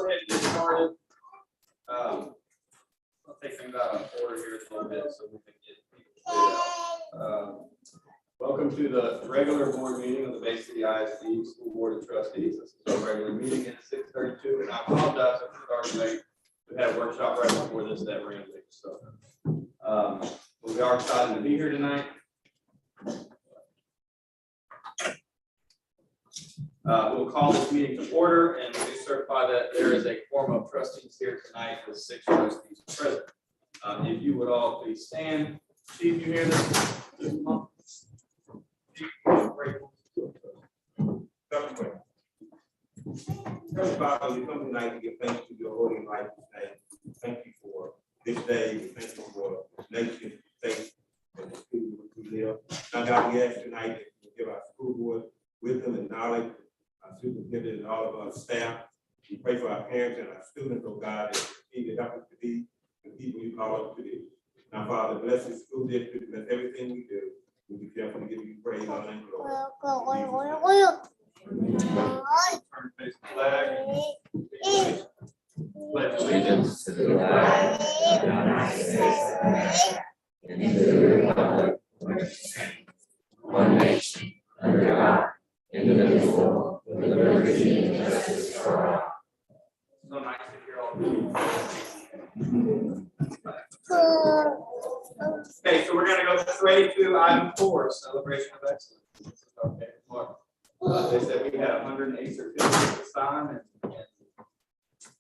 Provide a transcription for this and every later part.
Go ahead and get started. I'll take things out of order here a little bit so we can get people cleared out. Welcome to the regular board meeting of the Bay City ISD School Board of Trustees. This is our regular meeting at 6:32, and I apologize if we started late. We had a workshop right before this that ran late. So we are excited to be here tonight. We'll call this meeting to order and we certify that there is a quorum of trustees here tonight with 6 trustees present. If you would all please stand. Chief, you hear this? Heavenly Father, we come tonight to give thanks to your holy and righteous name. Thank you for this day. Thank you for nation, state, and the school in which we live. Now, God, we ask tonight that you give our school board wisdom and knowledge, our superintendent and all of our staff. We pray for our parents and our students, oh God, that you help us to be the people you call us to be. Now, Father, bless the school district, bless everything we do. We'll be careful to give you praise, honor, and glory. Turn face the flag. Pledge allegiance to the flag of the United States of America and to the republic for which it stands, one nation, under God, indivisible, with liberty and justice for all. So nice to hear all. Okay, so we're going to go straight to item 4, celebration of excellence. Okay, look, they said we had 108 certificates to sign, and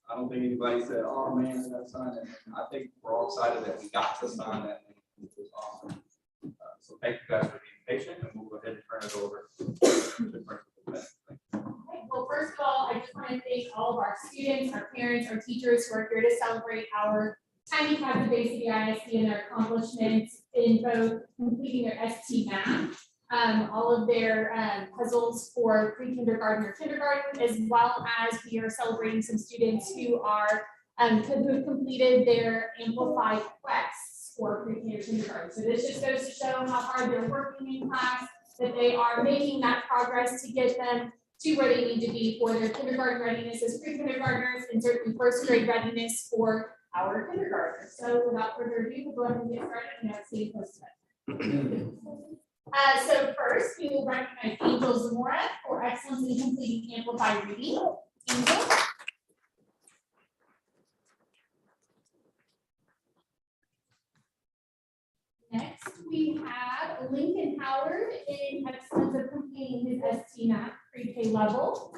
I don't think anybody said, "Oh man, we got to sign it." I think we're all excited that we got to sign that. It was awesome. So thank you guys for being patient, and we'll go ahead and turn it over to the principal. Okay, well, first of all, I just want to thank all of our students, our parents, our teachers who are here to celebrate our tiny class of Bay City ISD and their accomplishments in both completing their ST math, all of their puzzles for pre-kindergarten or kindergarten, as well as we are celebrating some students who are who have completed their amplified quests for pre-kindergarten. So this just goes to show how hard they're working in class, that they are making that progress to get them to where they need to be for their kindergarten readiness as pre-kindergartners, and certainly first grade readiness for our kindergartners. So without further ado, we'll go ahead and get started and have Steve post it. So first, we will recognize Angel Zamora for excellence in completing amplified reading. Angel. Next, we have Lincoln Howard in excellence of completing his ST math pre-K level.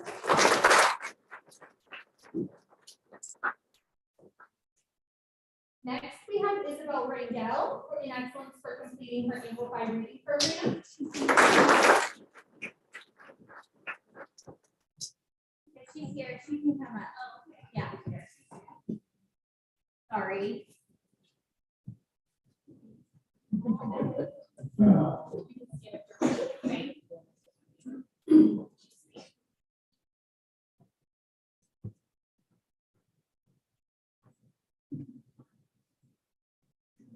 Next, we have Isabel Rangel in excellence for completing her amplified reading program. If she's here, she can come up. Oh, okay. Yeah, here. Sorry.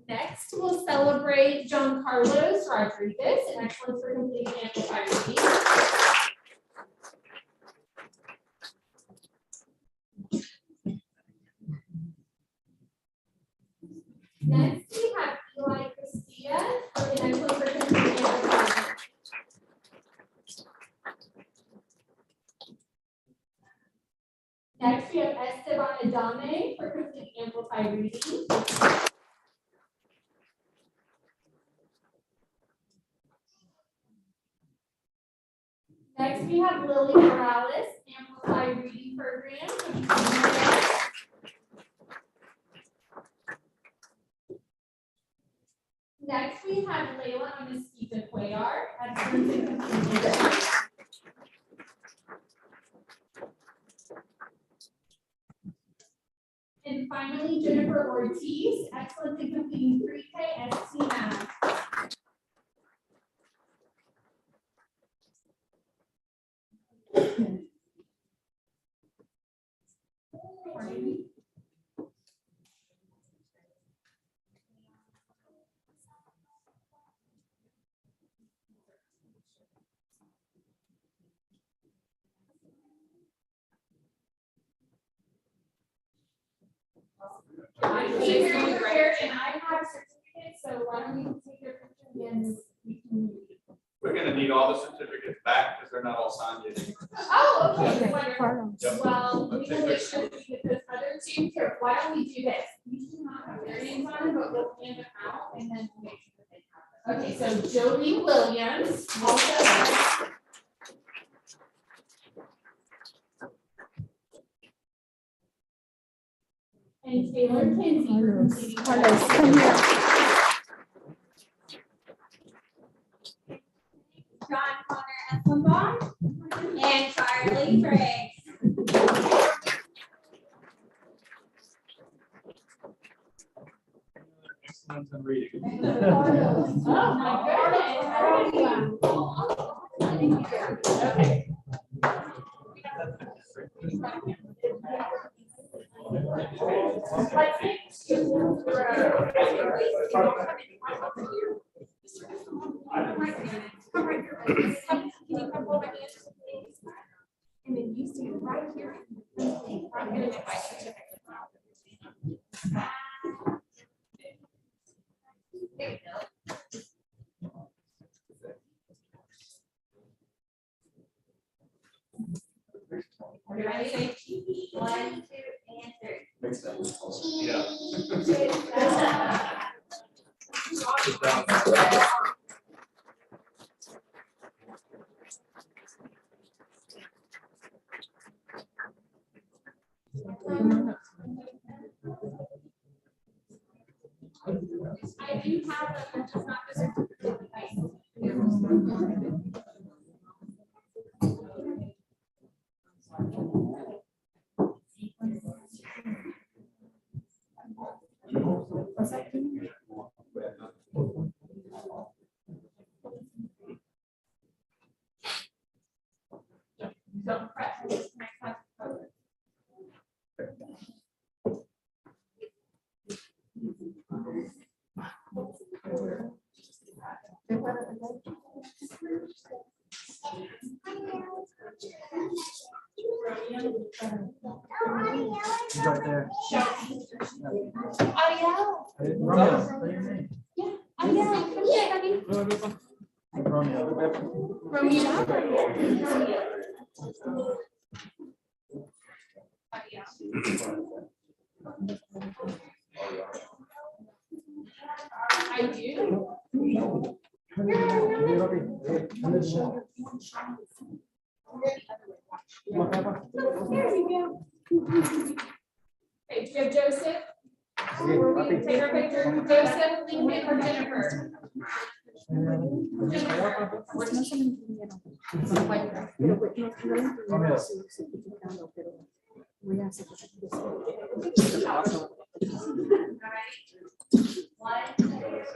Next, we'll celebrate John Carlos Rodriguez in excellence for completing amplified reading. Next, we have Eli Castilla in excellence for completing amplified reading. Next, we have Esteban Adame for completing amplified reading. Next, we have Lily Morales, amplified reading program. Next, we have Layla Amesquita Cuellar, excellence in completing reading. And finally, Jennifer Ortiz, excellence in completing pre-K ST math. I'm here and I have certificates, so why don't you take your picture and we can. We're gonna need all the certificates back because they're not all signed yet. Oh, okay, wonderful. Yep. Well, we will make sure that we get those other two here. Why don't we do this? We do not have their names on them, but we'll hand them out and then we'll make sure that they have them. Okay, so Jody Williams, also. And Taylor Kinsey for completing. John Connor Eslenbaum and Charlie Craig. Excellence in reading. Oh, my goodness. Okay. And then you stand right here. I'm gonna get my certificate. There you go. Are you ready? 1, 2, and 3. Makes sense. Yeah. I do have them, just not the certificate. Don't press. Next time. Right there. Audio. Romeo. Audio. Come here, honey. Romeo. I do. Okay, do you have Joseph? Take our picture. Joseph, Lincoln, or Jennifer? One, 2, and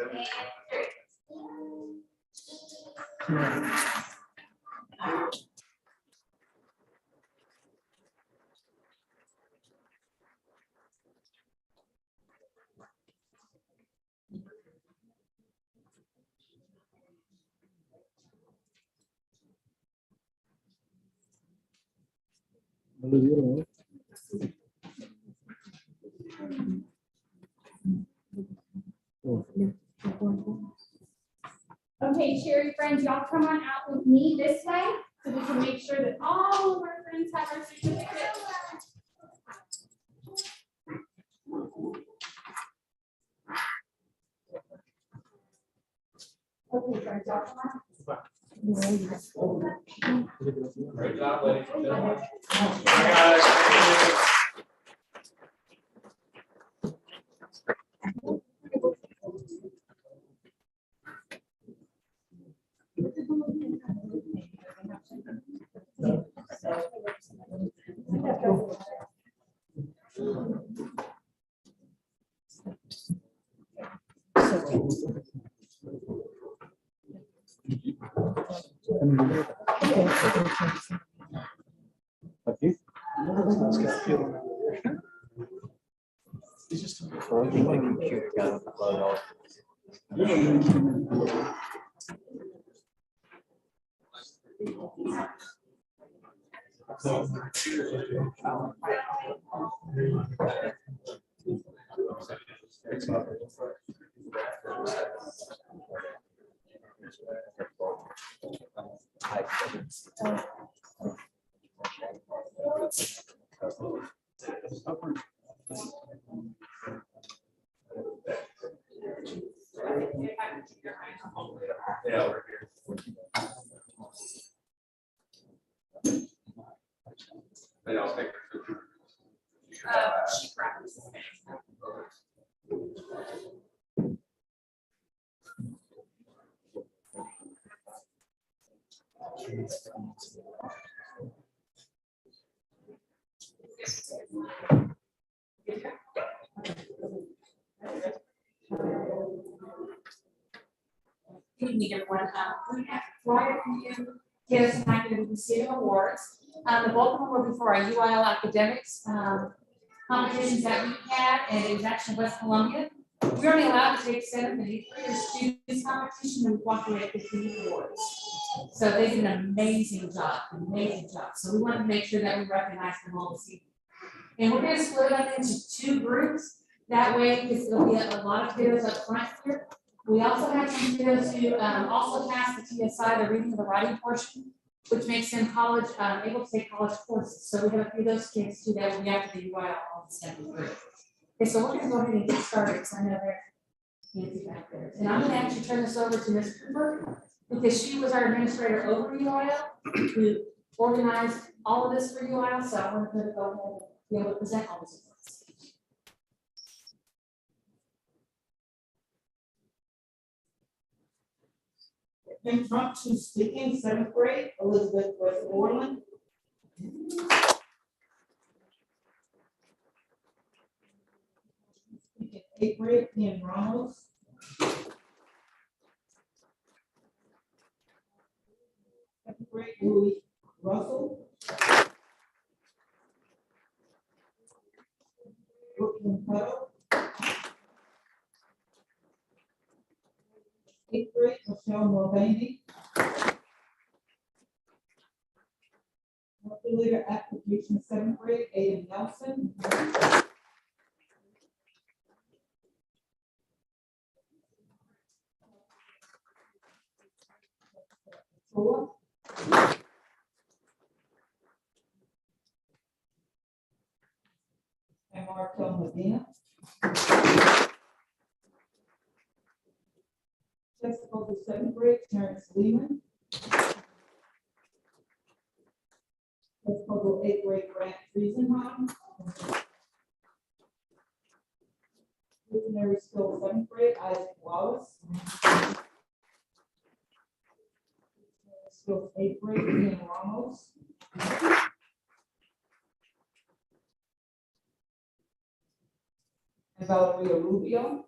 3. Okay, cheery friends, y'all come on out with me this way so we can make sure that all of our friends have our certificates. Okay, friends, y'all come on. Great job, ladies and gentlemen. Guys. Yeah, we're here. Then I'll take her to. She practices. Good evening, everyone. We have flyer for you. Here's tonight going to be receiving awards. The bulk of them were before our UIL academics competitions that we had, and it was actually West Columbia. We were only allowed to take 7, but each year students competition, and we walked away with 15 awards. So they did an amazing job, amazing job. So we wanted to make sure that we recognize them all this evening. And we're going to split them into 2 groups. That way, because there'll be a lot of kiddos up front here. We also have some kiddos who also pass the TSI, the reading and the writing portion, which makes them college, able to take college courses. So we have a few of those kids too that will be after the UIL all the same group. Okay, so we're going to go ahead and get started because I know they're Nancy back there. And I'm going to actually turn this over to Ms. Cooper because she was our administrator over UIL who organized all of this for UIL. So I want to go ahead and be able to present all this. In front to speaking, 7th grade, Elizabeth Westmoreland. 8th grade, Ian Ramos. 7th grade, Louis Russell. Brooklyn Tuttle. 8th grade, Michelle Mulvaney. Calculator application, 7th grade, Aiden Nelson. Four. And Markel Medina. Jessica, the 7th grade, Terrence Lehman. Jessica, the 8th grade, Grant Friesenheim. Visionary Skills, 7th grade, Isaac Wallace. Skills, 8th grade, Ian Ramos. And Valeria Rubio.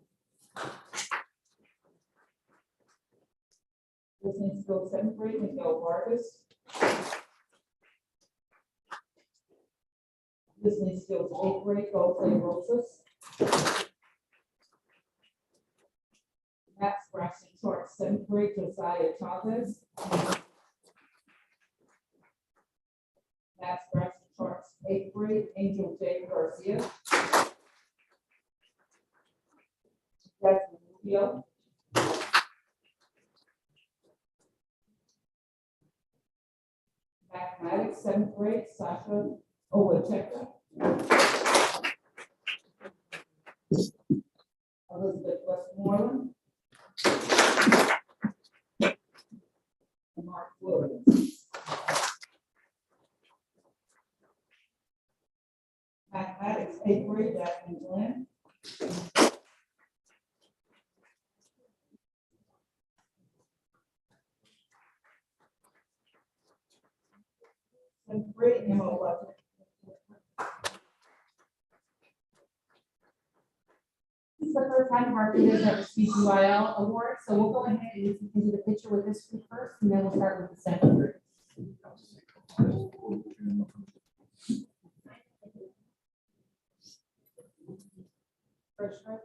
Listening skills, 7th grade, Miguel Vargas. Listening skills, 8th grade, Goldplay Rosas. Math scratching charts, 7th grade, Josiah Chavez. Math scratching charts, 8th grade, Angel J. Garcia. Jackson Rubio. Mathematics, 7th grade, Sasha Owacheka. Elizabeth Westmoreland. And Mark Williams. Mathematics, 8th grade, Jasmine Glenn. And great, Emma Weber. This is the first time our kiddos have received UIL awards, so we'll go ahead and look into the picture with this group first, and then we'll start with the 2nd group. First group.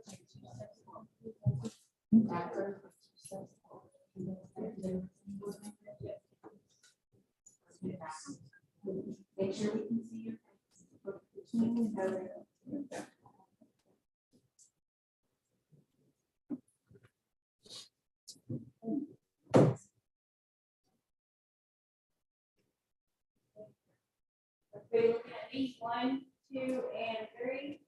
Make sure we can see your face. We're looking at these 1, 2, and 3.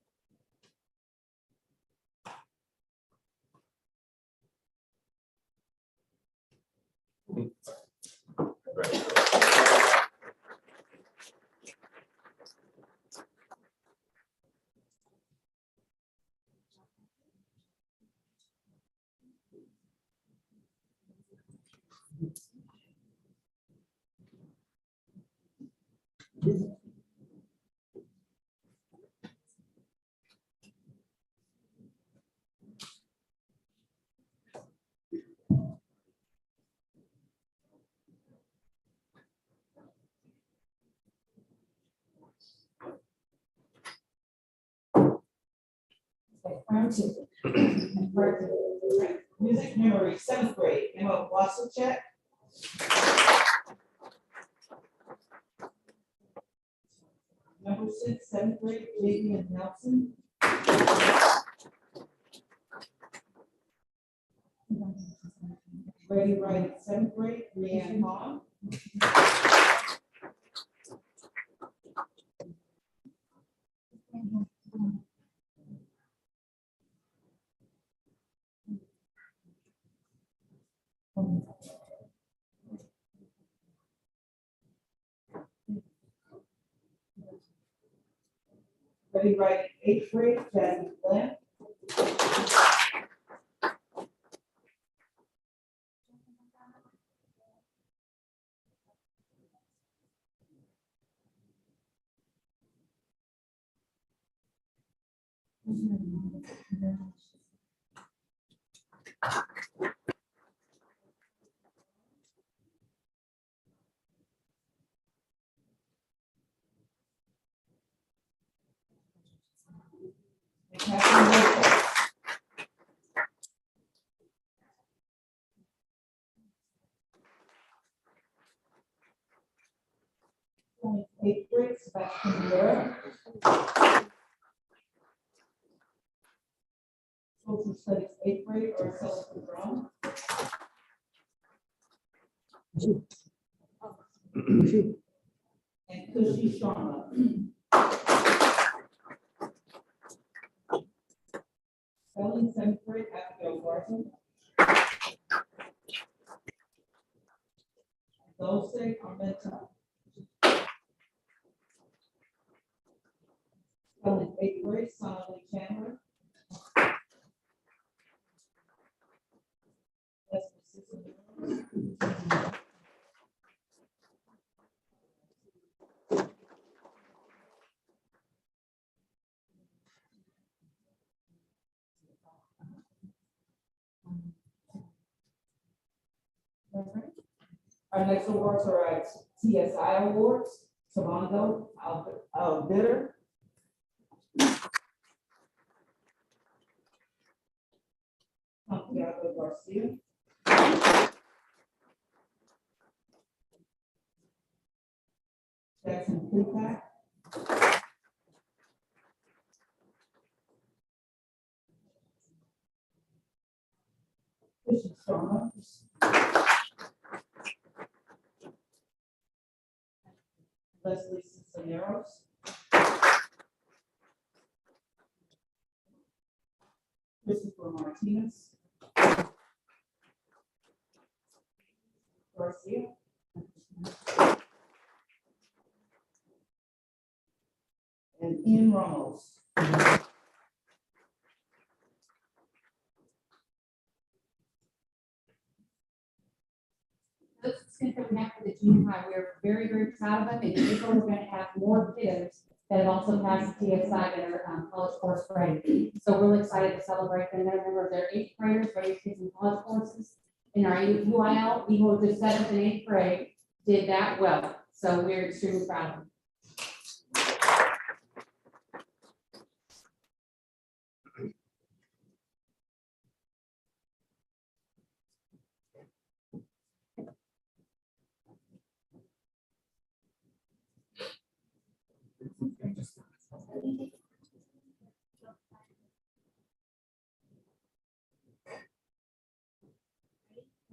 Round 2. Music memory, 7th grade, Emma Wassercheck. Number 6, 7th grade, Vivian Nelson. Ready Writing, 7th grade, Leanne Hall. Ready Writing, 8th grade, Jasmine Glenn. Catherine Wilson. Eighth grade, Sebastian Rivera. Social studies, 8th grade, Ursula Cabral. And Kushi Sharma. Spelling, 7th grade, Abigail Barton. Dulce Armenta. Spelling, 8th grade, Sonali Chandler. Leslie Sisson. Our next awards are at TSI Awards, Toronto, Bitter. Santiago Garcia. Jackson Plupack. Christian Storma. Leslie Cisneros. Christopher Martinez. Garcia. And Ian Ramos. This is going to connect with the junior high. We're very, very proud of them. In April, we're going to have more kiddos that have also passed the TSI that are college course ready. So we're really excited to celebrate them. Remember, they're 8th graders, ready to take some college courses. In our UIL, people who just 7th and 8th grade did that well. So we're extremely proud of them.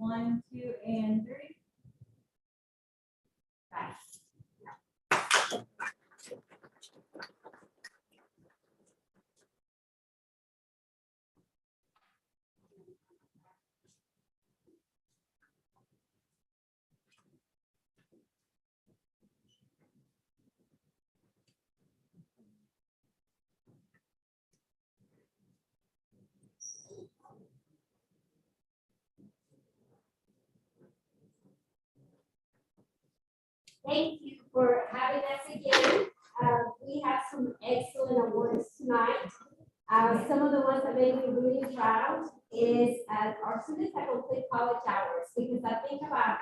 One, 2, and 3. make me really proud is our students that complete college hours, because I think about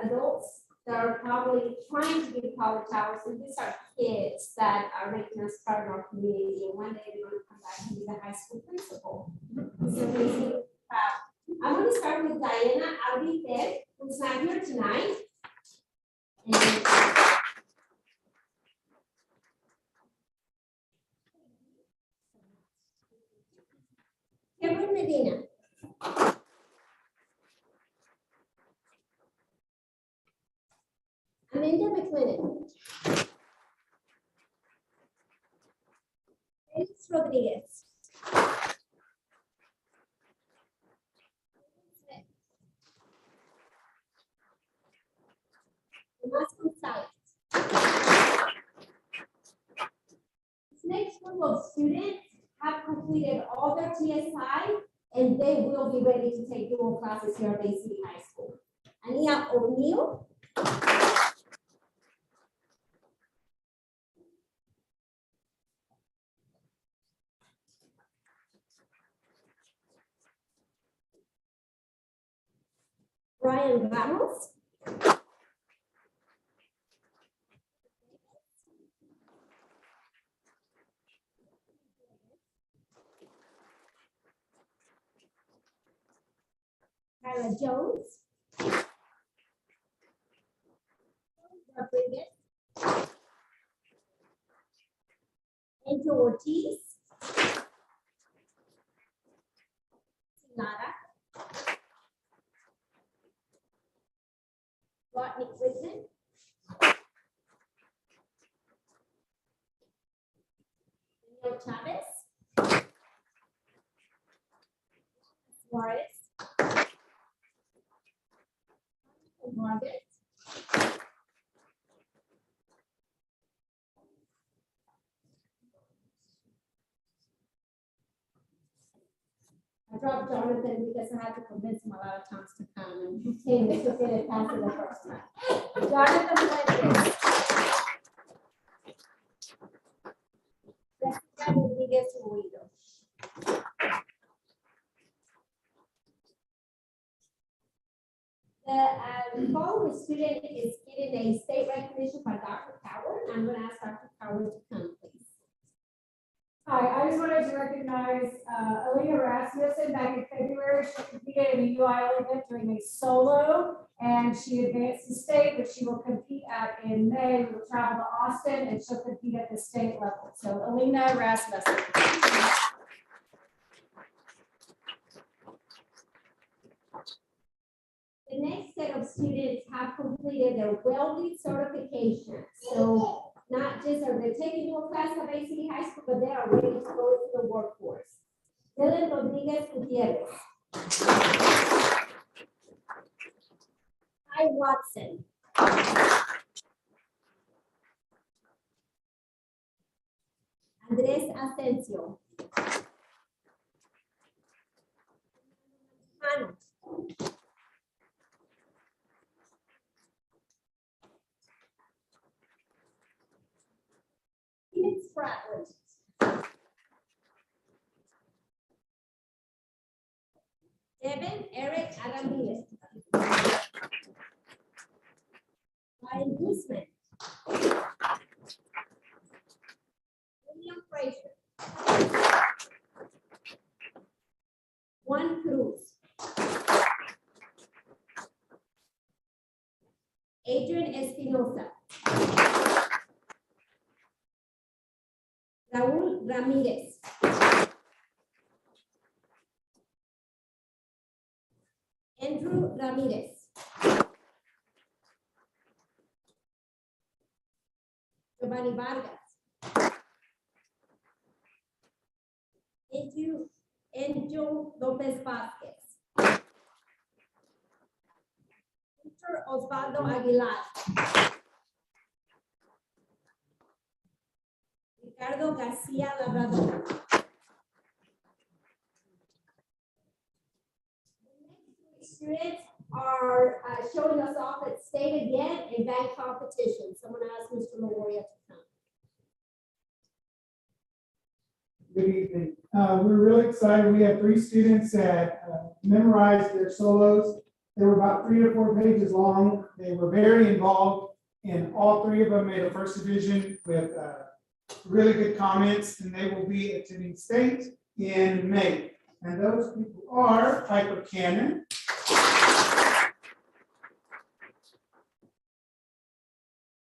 adults that are probably trying to do college hours, and these are kids that are making us proud of our community, and one day they're going to come back and be the high school principal. So it makes me proud. I'm going to start with Diana Alvite, who's not here tonight. And Kevin Medina. Amanda McLennan. Felix Rodriguez. Tomas Gonzalez. This next group of students have completed all their TSI, and they will be ready to take dual classes here at Bay City High School. Ania O'Neill. Brian Ramos. Kyla Jones. Rodriguez. Angel Ortiz. Sinara. Rodney Whitman. Daniel Chavez. Suarez. Margaret. I dropped Jonathan because I had to convince him a lot of times to come, and he came and took it and passed it the first time. Jonathan Fuentes. Jessica Rodriguez Ruido. The following student is getting a state recognition by Dr. Coward. I'm going to ask Dr. Coward to come, please. Hi, I just wanted to recognize Alina Rasmussen. Back in February, she competed in a UIL event doing a solo, and she advanced to state, which she will compete at in May. We will travel to Austin, and she'll compete at the state level. So Alina Rasmussen. The next set of students have completed their welding certification. So not just are they taking dual class at Bay City High School, but they are ready to go into the workforce. Dylan Rodriguez Gutierrez. Ty Watson. Andres Asensio. Hannah. Felix Spratlin. Devin Eric Aramírez. Ryan Guzman. William Fraser. Juan Cruz. Adrian Espinosa. Raúl Ramírez. Andrew Ramírez. Giovanni Vargas. Angel López Vázquez. Victor Osvaldo Aguilar. Ricardo García Labrador. Students are showing us off at state again in band competition. Someone asked Mr. Meloria to come. Good evening. We're really excited. We had 3 students that memorized their solos. They were about 3 to 4 pages long. They were very involved, and all 3 of them made a first division with really good comments, and they will be attending state in May. And those people are Piper Cannon,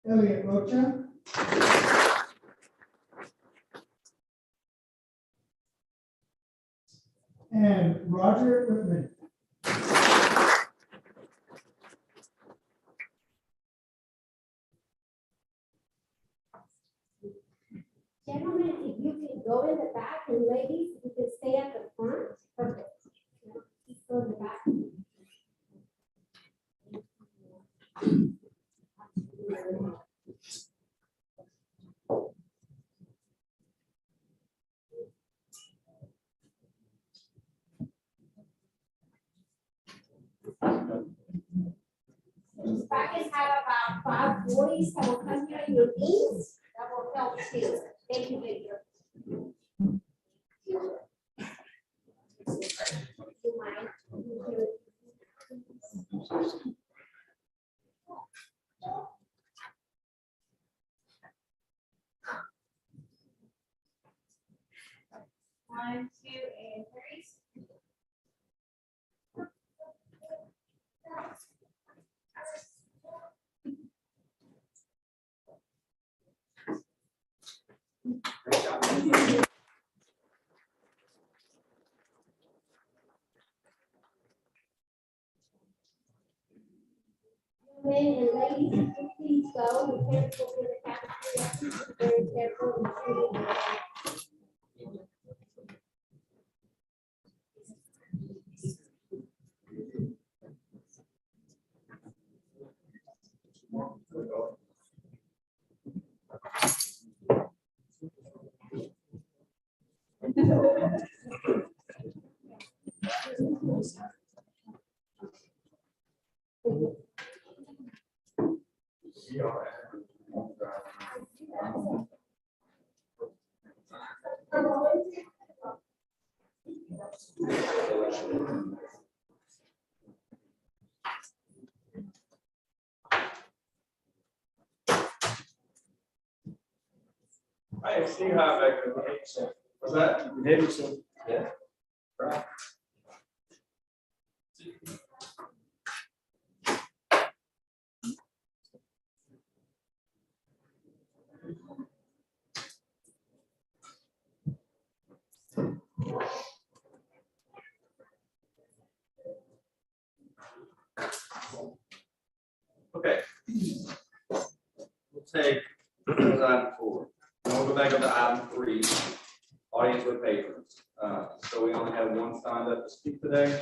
Elliot Rocha, and Roger Whitman. Gentlemen, if you can go in the back, and ladies, you can stay at the front, perfect. Please go in the back. These packets have about 5 boys that will come here in your knees. That will help too. Thank you, Victor. You mind? One, 2, and 3. Men and ladies, if you please go, we can't go in the cafeteria. Be very careful and treating. I see how back there. Was that? Davidson. Yeah. Right. Okay. We'll take item 4. And we'll go back up to item 3, audience with patrons. So we only have one signed up to speak today.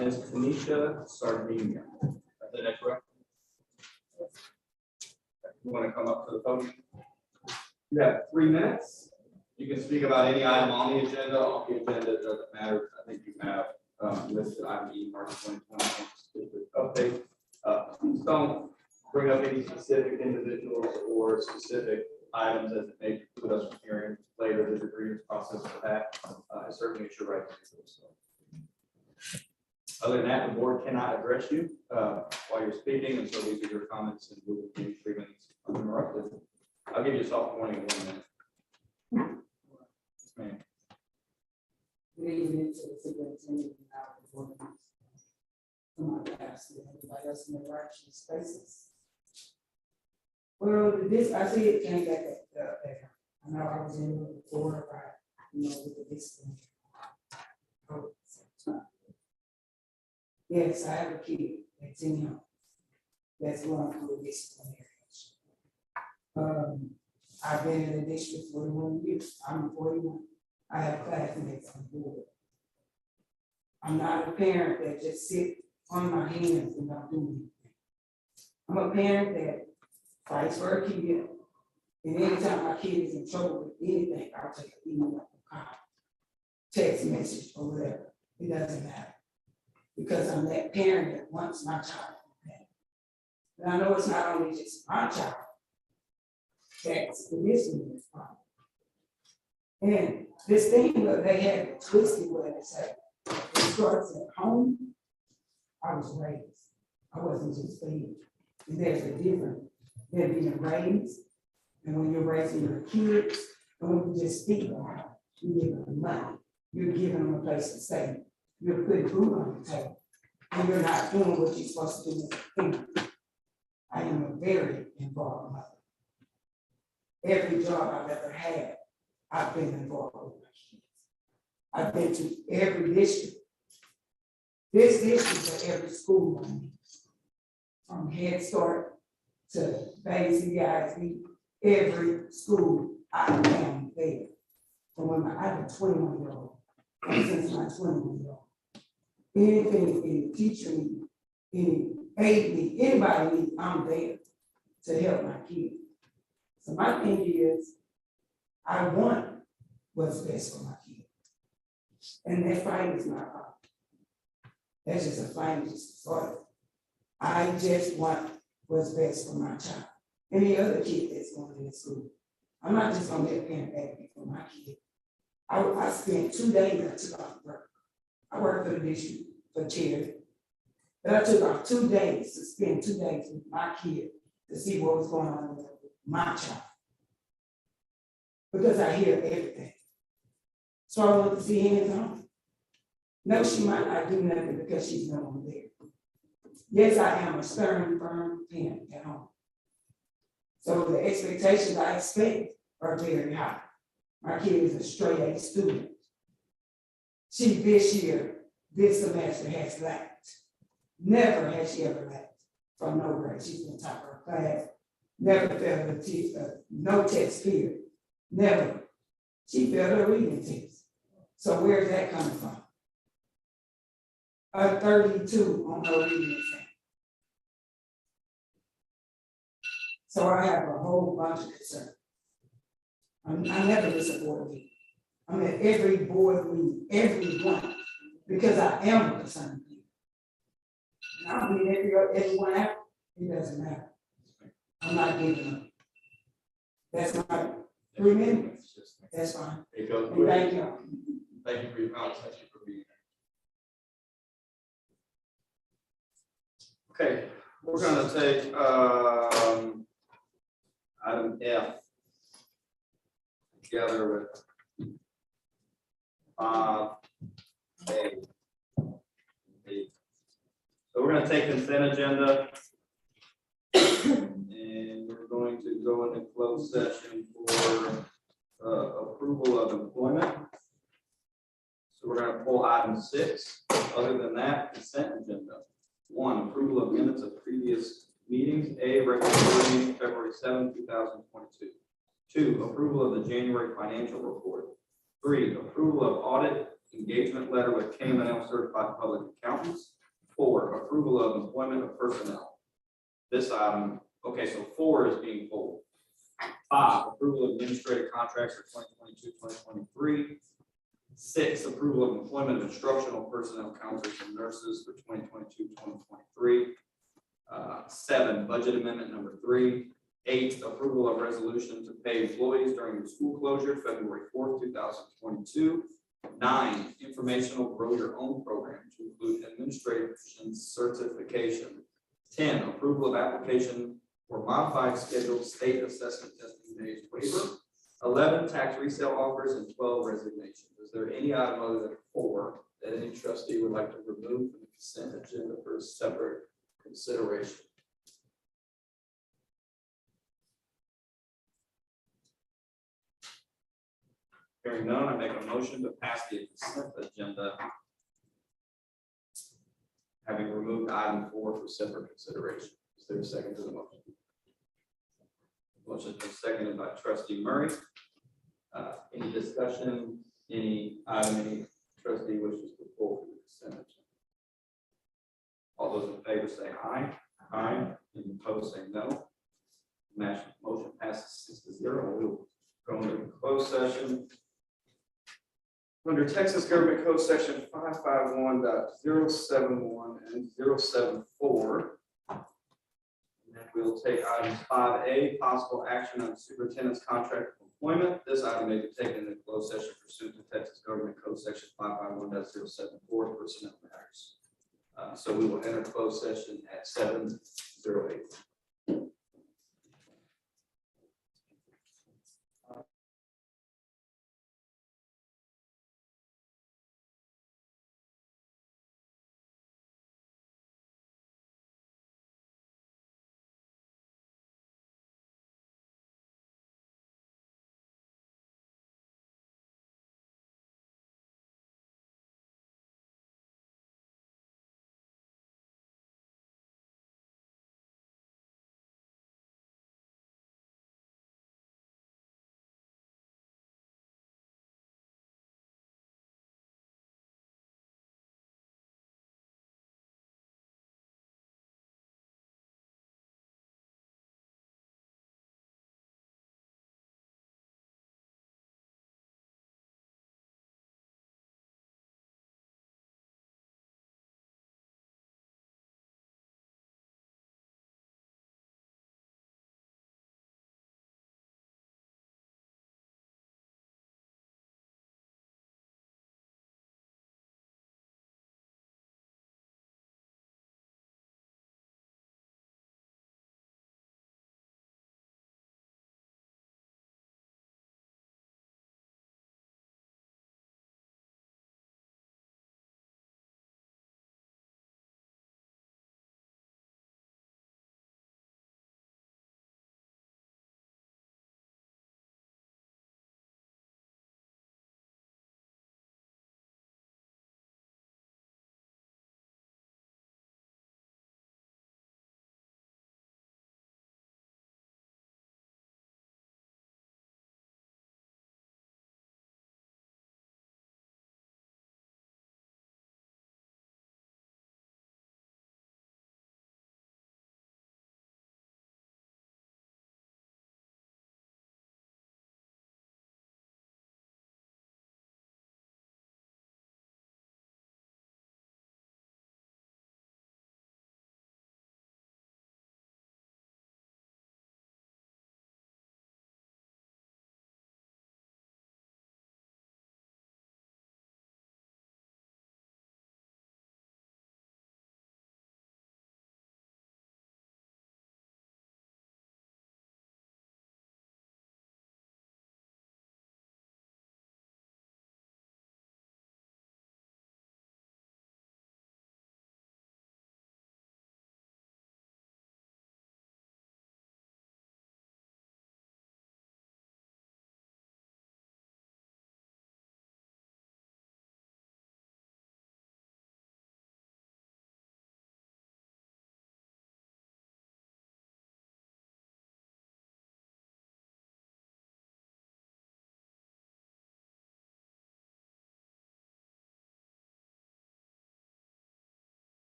Ms. Tanisha Sardina. Is that correct? You want to come up to the podium? You have 3 minutes. You can speak about any item on the agenda. Off the agenda, it doesn't matter. I think you have listed item E, March 2020 update. Please don't bring up any specific individuals or specific items as it may put us from hearing later the grievance process for that. Certainly it's your right to do so. Other than that, the board cannot address you while you're speaking, and so these are your comments, and we will give you 3 minutes uninterrupted. I'll give you a soft warning in 1 minute. Ma'am. Good evening to the superintendent and our board members. Come on, guys, everybody else in the direction spaces. Well, this, I see it came back at, I know I was in it before, but, you know, with the discipline. Yes, I have a kid that's in here that's going through a disciplinary issue. I've been in the district for 41 years. I'm 41. I have classmates on board. I'm not a parent that just sit on my hands and not do anything. I'm a parent that fights for a kid. And anytime my kid is in trouble with anything, I'll take an email, call, text message, or whatever. It doesn't matter. Because I'm that parent that wants my child. And I know it's not only just my child. That's the listening problem. And This thing that they had it twisted where they say, it starts at home. I was raised. I wasn't just fed. And there's a difference. They're being raised, and when you're raising your kids, and when you just speak about it, you give them money, you're giving them a place to stay, you're putting food on the table, and you're not doing what you're supposed to do as a parent. I am a very involved mother. Every job I've ever had, I've been involved with my kids. I've been to every district. This district to every school, I mean, from Head Start to basic ISD, every school, I am there. From when I have a 21-year-old, since my 21-year-old. Anything, any teacher need, any aid need, anybody need, I'm there to help my kids. So my thing is, I want what's best for my kids. And that fight is not wrong. That's just a fight, just started. I just want what's best for my child. Any other kid that's going to school. I'm not just gonna be a parent baby for my kid. I spent 2 days, I took off work. I worked for the district for charity. But I took off 2 days to spend 2 days with my kid to see what was going on with my child. Because I hear everything. So I want to see hands on. No, she might not do nothing because she's no one there. Yes, I am a stern, firm parent at home. So the expectations I expect are very high. My kid is a straight A student. She this year, this semester has lacked. Never has she ever lacked from no grade. She's been top of her class. Never failed no test period. Never. She failed a reading test. So where's that coming from? A 32 on her reading exam. So I have a whole bunch of concerns. I never miss a board meeting. I'm at every board meeting, every one, because I am a concerned people. And I'll be everyone out, it doesn't matter. I'm not giving up. That's my 3 minutes. That's fine. Hey, Coach. And thank you. Thank you for your comments. Thank you for being here. Okay, we're gonna take item F together with 5A. So we're gonna take consent agenda and we're going to go into closed session for approval of employment. So we're gonna pull item 6. Other than that, consent agenda. 1, approval of minutes of previous meetings. A, regular meeting, February 7, 2022. 2, approval of the January financial report. 3, approval of audit engagement letter with KML certified public accountants. 4, approval of employment of personnel. This item, okay, so 4 is being pulled. 5, approval of administrative contracts for 2022-2023. 6, approval of employment of instructional personnel, counselors and nurses for 2022-2023. 7, budget amendment number 3. 8, approval of resolution to pay employees during the school closure, February 4th, 2022. 9, informational grow your own program to include administrative certification. 10, approval of application for modified scheduled state assessment testing days waiver. 11, tax resale offers, and 12, resignations. Is there any item other than 4 that any trustee would like to remove from the consent agenda for a separate consideration? Hearing none, I make a motion to pass the consent agenda, having removed item 4 for separate consideration. Is there a second to the motion? Motion is seconded by trustee Murray. Any discussion, any item, any trustee wishes to pull for the consent agenda? All those in favor say aye. Aye. Any opposed say no. Motion passes 6-0. We'll go into closed session. Under Texas Government Code Section 551.071 and 074. And that We will take items 5A, possible action on superintendent's contract of employment. This item may be taken in closed session pursuant to Texas Government Code Section 551.074 personnel matters. So we will enter closed session at 7:08.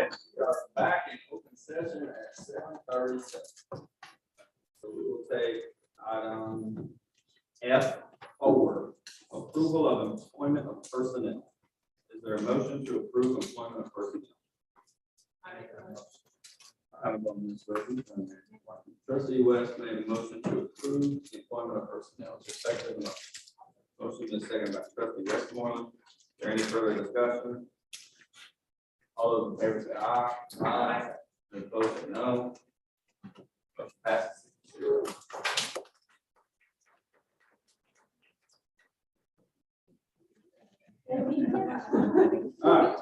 We are back in open session at 7:37. So we will take item F4, approval of employment of personnel. Is there a motion to approve employment of personnel? I have one, Ms. Burton. Trustee West made a motion to approve the employment of personnel. Is there a second? Motion is second by Trustee Westmoreland. Is there any further discussion? All those in favor say aye. Aye. Any opposed say no. Motion passes 6-0. All right.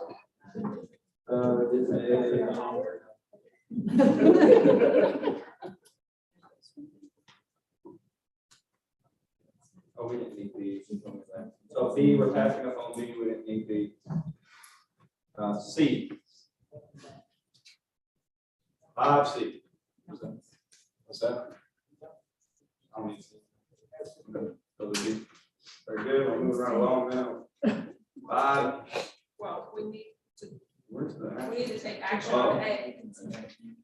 Oh, we didn't need B. So B, we're passing up on B, we didn't need B. C. 5C. What's that? I don't need C. Okay, so the B. Very good, we'll move right along now. 5. Well, we need Where's the? we need to take action on A.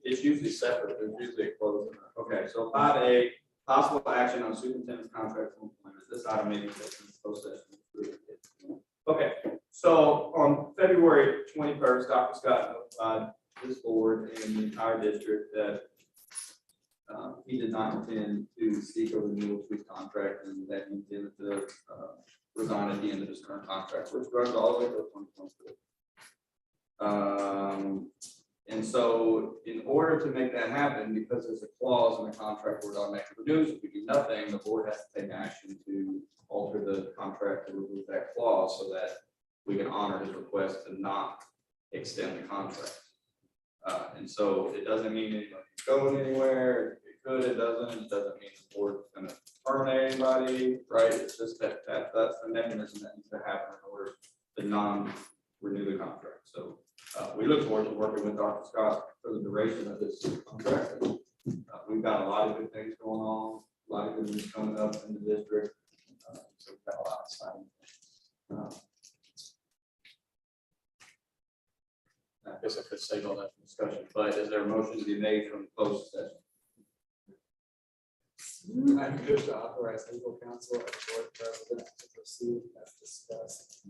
It's usually separate, there's usually a close. Okay, so 5A, possible action on superintendent's contract for employment. This item may be taken in closed session. Okay, so on February 21st, Dr. Scott notified this board and the entire district that he did not intend to seek a renewal to his contract and that he intended to resign at the end of his current contract, which runs all the way to 2022. And so in order to make that happen, because there's a clause in the contract where it automatically renews, if we do nothing, the board has to take action to alter the contract to remove that clause so that we can honor his request to not extend the contract. And so it doesn't mean anybody's going anywhere. It could, it doesn't. It doesn't mean the board's going to terminate anybody, right? It's just that's the mechanism that needs to happen in order to non-renew the contract. So we look forward to working with Dr. Scott for the duration of this contract. We've got a lot of good things going on, a lot of good news coming up in the district. So we've got a lot of exciting. I guess I could save all that for discussion, but is there a motion to be made from closed session? I move to authorize legal counsel and board president to proceed as discussed.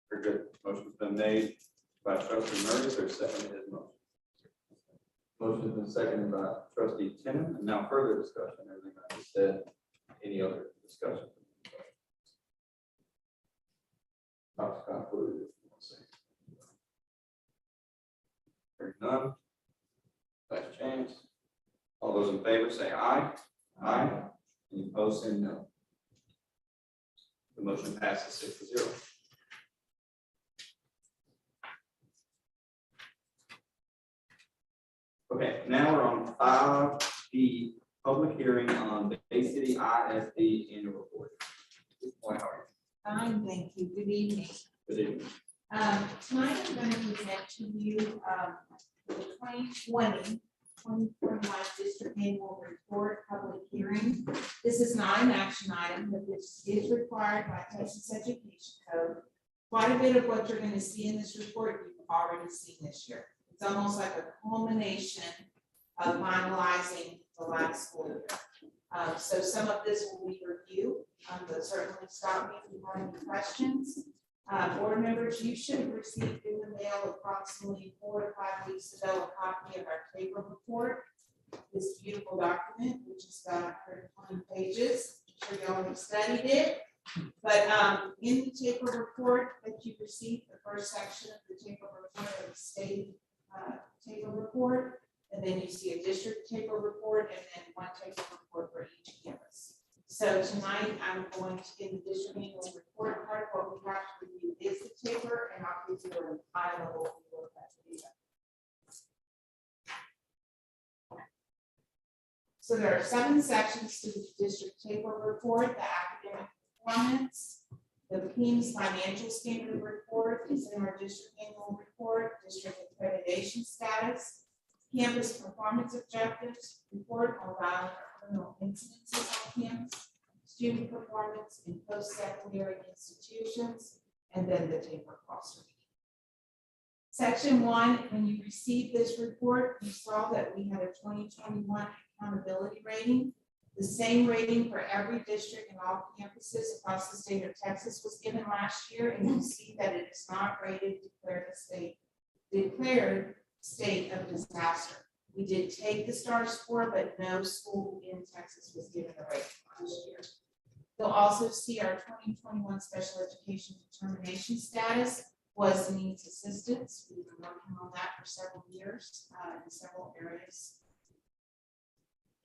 Very good. Motion's been made by Trustee Murray. Is there a second to his motion? Motion's been seconded by Trustee Tennant. And now further discussion. Everything I just said. Any other discussion? Dr. Scott, what do you want to say? Hearing none. Vice James. All those in favor say aye. Aye. Any opposed say no. The motion passes 6-0. Okay, now we're on 5B, public hearing on the Bay City ISD annual report. How are Fine, thank you. Good evening. you? Good evening. Tonight I'm going to present to you the 2020-2021 District Annual Report Public Hearing. This is not an action item, but this is required by Texas Education Code. Quite a bit of what you're going to see in this report you've already seen this year. It's almost like a culmination of finalizing the last school year. So some of this will be review, but certainly stop me if you have any questions. Board members, you should have received in the mail approximately 4 to 5 weeks ago a copy of our paper report. This beautiful document, which has got 120 pages. I'm sure y'all have studied it. But in the taper report that you received, the first section of the taper report of the state taper report, and then you see a district taper report, and then one taper report for each campus. So tonight I'm going to give the district annual report part. What we have to review is the taper, and I'll give you a high level view of that data. So there are 7 sections to the district taper report: the academic performance, the PEMS financial standard report is in our district annual report, district accreditation status, campus performance objectives, report on violent or criminal incidences on campus, student performance in post-secondary institutions, and then the taper cost review. Section 1, when you received this report, you saw that we had a 2021 accountability rating. The same rating for every district and all campuses across the state of Texas was given last year, and you'll see that it is not rated declared state of disaster. We did take the STAR score, but no school in Texas was given the rating last year. You'll also see our 2021 special education determination status was needs assistance. We've been working on that for several years in several areas.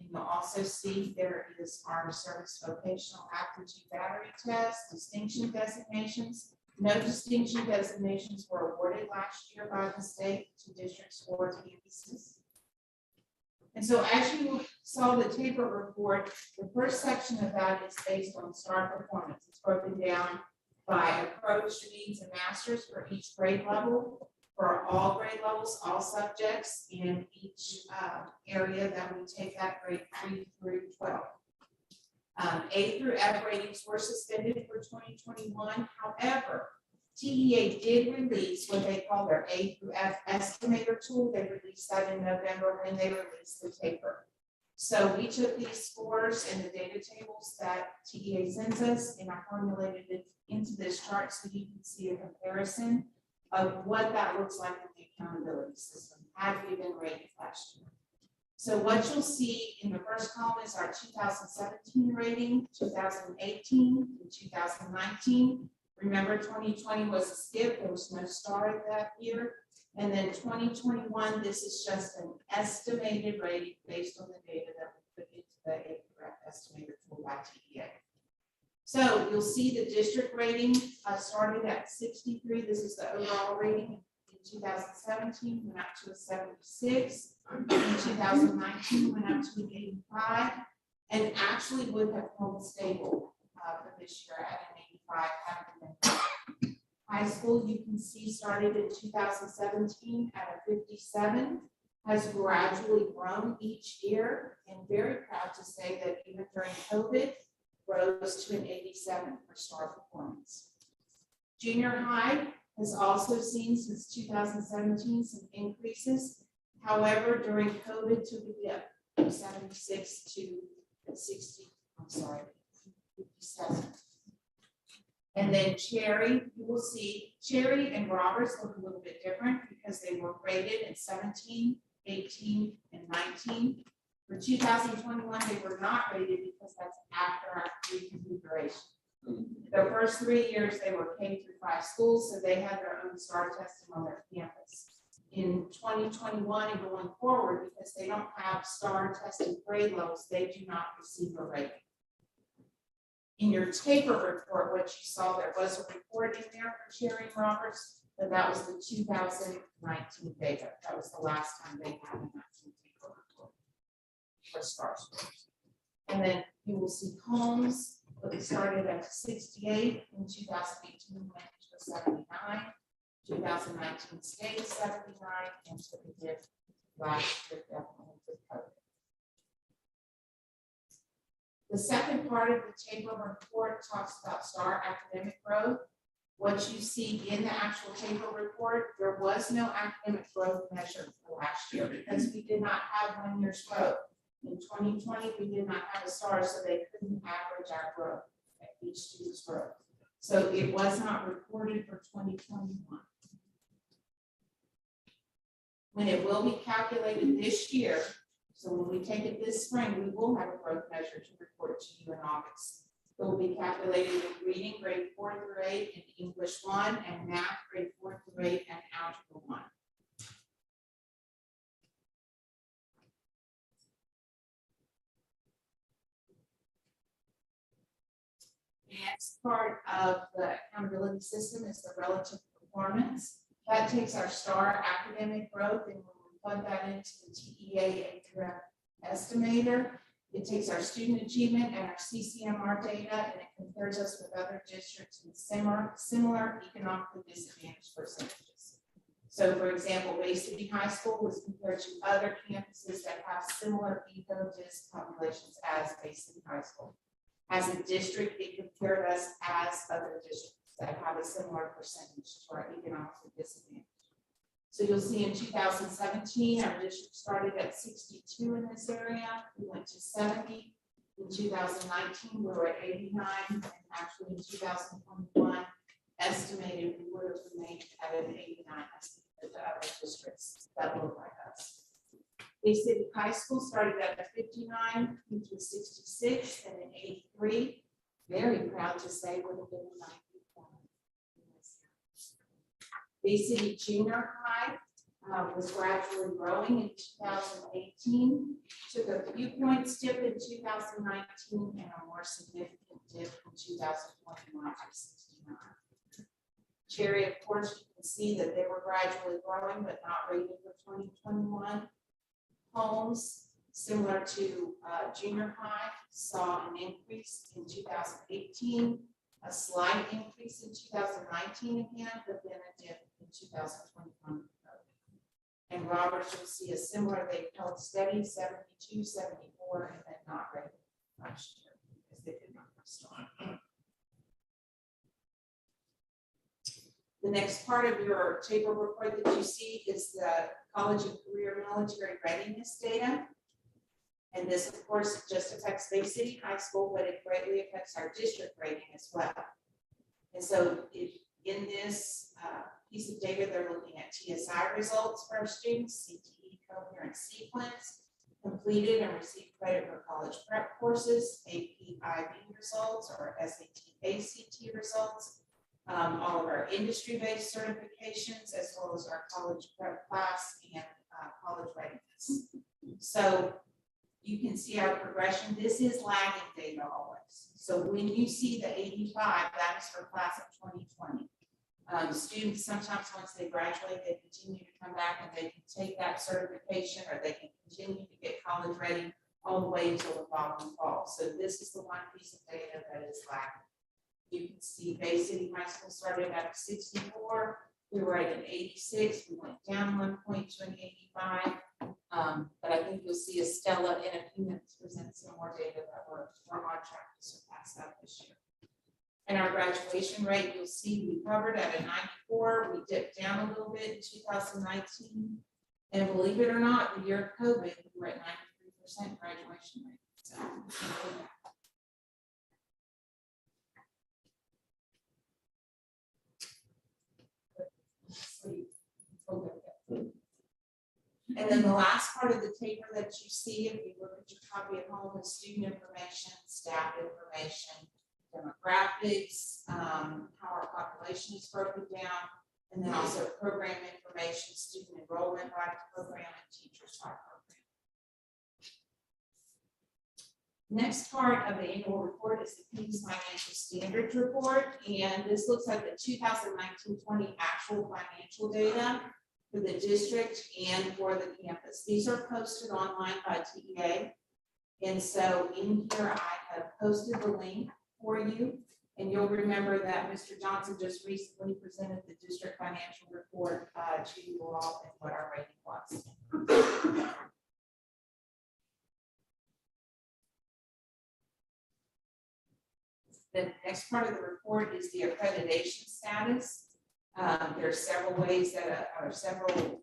And you'll also see there is our service vocational aptitude battery test, distinction designations. No distinction designations were awarded last year by the state to districts or campuses. And so as you saw the taper report, the first section of that is based on STAR performance. It's broken down by approach to needs and masters for each grade level, for all grade levels, all subjects in each area that we take that grade 3 through 12. A through F ratings were suspended for 2021. However, TEA did release what they call their A through F estimator tool. They released that in November when they released the taper. So we took these scores and the data tables that TEA sends us, and I formulated it into this chart so you can see a comparison of what that looks like in the accountability system had we been rated last year. So what you'll see in the first column is our 2017 rating, 2018, and 2019. Remember, 2020 was a skip, there was no STAR that year. And then 2021, this is just an estimated rating based on the data that we put into the A-Correct estimator tool by TEA. So you'll see the district rating started at 63. This is the overall rating. In 2017, went up to a 76. In 2019, went up to an 85. And actually would have held stable for this year at an 85. High school, you can see, started in 2017 at a 57, has gradually grown each year, and very proud to say that even during COVID, rose to an 87 for STAR performance. Junior high has also seen since 2017 some increases. However, during COVID took a dip from 76 to 60, 57. And then Cherry, you will see Cherry and Roberts look a little bit different because they were rated in 17, 18, and 19. For 2021, they were not rated because that's after our reconfiguration. The first 3 years, they were K through 5 schools, so they had their own STAR testing on their campus. In 2021 and going forward, because they don't have STAR tested grade levels, they do not receive a rating. In your taper report, what you saw, there was a report in there for Cherry and Roberts, but that was the 2019 data. That was the last time they had an actual taper report for STAR scores. And then you will see Holmes, it started at 68, in 2018 went to a 79, 2019 stayed 79, and took a dip last year definitely with COVID. The second part of the taper report talks about STAR academic growth. What you see in the actual taper report, there was no academic growth measured for last year because we did not have 1 year's growth. In 2020, we did not have a STAR, so they couldn't average our growth at each student's growth. So it was not reported for 2021. When it will be calculated this year, so when we take it this spring, we will have a growth measure to report to you in August. It will be calculated in reading grade 4 through 8, and English 1, and math grade 4 through 8, and algebra 1. The next part of the accountability system is the relative performance. That takes our STAR academic growth, and when we plug that into the TEA estimator, it takes our student achievement and our CCMR data, and it compares us with other districts with similar economically disadvantaged percentages. So for example, Bay City High School was compared to other campuses that have similar eco-dis populations as Bay City High School. As a district, it compared us as other districts that have a similar percentage to our economically disadvantaged. So you'll see in 2017, our district started at 62 in this area. We went to 70. In 2019, we were at 89, and actually in 2021, estimated we would have remained at an 89 as compared to other districts that look like us. Bay City High School started at 59, went to 66, and an 83. Very proud to say would have been a 91. Bay City Junior High was gradually growing in 2018, took a few points dip in 2019, and a more significant dip in 2021 to 69. Cherry, of course, you can see that they were gradually growing, but not rated for 2021. Holmes, similar to junior high, saw an increase in 2018, a slight increase in 2019 again, but then a dip in 2021. And Roberts, you'll see a similar, they held steady, 72, 74, and then not rated last year because they did not restore. The next part of your table report that you see is the college and career military readiness data. And this, of course, just affects Bay City High School, but it greatly affects our district rating as well. And so if in this piece of data, they're looking at TSI results for our students, CTE coherent sequence, completed and received credit for college prep courses, AP IB results or SAT ACT results, all of our industry-based certifications, as well as our college prep class and college readiness. So you can see our progression. This is lagging data always. So when you see the 85, that is for class of 2020. Students sometimes once they graduate, they continue to come back and they can take that certification or they can continue to get college ready all the way until the following fall. So this is the one piece of data that is lagging. You can see Bay City High School started at 64. We were at an 86. We went down 1 point to an 85. But I think you'll see Estella in a few minutes present some more data that we're on track to surpass that this year. And our graduation rate, you'll see we covered at a 94. We dipped down a little bit in 2019. And believe it or not, the year of COVID, we were at 93% graduation rate. So, and then the last part of the table that you see, if you look at your copy at home, is student information, staff information, demographics, how our population is broken down, and then also program information, student enrollment by program, and teachers by program. Next part of the annual report is the PEAS Financial Standards Report, and this looks at the 2019-20 actual financial data for the district and for the campus. These are posted online by TEA, and so in here I have posted the link for you, and you'll remember that Mr. Johnson just recently presented the district financial report to you all and what our rating was. The next part of the report is the accreditation status. There are several ways that are several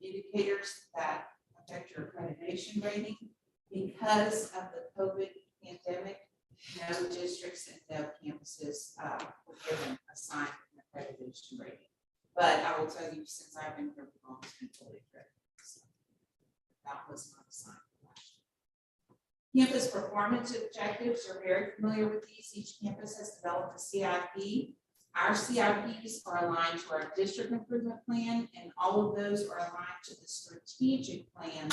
indicators that affect your accreditation rating. Because of the COVID pandemic, no districts and no campuses were given assigned an accreditation rating. But I will tell you, since I've been here, we've always been fully accredited. So that was not assigned. Campus performance objectives, you're very familiar with these. Each campus has developed a CIP. Our CIPs are aligned to our district improvement plan, and all of those are aligned to the strategic plan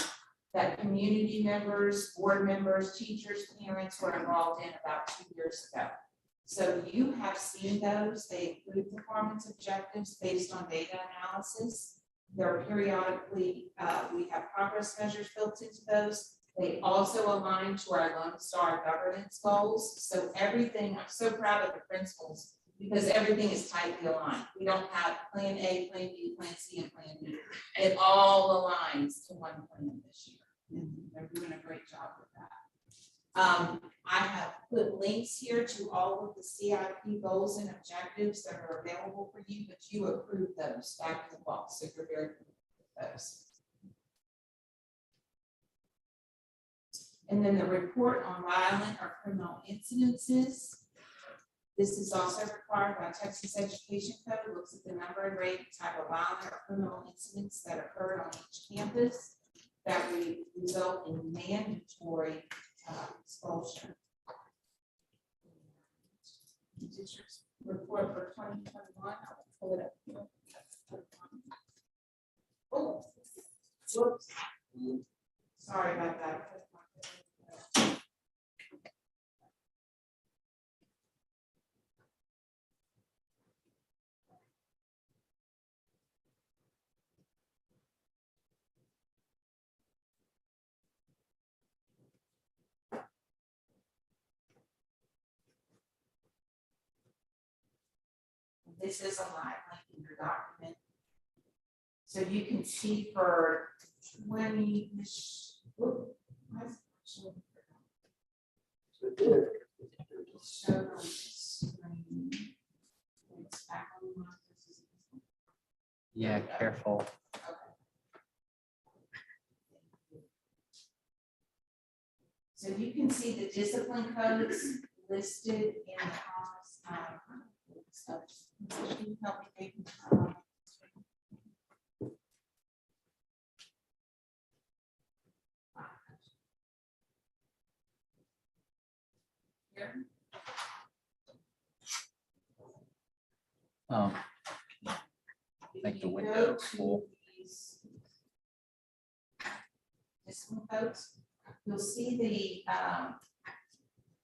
that community members, board members, teachers, parents were involved in about 2 years ago. So you have seen those. They include performance objectives based on data analysis. They're periodically, we have progress measures built into those. They also align to our Lone Star governance goals. So everything, I'm so proud of the principals because everything is tightly aligned. We don't have plan A, plan B, plan C, and plan D. It all aligns to one plan this year. And they're doing a great job with that. I have put links here to all of the CIP goals and objectives that are available for you, but you approve those back in the fall. So you're very familiar those. And then the report on violent or criminal incidences. This is also required by Texas Education Code, looks at the number and rate of type of violent or criminal incidents that occurred on each campus that would result in mandatory expulsion. District's report for 2021, I'll pull it up here. Oh, whoops. Sorry about that. This is a live link in your document. So you can see for 20, Yeah, careful. so you can see the discipline codes listed in the office. Can you help me take, here? Make the If you window go to full. these discipline codes, you'll see the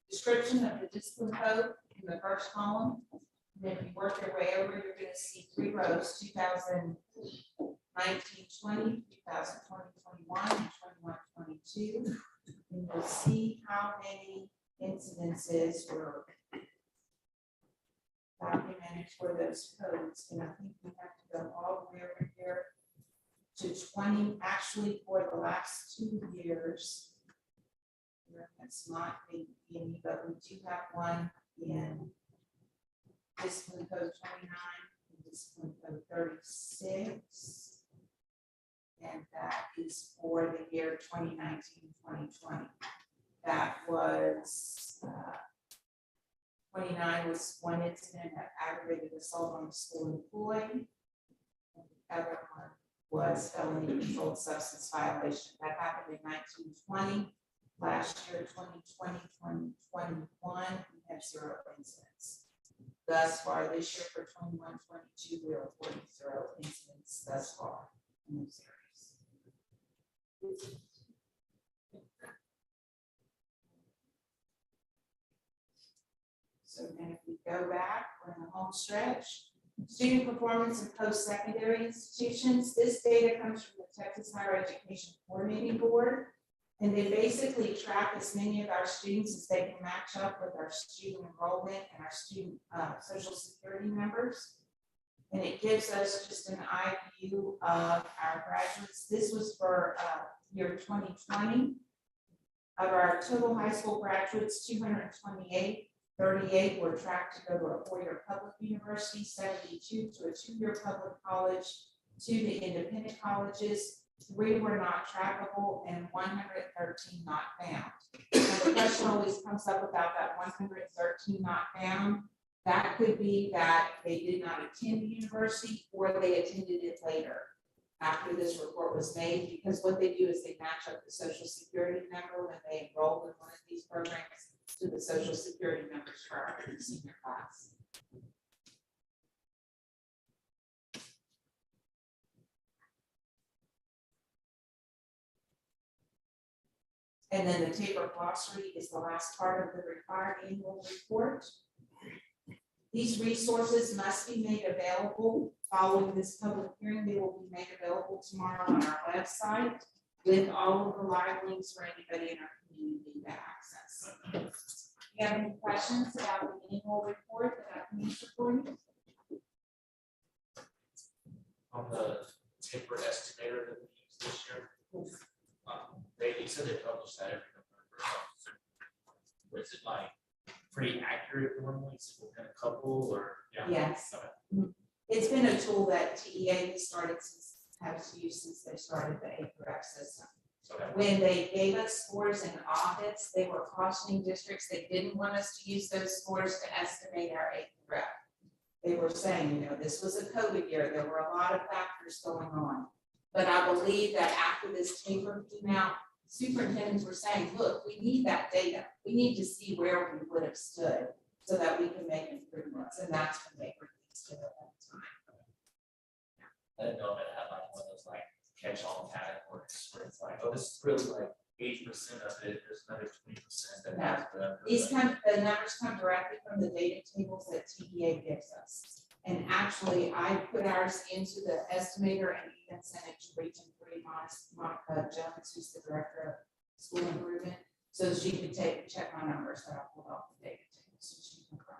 description of the discipline code in the first column. And then if you work your way over, you're gonna see 3 rows, 2019-20, 2020-21, and 21-22. And you'll see how many incidences were documented for those codes. And I think we have to go all the way over here to 20, actually for the last 2 years. That's not in, but we do have one in discipline code 29, and discipline code 36. And that is for the year 2019-2020. That was 29 was one incident of aggravated assault on a school employee. And the other one was felony controlled substance violation. That happened in 1920. Last year, 2020, 2021, we had 0 incidents. Thus far, this year for 21-22, we are reporting 0 incidents thus far in this series. So then if we go back, we're in the home stretch. Student performance in post-secondary institutions. This data comes from the Texas Higher Education Coordinating Board. And they basically track as many of our students as they can match up with our student enrollment and our student social security numbers. And it gives us just an eye view of our graduates. This was for year 2020. Of our total high school graduates, 228, 38 were tracked to go to a 4-year public university, 72 to a 2-year public college, 2 to independent colleges, 3 were not trackable, and 113 not found. And the question always comes up about that 113 not found. That could be that they did not attend the university or they attended it later after this report was made, because what they do is they match up the social security number when they enroll in one of these programs to the social security numbers for our senior class. And then the taper glossary is the last part of the required annual report. These resources must be made available following this public hearing. They will be made available tomorrow on our website with all of the live links for anybody in our community to access. Do you have any questions about the annual report that I can answer for you? On the taper estimator that we used this year, you said they publish that every November. Is it like pretty accurate normally? So we'll get a couple or? Yeah. Yes. It's been a tool that TEA has started since have used since they started the APREP system. Okay. When they gave us scores in audits, they were cautioning districts, they didn't want us to use those scores to estimate our APREP. They were saying, you know, this was a COVID year, there were a lot of factors going on. But I believe that after this paper came out, superintendents were saying, look, we need that data. We need to see where we would have stood so that we can make improvements. And that's when they released it at that time. I didn't know if it had like one of those like catch-all categories where it's like, oh, this is really like 80% of it, there's another 20% that has the. The numbers come directly from the data tables that TEA gives us. And actually, I put ours into the estimator and even sent it to Region 3, Monica Jones, who's the director of school improvement, so she could check my numbers that I pulled off the data table, so she can confirm.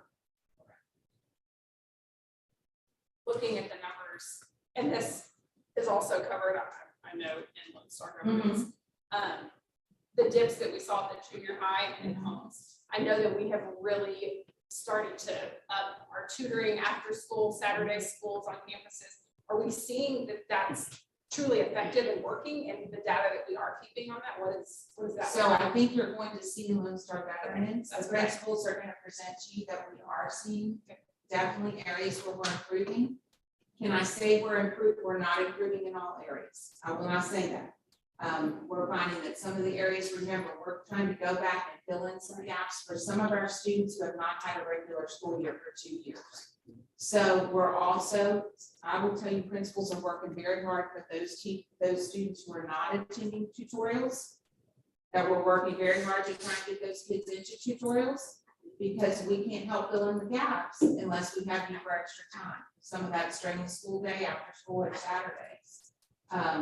Looking at the numbers, and this is also covered, I know, in Lone Star Governance. The dips that we saw at the junior high and homes. I know that we have really started to up our tutoring after school, Saturday schools on campuses. Are we seeing that that's truly effective and working, and the data that we are keeping on that? What is that? So I think you're going to see Lone Star Governance. The principals are going to present to you that we are seeing definitely areas where we're improving. Can I say we're improved? We're not improving in all areas. I will not say that. We're finding that some of the areas, remember, we're trying to go back and fill in some gaps for some of our students who have not had a regular school year for 2 years. So we're also, I will tell you, principals are working very hard with those students who are not attending tutorials, that we're working very hard to try and get those kids into tutorials, because we can't help fill in the gaps unless we have more extra time. Some of that's during the school day, after school, or Saturdays.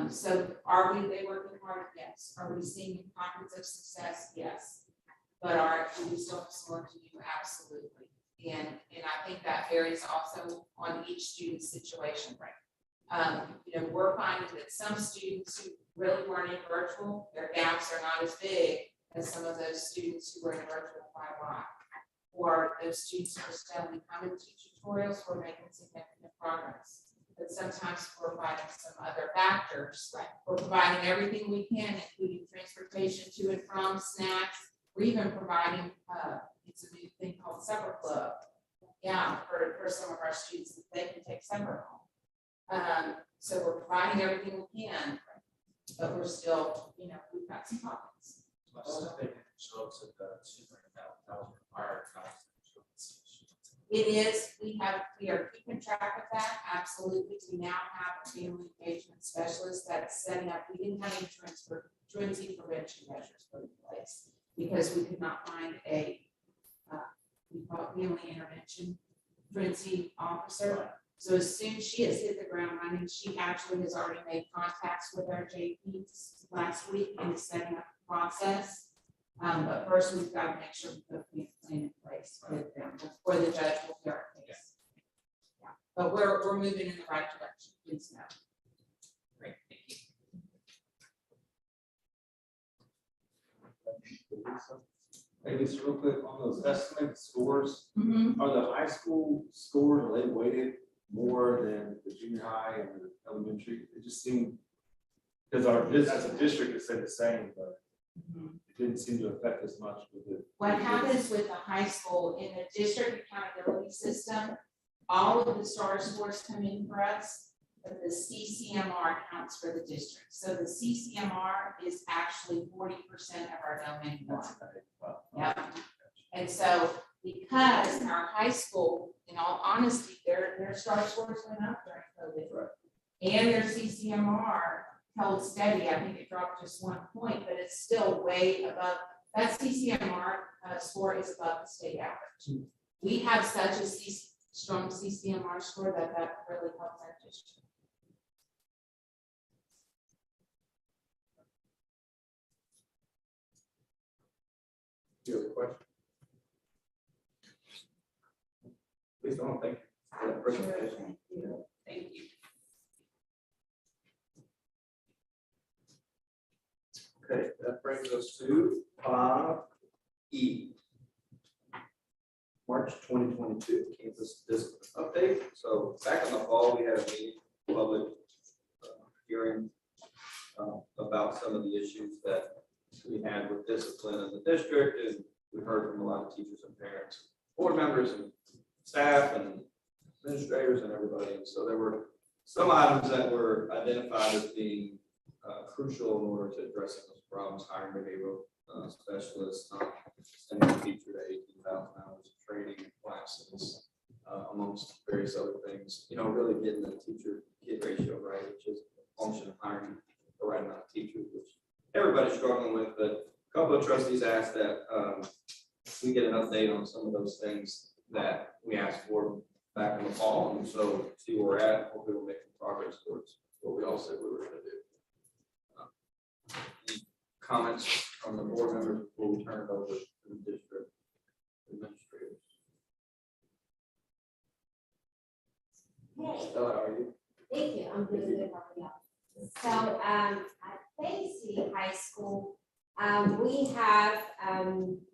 So are they working hard? Yes. Are we seeing pockets of success? Yes. But do we still have some work to do? Absolutely. And I think that varies also on each student's situation, right? You know, we're finding that some students who really weren't in virtual, their gaps are not as big as some of those students who were in virtual quite a lot. Or those students who are steadily coming to tutorials, we're making significant progress. But sometimes we're providing some other factors. Right. We're providing everything we can, including transportation to and from, snacks. We're even providing, it's a new thing called supper club. Yeah, for some of our students that they can take supper home. So we're providing everything we can, but we're still, you know, we've got some pockets. They can show up to the tutoring that was required. It is, we are keeping track of that, absolutely. We now have a family engagement specialist that's setting up, we didn't have any truancy prevention measures put in place because we could not find a we call it family intervention truancy officer. So as soon as she has hit the ground running, she actually has already made contacts with our JPs last week and is setting up the process. But first we've got to make sure we put a plan in place with them before the judge will hear our case. Yeah. But we're moving in the right direction, please know. Great, thank you. Hey, Lisa, real quick on those estimated scores, Mm-hmm. are the high school scores, are they weighted more than the junior high and the elementary? It just seemed, because as a district, it said the same, but it didn't seem to affect us much with it. What happens with the high school in the district accountability system, all of the STAR scores come in for us, but the CCMR counts for the district. So the CCMR is actually 40% of our domain one. Yeah. And so because our high school, in all honesty, their STAR scores went up during COVID. Right. And their CCMR held steady. I think it dropped just 1 point, but it's still way above. That CCMR score is above the state average. We have such a strong CCMR score that really helps our district. Do you have a question? Please don't, thank you for that presentation. Thank you. Okay, that brings us to 5E. March 2022 campus discipline update. So back in the fall, we had a meeting, public hearing about some of the issues that we had with discipline in the district, and we heard from a lot of teachers and parents, board members and staff and administrators and everybody. And so there were some items that were identified as being crucial in order to addressing those problems, hiring behavioral specialists, sending a teacher to 18,000 hours of training and classes, amongst various other things, really getting the teacher-kid ratio right, which is a function of hiring the right amount of teachers, which everybody's struggling with, but a couple of trustees asked that we get an update on some of those things that we asked for back in the fall, and so see where we're at. Hopefully we're making progress towards what we all said we were going to do. Any comments from the board members before we turn it over to the district administrators? Hey, Stella, how are you? thank you. I'm doing good. How are you? So, at Basie High School, we have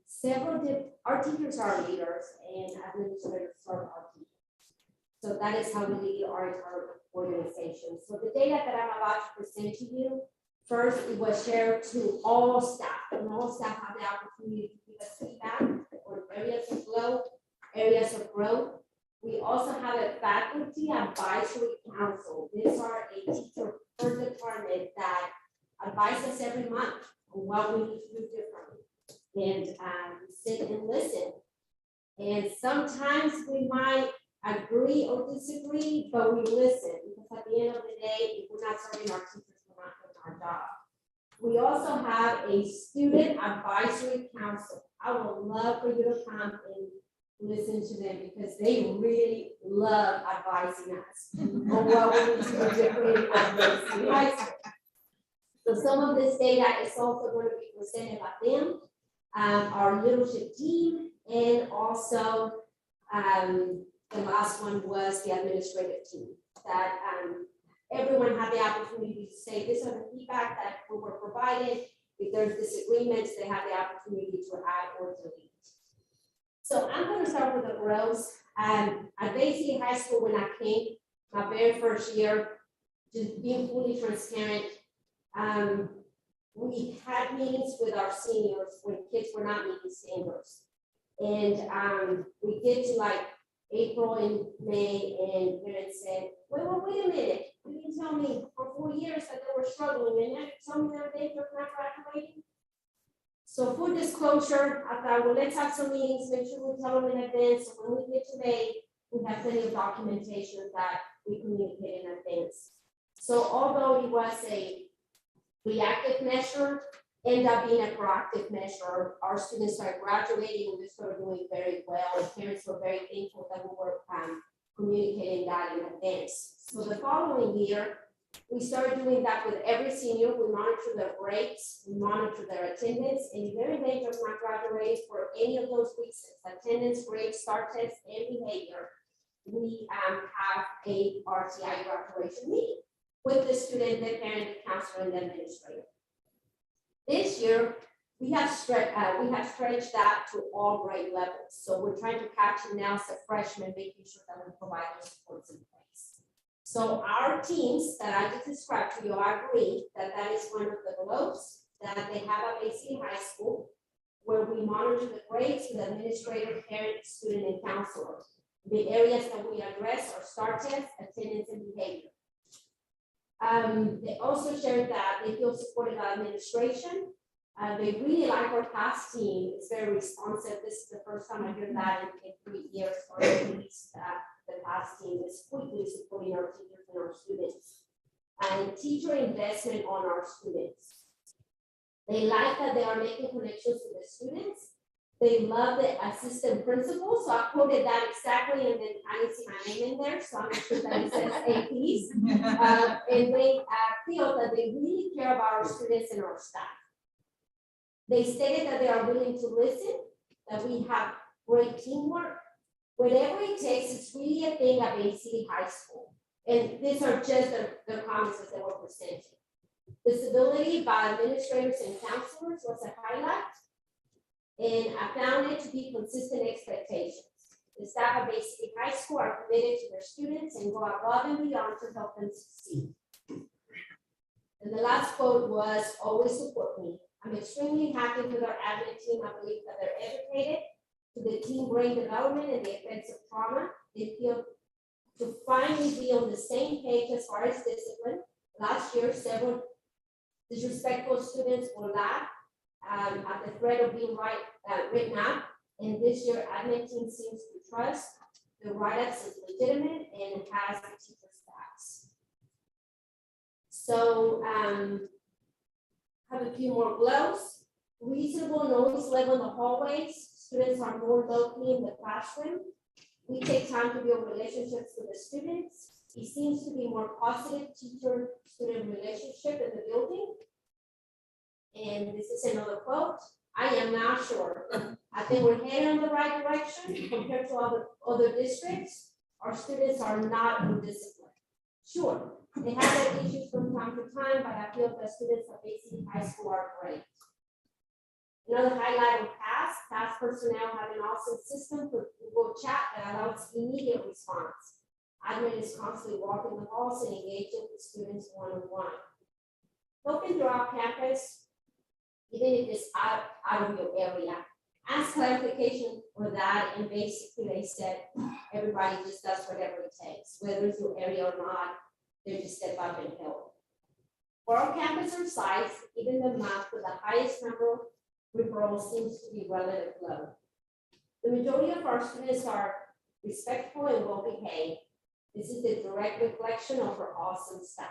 several our teachers are leaders and administrators are our teachers. So that is how we lead our entire organization. So the data that I'm about to present to you, first, it was shared to all staff, and all staff have the opportunity to give us feedback on areas of growth. We also have a faculty advisory council. These are a teacher per department that advises every month on what we need to do differently. And sit and listen. And sometimes we might agree or disagree, but we listen, because at the end of the day, if we're not serving our teachers, we're not doing our job. We also have a student advisory council. I would love for you to come and listen to them, because they really love advising us on what we need to do differently at Basie High School. So some of this data is also going to be presented by them, our leadership team, and also the last one was the administrative team, that everyone had the opportunity to say, this is the feedback that we were provided. If there's disagreements, they have the opportunity to add or delete. So I'm going to start with the growth. At Basie High School, when I came, my very first year, just being fully transparent, we had meetings with our seniors when kids were not meeting standards. And we get to like April and May, and parents said, wait a minute, you didn't tell me for 4 years that they were struggling, and now you tell me that they're not graduating. So for disclosure, I thought, well, let's have some meetings, make sure we tell them in advance, so when we get to May, we have plenty of documentation that we communicate in advance. So although it was a reactive measure, ended up being a proactive measure. Our students started graduating, and we started doing very well, and parents were very thankful that we were communicating that in advance. So the following year, we started doing that with every senior. We monitor their grades, we monitor their attendance, and if their event does not graduate for any of those weeks, attendance, grades, STAR tests, and behavior, we have a RTI graduation meeting with the student, the parent, the counselor, and the administrator. This year, we have stretched that to all grade levels. So we're trying to catch them now as a freshman, making sure that we provide those supports in place. So our teams that I just described to you, I agree that that is one of the globes that they have at Basie High School, where we monitor the grades with administrator, parent, student, and counselor. The areas that we address are STAR tests, attendance, and behavior. They also shared that they feel supported by administration. They really like our past team. It's very responsive. This is the first time I hear that in 3 years, or at least the past team is quickly supporting our teachers and our students. And teacher investment on our students. They like that they are making connections with the students. They love the assistant principal, so I quoted that exactly, and then I didn't see my name in there, so I'm sure that it says APs. And they feel that they really care about our students and our staff. They stated that they are willing to listen, that we have great teamwork. Whatever it takes, it's really a thing at Basie High School. And these are just the promises that were presented. Visibility by administrators and counselors was a highlight. And I found it to be consistent expectations. The staff at Basie High School are committed to their students and go above and beyond to help them succeed. And the last quote was, always support me. I'm extremely happy with our admin team. I believe that they're educated to the teen brain development and the effects of trauma. They feel to finally be on the same page as far as discipline. Last year, several disrespectful students were laughed at the threat of being written up. And this year, admin team seems to trust the write-ups is legitimate and has the teacher's backs. So, have a few more glows. Reasonable noise level in the hallways. Students are more low-key in the classroom. We take time to build relationships with the students. It seems to be more positive teacher-student relationship in the building. And this is another quote. I am not sure. I think we're heading in the right direction compared to other districts. Our students are not undisciplined. Sure, they have their issues from time to time, but I feel the students at BC High School are great. Another highlight of past personnel have an awesome system for Google Chat that allows immediate response. Admin is constantly walking the halls and engaging with students one-on-one. Looking throughout campus, even if it's out of your area, ask clarification for that, and basically they said everybody just does whatever it takes, whether it's your area or not, they just step up and help. For our campus or sites, even the month with the highest number of referrals seems to be relatively low. The majority of our students are respectful and well behaved. This is a direct reflection of our awesome staff.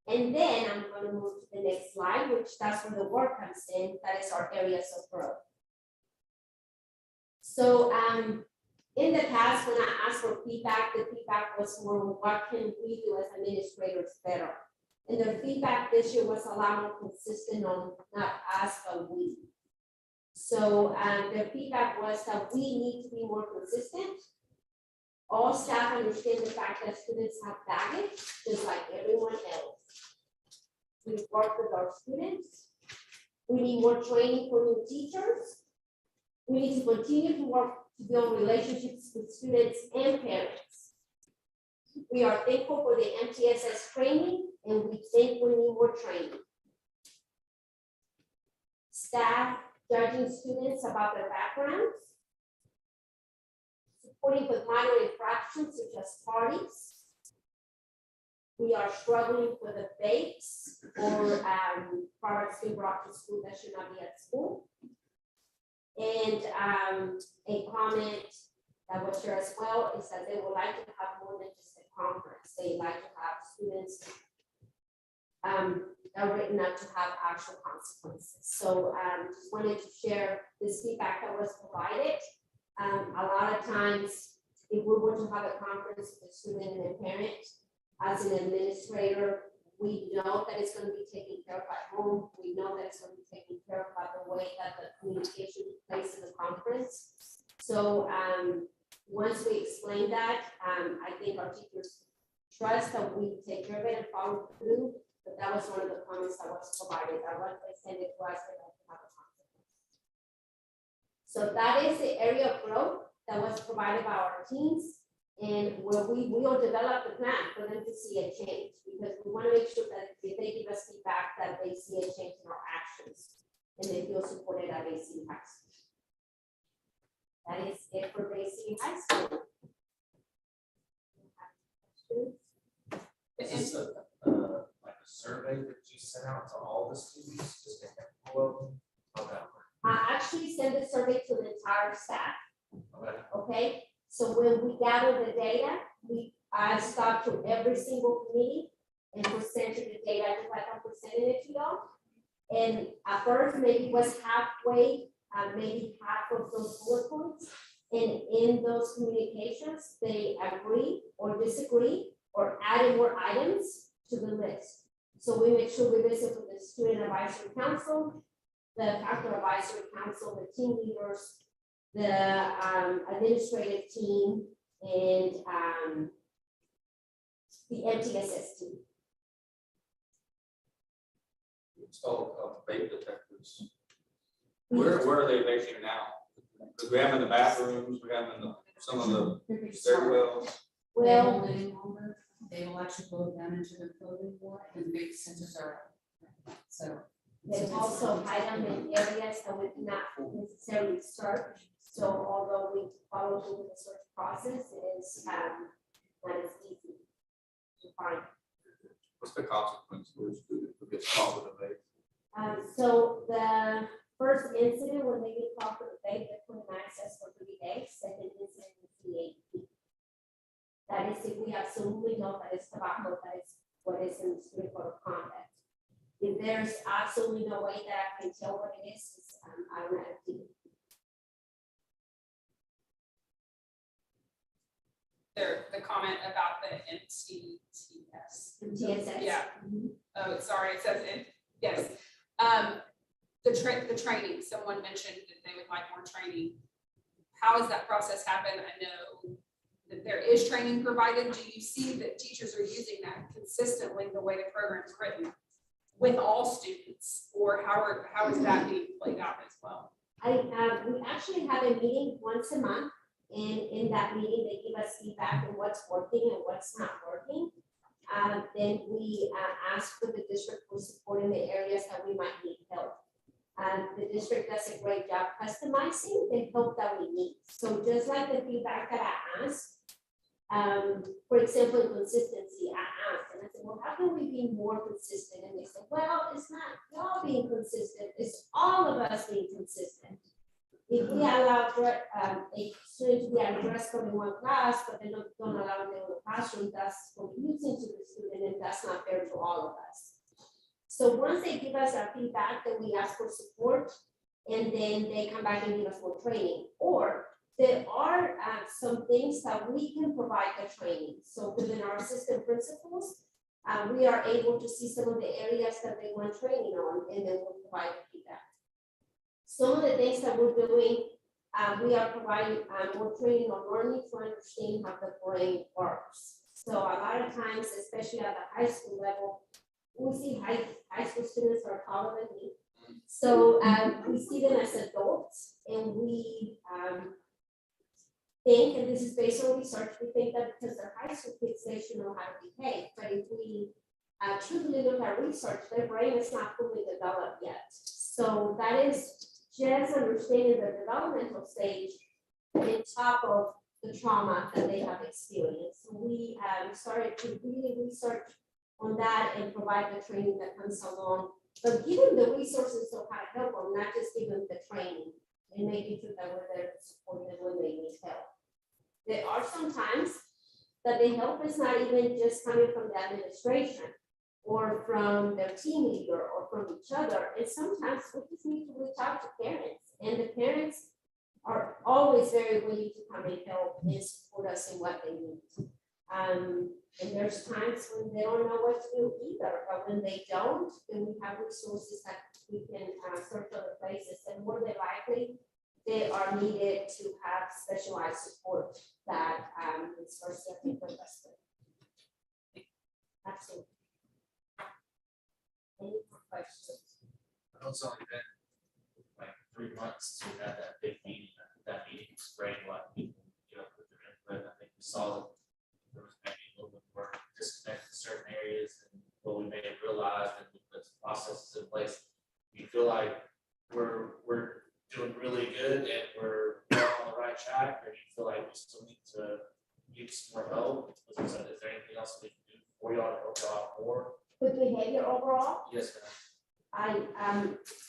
And then I'm going to move to the next slide, which that's where the work comes in. That is our areas of growth. So in the past, when I asked for feedback, the feedback was more, what can we do as administrators better? And their feedback this year was a lot more consistent on not us, but we. So their feedback was that we need to be more consistent. All staff understand the fact that students have baggage, just like everyone else. We work with our students. We need more training for new teachers. We need to continue to work to build relationships with students and parents. We are thankful for the MTSS training, and we think we need more training. Staff judging students about their backgrounds. Supporting with minor infractions such as parties. We are struggling with the fakes or products being brought to school that should not be at school. And a comment that was shared as well is that they would like to have more than just a conference. They like to have students that are written up to have actual consequences. So just wanted to share this feedback that was provided. A lot of times, if we were to have a conference with a student and a parent, as an administrator, we know that it's going to be taken care of at home. We know that it's going to be taken care of by the way that the communication takes place in the conference. So once we explain that, I think our teachers trust that we take care of it and follow through. But that was one of the comments that was provided. That once they send it to us, they have to have a consequence. So that is the area of growth that was provided by our teams. And where we will develop the plan for them to see a change, because we want to make sure that if they give us feedback, that they see a change in our actions and they feel supported at BC High School. That is it for BC High School. Is this like a survey that you sent out to all the students, just to have how that work? I actually sent the survey to the entire staff. Okay. Okay. So when we gather the data, I stop to every single committee and presented the data just like I'm presenting it to y'all. And at first, maybe it was halfway, maybe half of those bullet points. And in those communications, they agree or disagree or added more items to the list. So we make sure we listen to the Student Advisory Council, the Faculty Advisory Council, the team leaders, the administrative team, and the MTSS team. So, vape detectors. Where are they vaping now? Because we have them in the bathrooms, we have them in some of the stairwells. Well, They will actually go down into the clothing ward and the big centers are. So. They also hide them in areas that we do not necessarily search. So although we follow through the search process, it is not as easy to find. What's the consequence for a student who gets caught with a vape? So the first incident when they get caught with a vape, they put them access for 3 days. Second incident is the 8. That is if we absolutely know that it's tobacco, that is what is in the student code of conduct. If there's absolutely no way that I can tell what it is, I don't have to. The comment about the MTTS. TSS. Yeah. Oh, sorry, it says it, yes. The training, someone mentioned that they would like more training. How has that process happened? I know that there is training provided. Do you see that teachers are using that consistently the way the program is written with all students, or how is that being played out as well? We actually have a meeting once a month, and in that meeting, they give us feedback on what's working and what's not working. Then we ask for the district for support in the areas that we might need help. The district does a great job customizing the help that we need. So just like the feedback that I asked, for example, consistency, I asked, and I said, well, how can we be more consistent? And they said, well, it's not y'all being consistent, it's all of us being consistent. If we allow a student to be at a dress code in one class, but they don't allow them in the classroom, that's confusing to the student, and that's not fair to all of us. So once they give us our feedback, then we ask for support, and then they come back and give us more training. Or there are some things that we can provide the training. So within our assistant principals, we are able to see some of the areas that they want training on, and then we'll provide feedback. Some of the things that we're doing, we are providing more training on learning to understand how the brain works. So a lot of times, especially at the high school level, we see high school students are taller than me. So we see them as adults, and we think, and this is based on research, we think that because they're high school kids, they should know how to behave. But if we truly look at research, their brain is not fully developed yet. So that is just understanding the developmental stage on top of the trauma that they have experienced. So we started to really research on that and provide the training that comes along, but give them the resources of how to help them, not just give them the training and making sure that we're there to support them when they need help. There are some times that the help is not even just coming from the administration or from their team leader or from each other. And sometimes we just need to reach out to parents, and the parents are always very willing to come and help and support us in what they need. And there's times when they don't know what to do either, but when they don't, then we have resources that we can search other places, and more than likely, they are needed to have specialized support that is first step with us. Absolutely. Any more questions? I know it's only been like 3 months since we had that big meeting. That meeting explained a lot of people, put their input. I think we saw that there was maybe a little bit more disconnect in certain areas and what we may have realized, and we put some processes in place. Do you feel like we're doing really good and we're on the right track, or do you feel like we still need some more help? Is there anything else we can do for y'all to help y'all out more? With behavior overall? Yes, I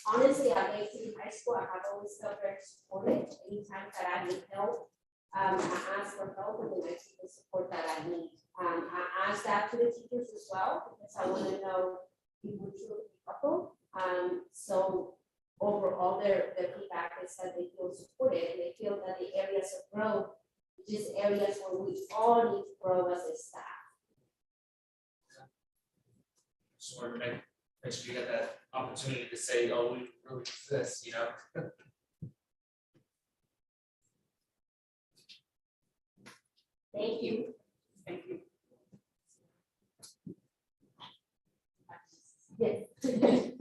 honestly, at Bay City High School, I have always felt very supported. Anytime that I need help, I ask for help, and then I see the support that I need. I ask that to the teachers as well, because I want to know if we're truly coupled. So overall, their feedback is that they feel supported, and they feel that the areas of growth, just areas where we all need to grow as a staff. just wanted to make sure you got that opportunity to say, oh, we really exist, Thank you. Thank you. Yes. Okay,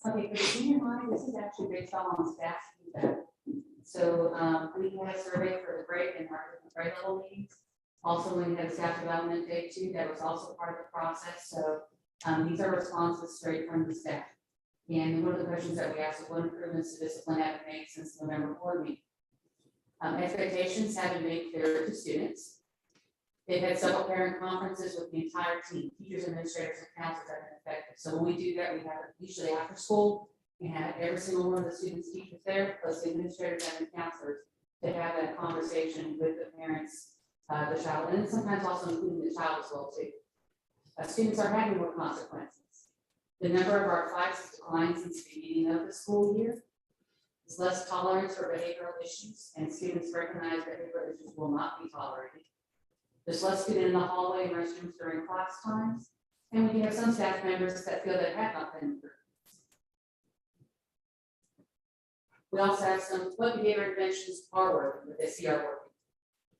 for the senior high, this is actually based on staff feedback. So we had a survey for the break and our different grade level meetings. Also, we had a staff development day too, that was also part of the process, so these are responses straight from the staff. And one of the questions that we asked was what improvements to discipline have been made since the November board meeting. Expectations have been made clearer to students. They've had several parent conferences with the entire team, teachers, administrators, and counselors that have been affected. So when we do that, we have it usually after school. We have every single one of the students' teachers there, plus the administrators and the counselors, to have that conversation with the parents, the child, and sometimes also including the child as well too. Students are having more consequences. The number of our fights has declined since the beginning of the school year. There's less tolerance for behavioral issues, and students recognize behavioral issues will not be tolerated. There's less student in the hallway and restrooms during class times, and we have some staff members that feel that have not been improved. We also have some what behavior interventions are working, that they see are working.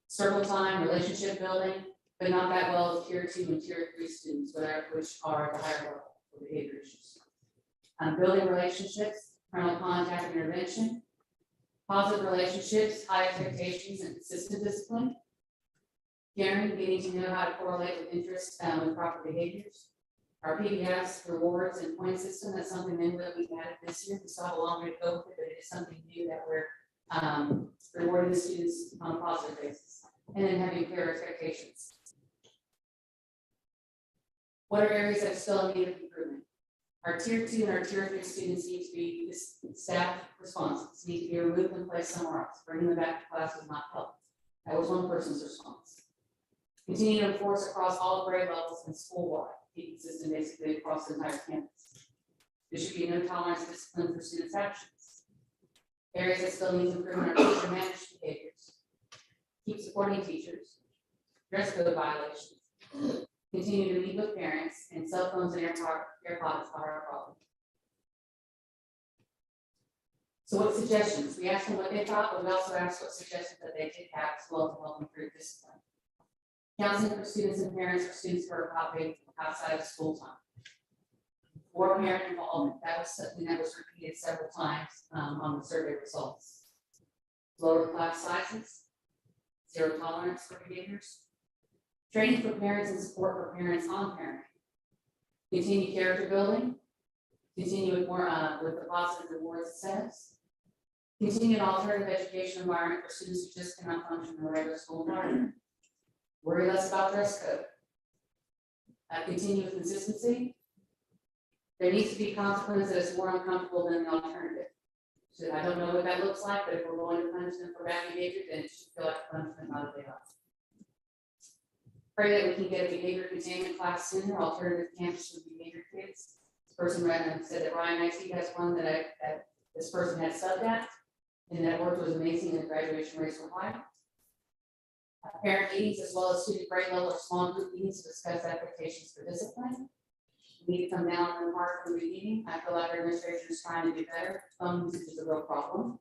Circle time, relationship building, but not that well as tier 2 and tier 3 students, which are at the higher level for behavior issues. Building relationships, parental contact and intervention, positive relationships, high expectations, and consistent discipline. Caring, getting to know how to correlate with interests with proper behaviors. Our PBS rewards and point system, that's something new that we've added this year. We still have a long way to go with it, but it is something new that we're rewarding the students on a positive basis. And then having clear expectations. What are areas that still need of improvement? Our tier 2 and our tier 3 students need to be, this staff responses need to be removed and placed somewhere else. Bringing them back to class would not help. That was one person's response. Continue to enforce across all grade levels and school-wide, be consistent basically across the entire campus. There should be no tolerance discipline for students' actions. Areas that still need improvement are teacher managed behaviors. Keep supporting teachers. Dress code violations. Continue to meet with parents, and cell phones and AirPods are a problem. So what suggestions? We asked them what they thought, but we also asked what suggestions that they did have as well to help improve discipline. Counseling for students and parents for students who are operating outside of school time. More parent involvement, that was something that was repeated several times on the survey results. Lower class sizes, zero tolerance for behaviors. Training for parents and support for parents on parenting. Continue character building. Continue with more with the positive rewards incentives. Continue an alternative education environment for students who just cannot function in a regular school environment. Worry less about dress code. Continue with consistency. There needs to be consequences that is more uncomfortable than the alternative. So I don't know what that looks like, but if we're going to punish them for bad behavior, then it should feel like a punishment, not a day off. Pray that we can get a behavior containment class sooner, alternative campus for behavior kids. This person said that Ryan IC has one that this person had subbed at, and that work was amazing and the graduation rates were high. Parent meetings as well as student grade level or small group meetings to discuss expectations for discipline. We need to come down on the part from the beginning. I feel like our administration is trying to do better. Phone usage is a real problem.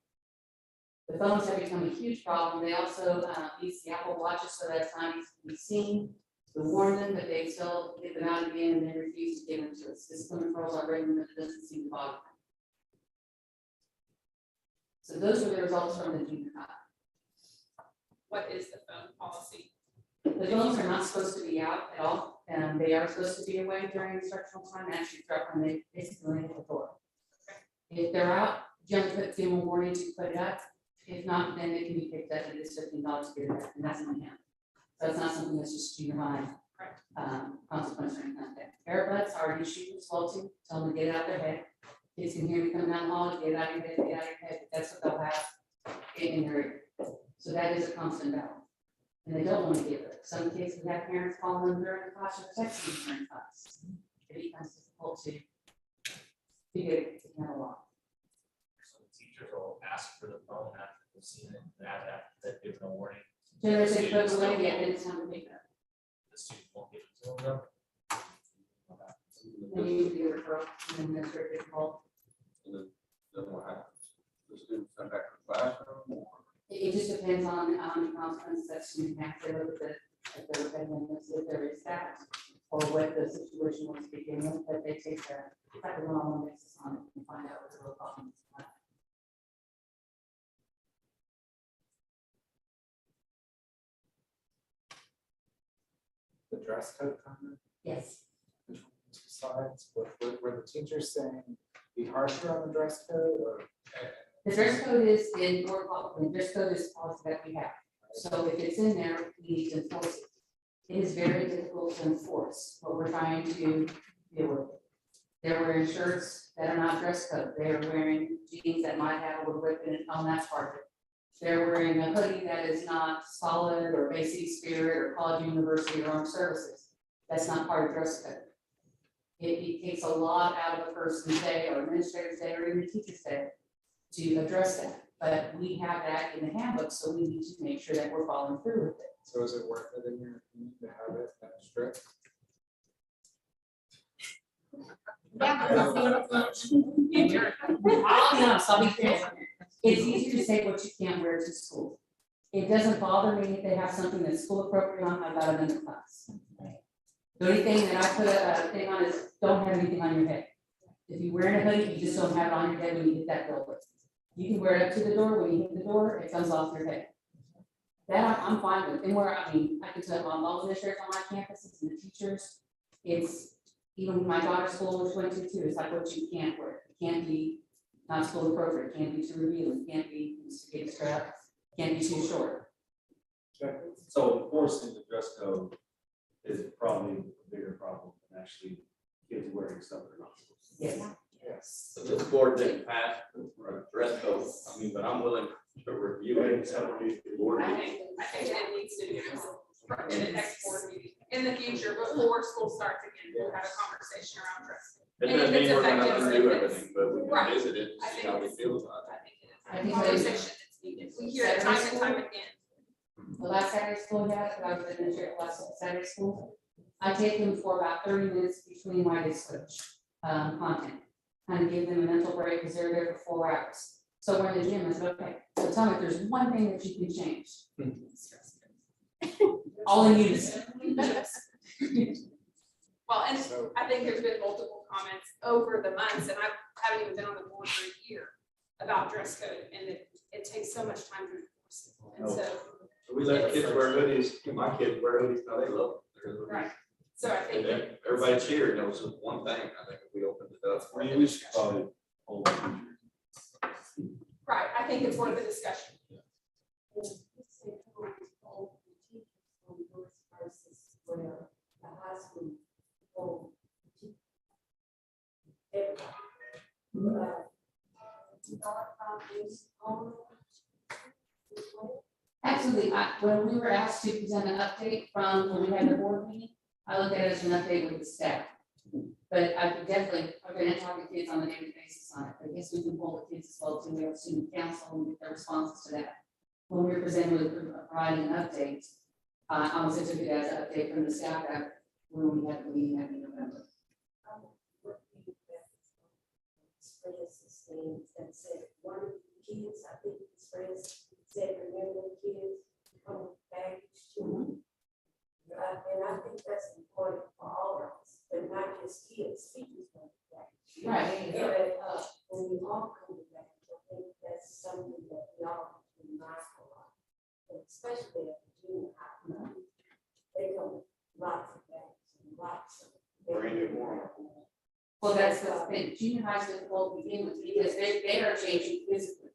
The phones have become a huge problem. They also use the Apple Watches so that it's not easy to be seen. We warn them, but they still get them out again and then refuse to give them to us. Discipline referrals are bringing them, but it doesn't seem to bother them. So those are the results from the junior high. What is the phone policy? The phones are not supposed to be out at all, and they are supposed to be away during instructional time, actually throughout when they basically hit the door. If they're out, you have to put them in warning to put it up. If not, then they can be picked up and it's $15 to get it back, and that's in the hand. So it's not something that's just junior high consequence or anything like that. Earbuds are an issue as well too. Tell them to get it out their head. Kids can hear me come down the hall, get it out of your head, get it out of your head. That's what they'll have in their ear. So that is a constant battle. And they don't want to give it. Some kids we have parents calling them during the class or texting them during class. It becomes difficult to get it to have a lot. So the teachers will ask for the phone after they've seen it, that given a warning. Generally, they put it away, yeah, then it's time to pick up. The student won't give it to them though. Then you do a referral, and then that's very difficult. Then what happens? The students come back to the classroom or? It just depends on the consequences that student has to look at the repentance, if there is that, or what the situation was to begin with, but they take a one-on-one basis on it and find out what the real problem is. the dress code comment? Yes. Two sides, were the teachers saying be harsher on the dress code or? The dress code is in board policy, the dress code is policy that we have. So if it's in there, we need to enforce it. It is very difficult to enforce what we're trying to deal with. They're wearing shirts that are not dress code. They're wearing jeans that might have a little rip in it on that part of it. They're wearing a hoodie that is not solid or Bay City Spirit or College University or Armed Services. That's not part of dress code. It takes a lot out of a person's day or administrator's day or even the teacher's day to address that. But we have that in the handbook, so we need to make sure that we're following through with it. So is it worth it in your opinion to have it that strict? I'll be honest, I'll be clear. It's easier to say what you can't wear to school. It doesn't bother me if they have something that's school appropriate on, I got it in the class. The only thing that I put a thing on is don't have anything on your head. If you're wearing a hoodie, you just don't have it on your head when you hit that building. You can wear it up to the door, when you hit the door, it comes off your head. That I'm fine with, and where, I mean, I can tell all the administrators on my campuses and the teachers, it's, even my daughter's school, which went to too, it's like what you can't wear. It can't be not school appropriate, can't be too revealing, can't be too strap, can't be too short. So enforcing the dress code is probably a bigger problem than actually kids wearing stuff they're not supposed to. Yes. Yes. So this board didn't pass a dress code, I mean, but I'm willing to review it. I think it needs to be in the next board meeting, in the future, before school starts again, we'll have a conversation around dress. It And doesn't if mean it's we're gonna effective, undo if it's- everything, but we Right. can visit it, I and see think how we it's- feel about it. I think it is I a think conversation that's needed. We hear it time and time again. The last Saturday school we had, I was administrator last Saturday school, I take them for about 30 minutes between my switch content. Kind of give them a mental break because they're there for 4 hours. So we're in the gym, I said, okay, so tell me if there's one thing that you can change. All in unison. Well, and I think there's been multiple comments over the months, and I haven't even been on the board for a year about dress code, and it takes so much time to enforce it. And so, So we let kids wear hoodies, my kids wear hoodies, now they love their hoodies. right, so I And think. then everybody cheered, it was just one thing, I think if we opened it up. I mean, we should probably hold on. Right, I think it's worth a discussion. Absolutely. When we were asked to present an update from when we had the board meeting, I looked at it as an update with the staff. But I could definitely, I've been talking to kids on a daily basis on it. I guess we can pull the kids as well too. We have student council and get their responses to that. When we were presenting with providing an update, I also took it as an update from the staff that when we had the meeting in November. That said, one of the kids, I think his friends said, remember the kids come back to. And I think that's important for all of us, but not just kids, teachers come back. Right. But when we all come back, I think that's something that we all have to be mindful of. And especially at the junior high, they come lots of bags and lots of. Brand new more. Well, that's the thing. Junior high is difficult to begin with because they are changing physically.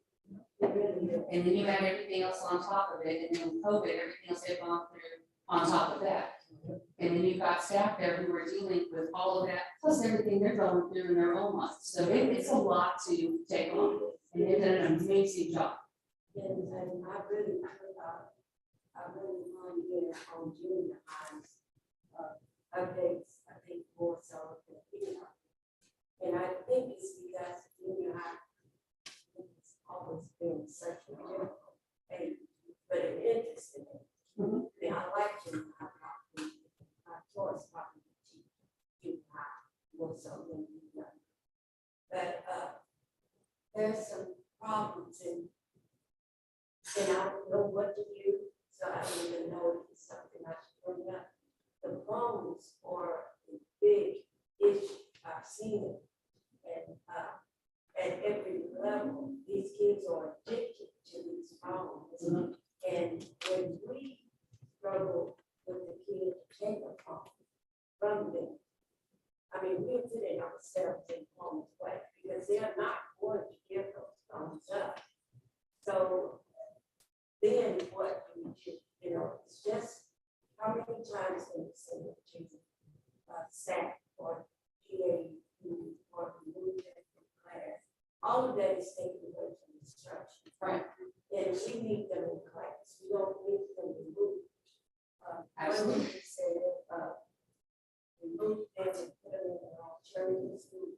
And then you have everything else on top of it, and then with COVID, everything else they've gone through on top of that. And then you've got staff there who are dealing with all of that, plus everything they're going through in their own lives. So it's a lot to take on, and they've done an amazing job. And I really want to get on junior highs, updates, I think more so than junior high. And I think it's because junior high has always been such a difficult age, but it interested me. And I like junior high, my choice probably to teach junior high more so than junior high. But there's some problems and I don't know what to do, so I don't even know if it's something I should bring up. The phones are a big issue. I've seen it. And at every level, these kids are addicted to these phones. And when we struggle with the kids to take a phone, from them. I mean, we're putting ourselves in harm's way because they're not going to give those thumbs up. So then what do we do? You know, it's just how many times can we send it to staff or PA who are removed from class? All of that is taken away from instruction. Right. And we need them in class. We don't need them removed. Absolutely. When we said, remove them and put them in an alternative school.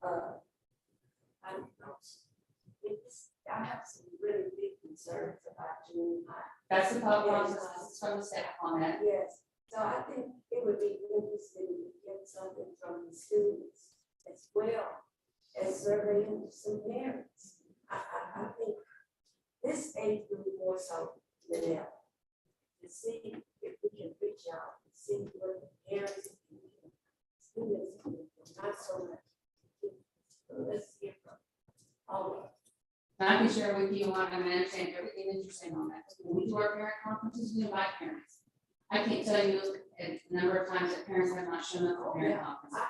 I don't know. I have some really big concerns about doing that. That's the thought process from the staff on that. Yes, so I think it would be interesting to get something from the students as well as surveying some parents. I think this age group more so than ever, to see if we can reach out and see what the parents and the students can do, not so much. So let's hear from all of us. And I can share with you, I understand everything that you're saying on that. When we do our parent conferences, we invite parents. I can't tell you a number of times that parents have not shown up for parent conferences.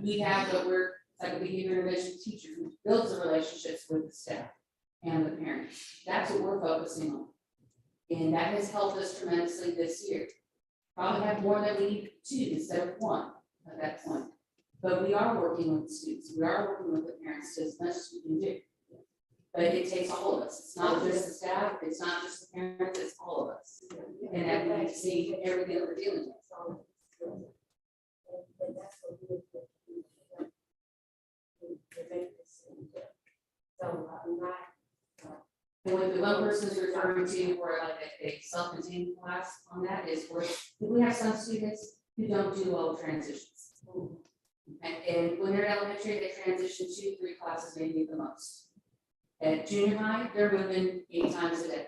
We have, but we're like a behavior intervention teacher who builds the relationships with the staff and the parents. That's what we're focusing on. And that has helped us tremendously this year. Probably have more than we need 2 instead of 1 at that point. But we are working with the students, we are working with the parents as much as we can do. But it takes all of us. It's not just the staff, it's not just the parents, it's all of us. And that we need to see everything that we're dealing with. And that's what we're doing to make this. So I'm not. And what the one person is referring to, or like a self-contained class on that is where we have some students who don't do well with transitions. And when they're in elementary, they transition 2-3 classes, maybe the most. At junior high, they're moving 8 times a day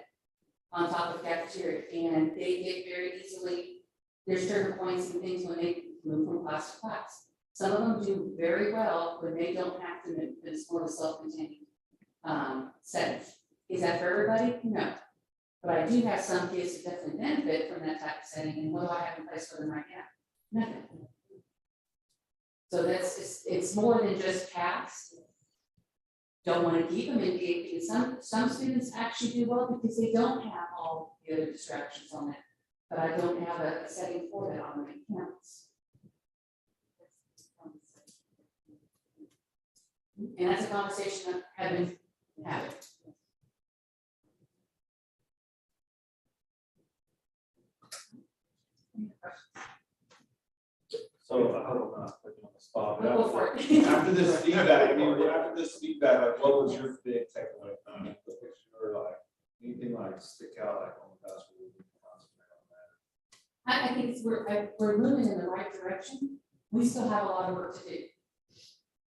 on top of cafeteria, and they get very easily, there's certain points and things when they move from class to class. Some of them do very well when they don't have to move, it's more of a self-contained setting. Is that for everybody? No. But I do have some kids that definitely benefit from that type of setting, and what do I have in place for them right now? Nothing. So that's, it's more than just caps. Don't want to keep them engaged. Some students actually do well because they don't have all the other distractions on that. But I don't have a setting for that on my accounts. And that's a conversation I've been having. So I hope I'm not putting you on the spot, but Go for it. after this feedback, I mean, after this feedback, like, what was your big takeaway from the picture, or like, anything like stick out, like, oh my gosh, we need to concentrate on that? I think we're moving in the right direction. We still have a lot of work to do.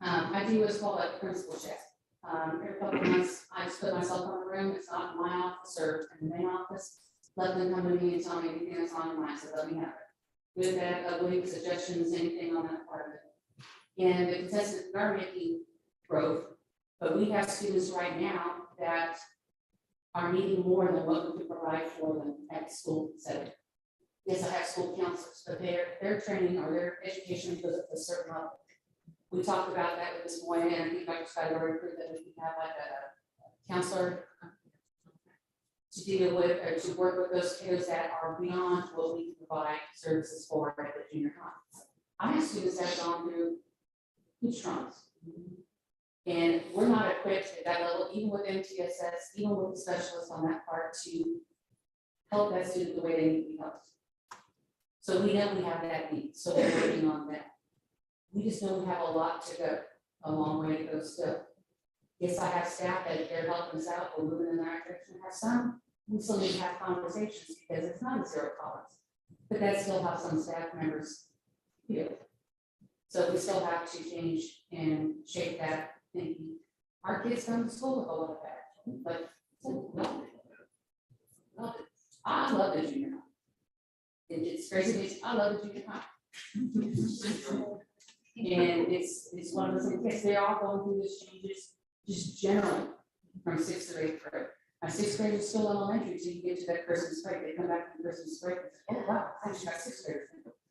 I do what's called a principal check. Every couple of months, I just put myself in a room, it's not in my office or in the main office. Let them come to me and tell me anything that's on your mind, so let me have it. Good, bad, ugly, suggestions, anything on that part of it. And the contestants are making growth, but we have students right now that are needing more than what we can provide for them at the school setting. Yes, I have school counselors, but their training or their education goes at a certain level. We talked about that with this morning, and I think Dr. Scott already proved that we can have like a counselor to deal with or to work with those kids that are beyond what we can provide services for at the junior high. I have students that have gone through huge traumas. And we're not equipped at that level, even with MTSS, even with the specialists on that part, to help that student the way they need to be helped. So we know we have that need, so we're working on that. We just know we have a lot to go, a long way to go still. Yes, I have staff that they're helping us out, we're moving in the right direction. I have some, we still need to have conversations because it's not a zero tolerance, but that's still how some staff members feel. So we still have to change and shape that thinking. Our kids come to school with a lot of that, but love it. I love the junior high. It's crazy, I love the junior high. And it's one of those things, they're all going through these changes just generally from 6th to 8th grade. My sixth grade is still elementary, so you get to that Christmas break, they come back from Christmas break, and say, oh, wow, I just got sixth grade.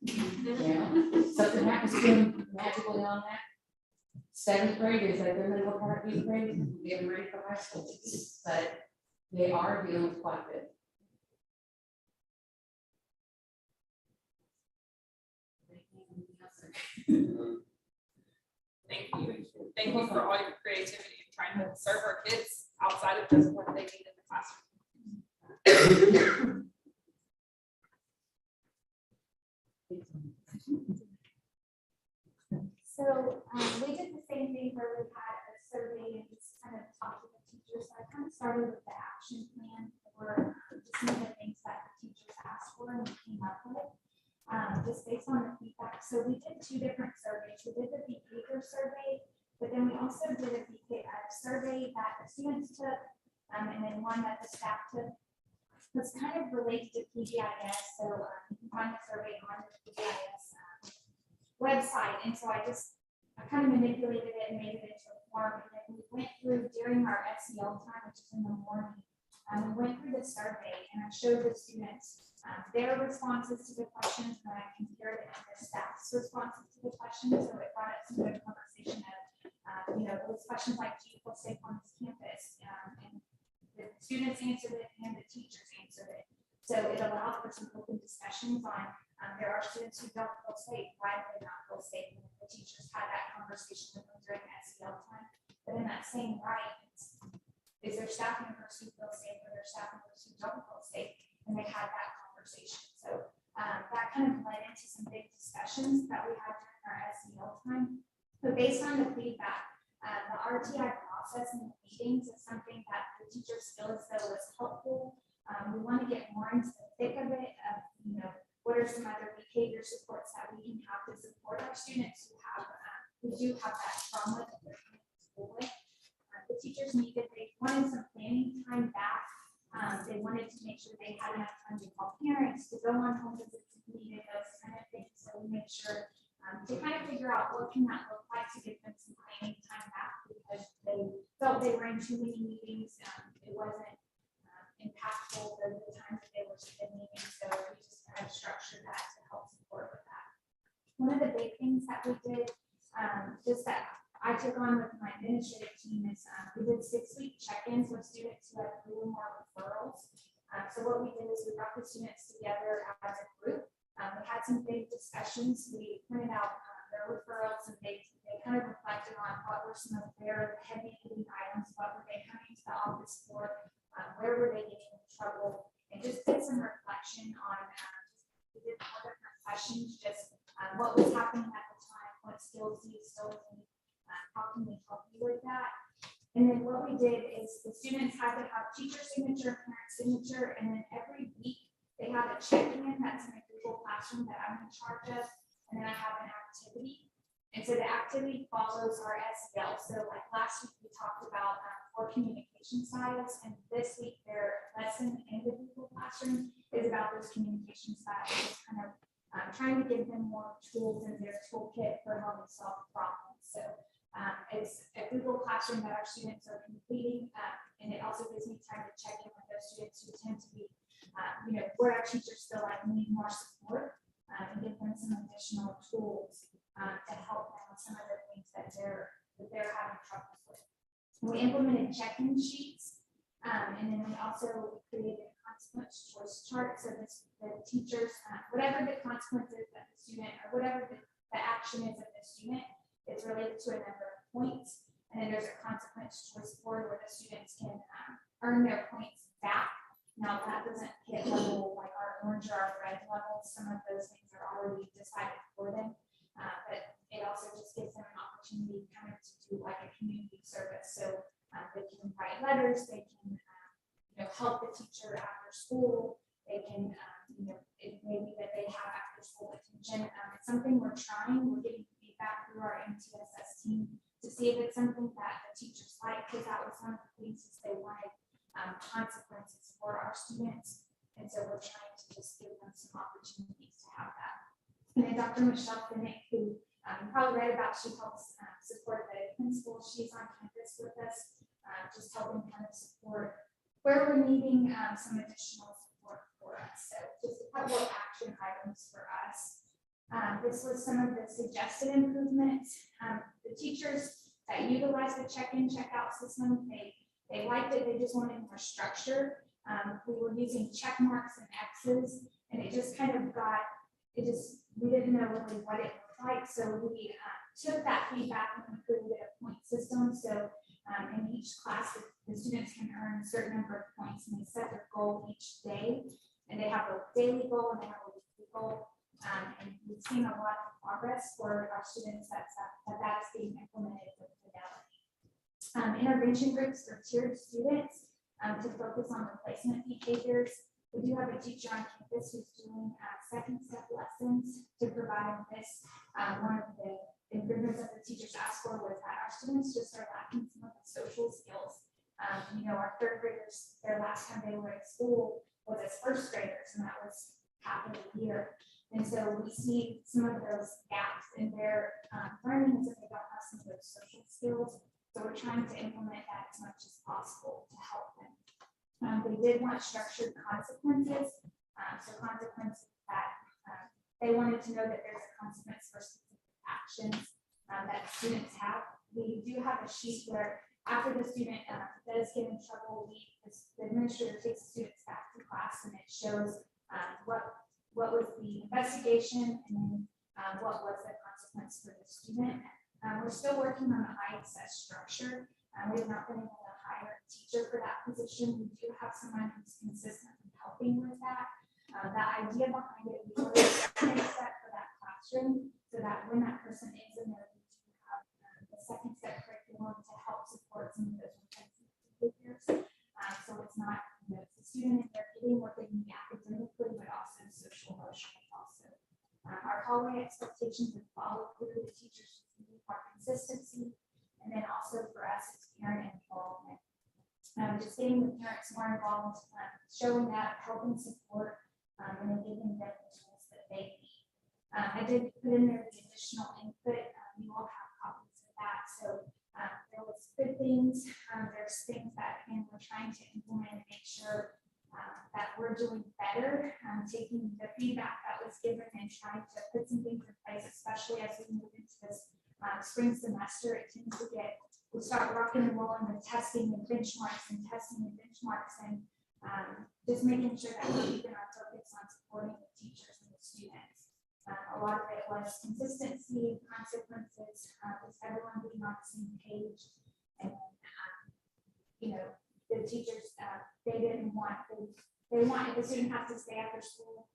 You know, something happens to them magically on that. Seventh grade is that they're gonna work hard, eighth grade, getting ready for high school, but they are dealing with quite a bit. Thank you. Thank you for all your creativity and trying to serve our kids outside of just what they need in the classroom. So we did the same thing where we had a survey and just kind of talked to the teachers. So I kind of started with the action plan for just some of the things that the teachers asked for and we came up with, just based on the feedback. So we did two different surveys. We did the behavior survey, but then we also did a survey that the students took, and then one that the staff took. It's kind of related to PBIS, so you can find the survey on the PBIS website. And so I kind of manipulated it and made it into a form. And then we went through during our SEL time, which is in the morning. We went through the survey and I showed the students their responses to the questions, and I compared it to the staff's responses to the questions. So it brought up some good conversation of, those questions like, do you feel safe on this campus? And the students answered it and the teachers answered it. So it allowed for some open discussions on, there are students who don't feel safe. Why do they not feel safe? And the teachers had that conversation with them during SEL time. But in that same right, is there staff members who feel safe or there staff members who don't feel safe? And they had that conversation. So that kind of led into some big discussions that we had during our SEL time. But based on the feedback, the RTI process in the meetings is something that the teachers feel as though was helpful. We want to get more into the thick of it, what are some other behavior supports that we can have to support our students who do have that trauma that they're coming to school with. The teachers they wanted some planning time back. They wanted to make sure they had enough time to call parents, to go on home visits if needed, those kind of things. So we made sure to kind of figure out what can that look like to give them some planning time back, because they felt they were in too many meetings. It wasn't impactful the time that they were spending, and so we just kind of structured that to help support with that. One of the big things that we did, just that I took on with my administrative team, is we did 6-week check-ins with students who had 3 or more referrals. So what we did is we brought the students together as a group. We had some big discussions. We printed out their referrals, and they kind of reflected on what were some of their heavy hitting items, what were they coming to the office for, where were they getting in trouble, and just did some reflection on, we did 4 different questions, just what was happening at the time, what skills do you still need, how can we help you with that? And then what we did is the students had to have teacher signature, parent signature, and then every week they have a check-in that's in a Google Classroom that I'm in charge of, and then I have an activity. And so the activity follows our SEL. So like last week we talked about 4 communication styles, and this week their lesson in the Google Classroom is about those communication styles, just kind of trying to give them more tools in their toolkit for how they solve problems. So it's a Google Classroom that our students are completing, and it also gives me time to check in with those students who tend to be, where our teachers feel like we need more support, and give them some additional tools to help them with some of the things that they're having trouble with. We implemented check-in sheets, and then we also created a consequence choice chart. So the teachers, whatever the consequence is that the student, or whatever the action is of the student, is related to a number of points. And then there's a consequence choice board where the students can earn their points back. Now that doesn't hit level like our orange or our red levels. Some of those things are already decided for them. But it also just gives them an opportunity kind of to do like a community service. So they can write letters, they can help the teacher after school, they can, it may be that they have after school attention. It's something we're trying, we're getting feedback through our MTSS team to see if it's something that the teachers like, because that was one of the things is they wanted consequences for our students. And so we're trying to just give them some opportunities to have that. And then Dr. Michelle Finnick, who you probably read about, she helps support the principal. She's on campus with us, just helping kind of support where we're needing some additional support for us. So just a couple of action items for us. This was some of the suggested improvements. The teachers that utilize the check-in, check-out system, they liked it, they just wanted more structure. We were using check marks and X's, and it just kind of got, we didn't know really what it looked like. So we took that feedback and created a point system. So in each class, the students can earn a certain number of points, and they set their goal each day. And they have a daily goal and they have a weekly goal. And we've seen a lot of progress for our students that's being implemented with fidelity. Intervention groups for tiered students to focus on replacement behaviors. We do have a teacher on campus who's doing second step lessons to provide this. One of the improvements that the teachers asked for was that our students just are lacking some of the social skills. Our third graders, their last time they were at school was as first graders, and that was half of the year. And so we see some of those gaps in their learning is that they don't have some of those social skills. So we're trying to implement that as much as possible to help them. They did want structured consequences. So consequences that they wanted to know that there's a consequence for specific actions that students have. We do have a sheet where after the student does get in trouble, the administrator takes the students back to class and it shows what was the investigation and then what was the consequence for the student. We're still working on the ISS structure. We have not been able to hire a teacher for that position. We do have someone who's consistently helping with that. The idea behind it, we really make that for that classroom so that when that person is in there, we do have the second step curriculum to help support some of those behaviors. So it's not, it's the student in there getting what they need academically, but also social emotionally also. Our hallway expectations and follow through the teachers need more consistency. And then also for us, it's parent involvement. Just getting the parents more involved, showing that, helping support, and then giving them the tools that they need. I did put in there the additional input. You all have copies of that. So there was good things. There's things that, again, we're trying to implement and make sure that we're doing better, taking the feedback that was given and trying to put some things in place, especially as we move into this spring semester. It tends to get, we start rocking and rolling with testing and benchmarks and just making sure that we're keeping our focus on supporting the teachers and the students. A lot of it was consistency, consequences, with everyone being on the same page. And, the teachers, they didn't want, they want, if the student has to stay after school,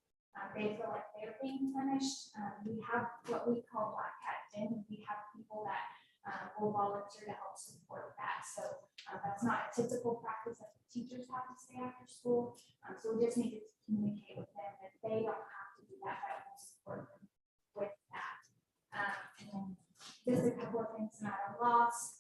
they feel like they're being punished. We have what we call Black Hat Den. We have people that will volunteer to help support that. So that's not a typical practice that the teachers have to stay after school. So we just need to communicate with them that they don't have to do that, that will support them with that. And then just a couple of things not a loss.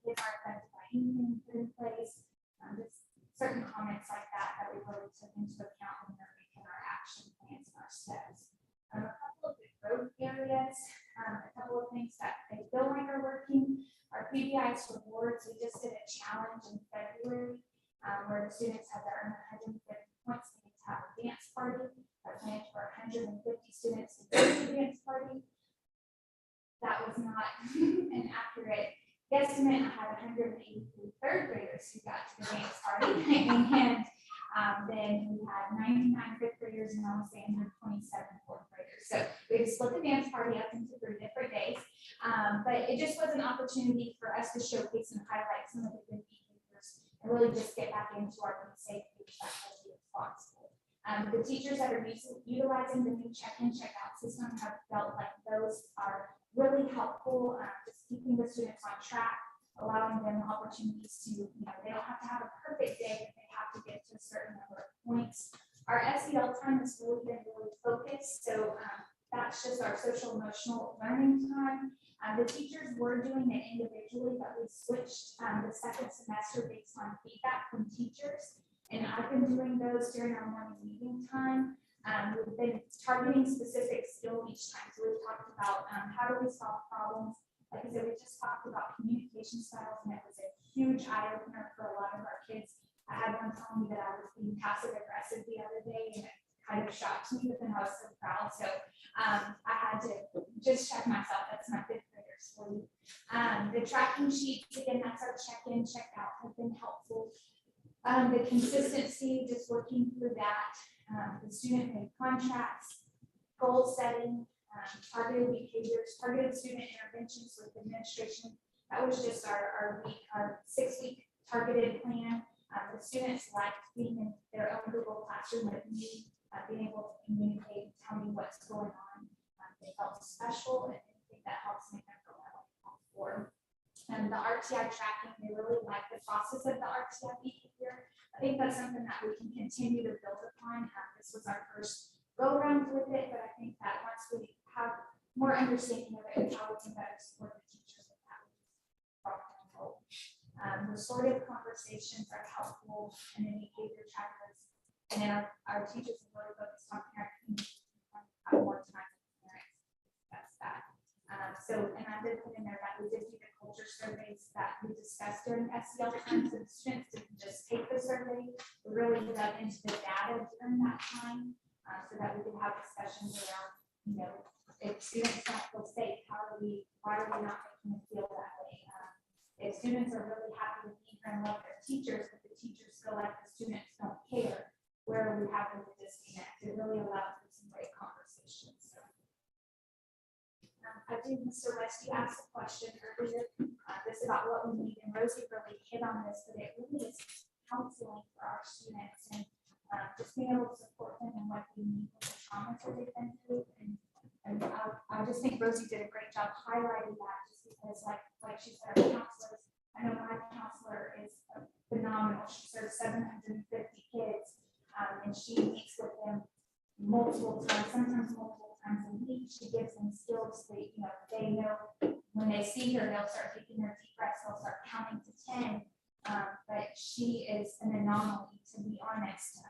If our affected by anything put in place, just certain comments like that that we really took into account when we're making our action plans and our steps. A couple of the growth areas, a couple of things that they feel like are working. Our PBI's rewards, we just did a challenge in February where the students had to earn 150 points. They need to have a dance party. I planned for 150 students to go to the dance party. That was not an accurate guesstimate. I had 183 third graders who got to the dance party, and then we had 99 fifth graders and I want to say 127 fourth graders. So we just split the dance party up into 3 different days. But it just was an opportunity for us to showcase and highlight some of the good behaviors and really just get back into our safety faculty responsible. The teachers that are utilizing the new check-in, check-out system have felt like those are really helpful, just keeping the students on track, allowing them opportunities to, they don't have to have a perfect day, but they have to get to a certain number of points. Our SEL time has really been really focused, so that's just our social emotional learning time. The teachers were doing it individually, but we switched the second semester based on feedback from teachers, and I've been doing those during our morning meeting time. We've been targeting specific skill each time. So we've talked about how do we solve problems. Like I said, we just talked about communication styles, and it was a huge eye opener for a lot of our kids. had to just check myself, that's my fifth graders for you. The tracking sheets, again, that's our check-in, check-out, have been helpful. The consistency, just working through that, the student paid contracts, goal setting, targeted behaviors, targeted student interventions with administration. That was just our 6-week targeted plan. The students liked being in their own Google Classroom with me, being able to communicate, tell me what's going on. They felt special, and I think that helps make them feel that way before. And the RTI tracking, they really like the process of the RTI behavior. I think that's something that we can continue to build upon. This was our first go around with it, but I think that once we have more understanding of it, how we can better support the teachers with that. Restorative conversations are helpful, and then behavior trackers. And then our teachers are really focused on parent communication, have more time with parents. That's that. And I did put in there that we did do the culture surveys that we discussed during SEL times, and students didn't just take the survey, we really dug into the data during that time, so that we could have discussions around, if students don't feel safe, why are we not making them feel that way? If students are really happy to be here and love their teachers, but the teachers feel like the students don't care, where are we having the disconnect? It really allows for some great conversations. I think Mr. West, you asked a question earlier, this about what we need, and Rosie really hit on this, but it really is counseling for our students and just being able to support them in what they need with the traumas that they've been through. And I just think Rosie did a great job highlighting that, just because like she said, our counselors, I know my counselor is phenomenal. She serves 750 kids, and she meets with them multiple times, sometimes multiple times a week. She gives them skills that, they know when they see her, they'll start taking their deep breaths, they'll start counting to 10. But she is an anomaly, to be honest.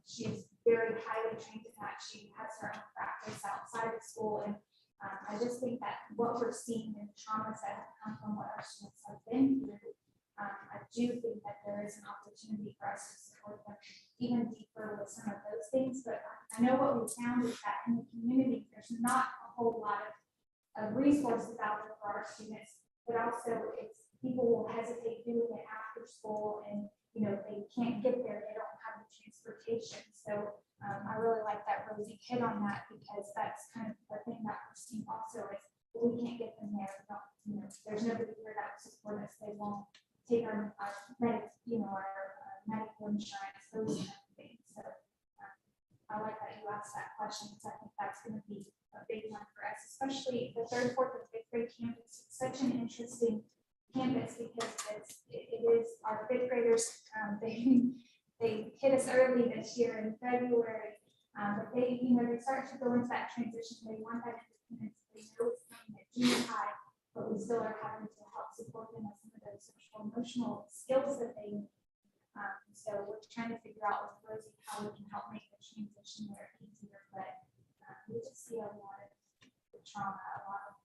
She's very highly trained in that. She has her own practice outside of school. And I just think that what we're seeing in traumas that have come from what our students have been through, I do think that there is an opportunity for us to support them even deeper with some of those things. But I know what we found is that in the community, there's not a whole lot of resources out there for our students, but also people will hesitate doing it after school, and they can't get there, they don't have the transportation. So I really like that Rosie hit on that, because that's kind of the thing that we're seeing also is we can't get them there. There's nobody here that will support us. They won't take our medical insurance, those kind of things. So I like that you asked that question, because I think that's going to be a big one for us, especially the 3rd, 4th, and 5th grade campus. It's such an interesting campus, because it is our 5th graders. They hit us early this year in February, but they start to go into that transition. They want that independence. They know it's coming at junior high, but we still are having to help support them with some of those social emotional skills that they need. So we're trying to figure out with Rosie how we can help make the transition there easier. But we just see a lot of the trauma, a lot of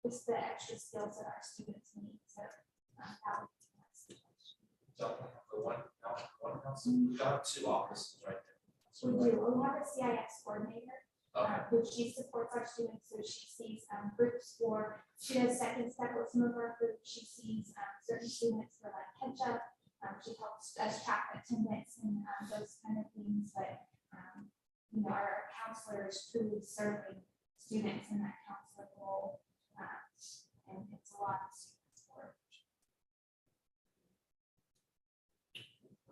just the extra skills that our students need. So that would be my suggestion. So for one council, we've got 2 offices right there. We do. We have a CIS coordinator, which she supports our students. So she sees groups for, she does second step with some of our groups. She sees certain students for like catch up. She helps us track attendance and those kind of things. But our counselor is truly serving students in that counselor role, and it's a lot of students for.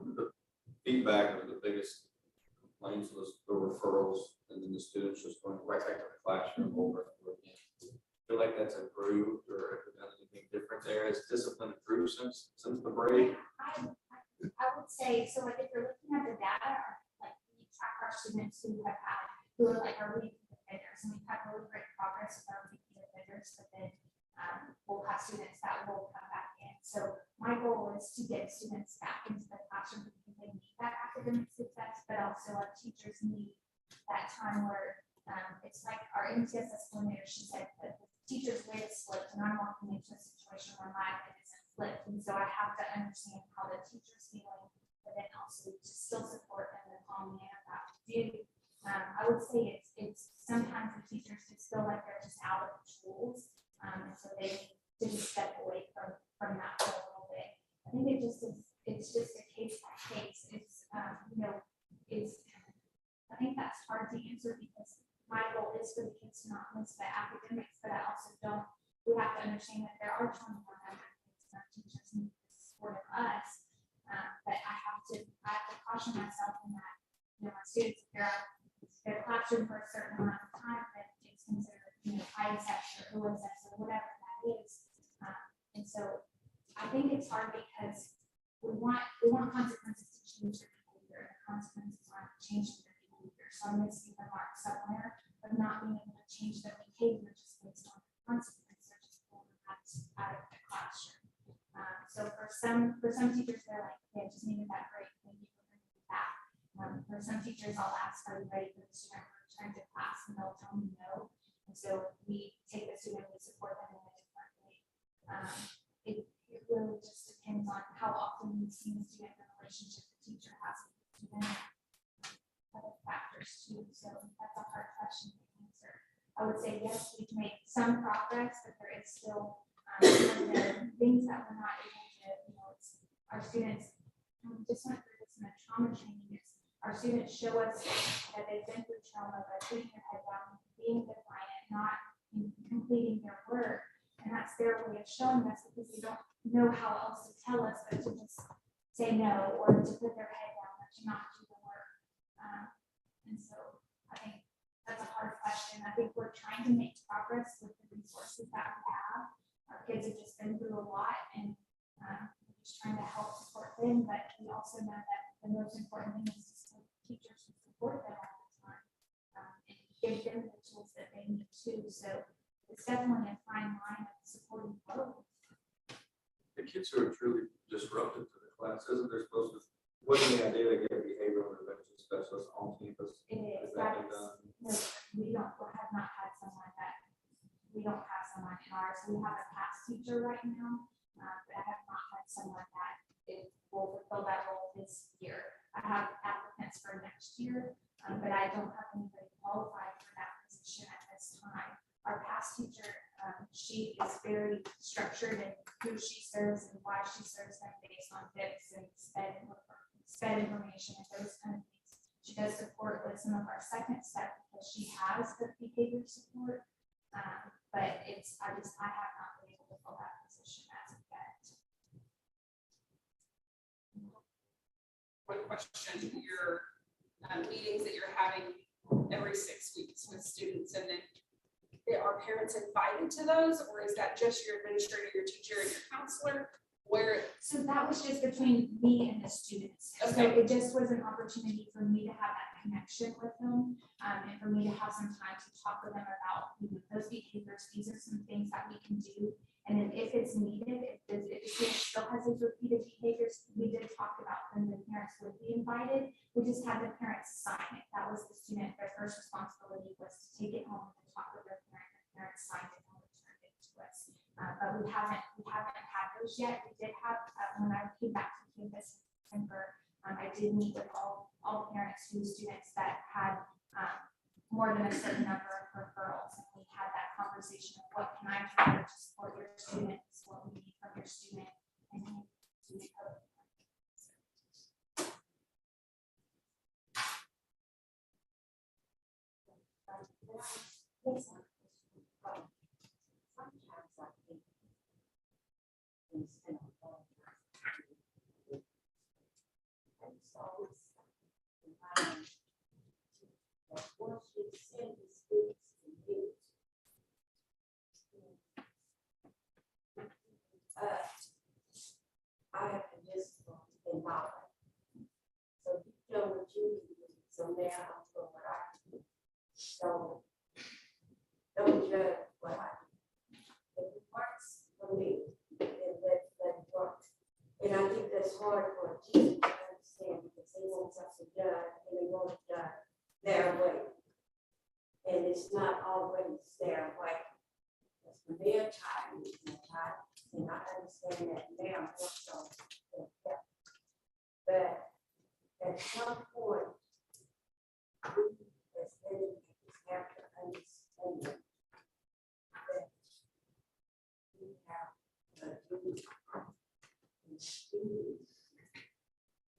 The feedback or the biggest complaints was the referrals, and then the students just going right back to the classroom over and over again. I feel like that's improved, or if there's anything different there. Has discipline improved since the break? I would say, so like if you're looking at the data, like we track our students who are like our repeat offenders, and we've had really great progress with our repeat offenders, but then we'll have students that will come back in. So my goal is to get students back into the classroom, because they need that academic success, but also our teachers need that time where it's like our MTSS coordinator, she said that the teacher's weight is slipped, and I'm walking into a situation where my weight isn't flipped. And so I have to understand how the teacher's feeling, but then also to still support them and calm me about do I would say it's sometimes the teachers just feel like they're just out of the tools. And so they need to just step away from that for a little bit. I think it's just a case by case. I think that's hard to answer because my goal is for the kids to not miss the academics, but I also we have to understand that there are 21 other kids and our teachers need the support of us. But I have to caution myself in that, my students, if they're out of their classroom for a certain amount of time, then it's considered, ISS or OSS or whatever that is. And so I think it's hard because we want consequences to change their behavior, and the consequences aren't changing their behavior. So I'm missing the mark somewhere of not being able to change their behavior just based on the consequences, or just pulling them out of the classroom. So for some teachers, they're like, okay, I just needed that break, thank you for bringing me back. For some teachers, I'll ask, are you ready for the student to return to class? And they'll tell me no. And so we take the student, we support them in a different way. It really just depends on how often we've seen the student, the relationship the teacher has with the student, other factors too. So that's a hard question to answer. I would say yes, we've made some progress, but there is still things that we're not able to, our students, we just went through this in a trauma training, our students show us that they've been through trauma by putting their head down, being defiant, not completing their work. And that's their way of showing us, because they don't know how else to tell us but to just say no, or to put their head down, or to not do the work. And so I think that's a hard question. I think we're trying to make progress with the resources that we have. Our kids have just been through a lot, and we're just trying to help support them. But we also know that the most important thing is to support teachers who support them all the time, and give them the tools that they need too. So it's definitely a fine line of supporting both. The kids who are truly disruptive to the class, isn't there supposed to, wasn't the idea to get a behavioral intervention specialist on campus? It is. That been done? No, we have not had someone that, we don't have someone in ours. We have a past teacher right now, but I have not had someone that will fulfill that role this year. I have applicants for next year, but I don't have anybody qualified for that position at this time. Our past teacher, she is very structured in who she serves and why she serves them based on tips and sped information and those kind of things. She does support with some of our second step because she has the behavior support, but I have not been able to fill that position as of yet. One question, your meetings that you're having every 6 weeks with students, and then are parents invited to those, or is that just your administrator, your teacher, and your counselor? So that was just between me and the students. So Okay. it just was an opportunity for me to have that connection with them, and for me to have some time to talk with them about those behaviors. These are some things that we can do. And then if it's needed, if the student still has these repeated behaviors, we did talk about them, the parents would be invited. We just had the parents sign it. That was the student, their first responsibility was to take it home and talk with their parent. The parents signed it and returned it to us. But we haven't had those yet. We did have, when I came back to campus in December, I did meet with all parents whose students that had more than a certain number of referrals. And we had that conversation of what can I do to support your students, what we need from your student, and student code. Once you send the students to you, I have to just involve it. So you know what you do, so now I'm doing what I do. So don't judge what I do. If it works for me, then let it work. And I think that's hard for a teacher to understand, because they want something done and they want it done their way. And it's not always their way. Because when they're tired, and I understand that now more so than ever. But at some point, we and students'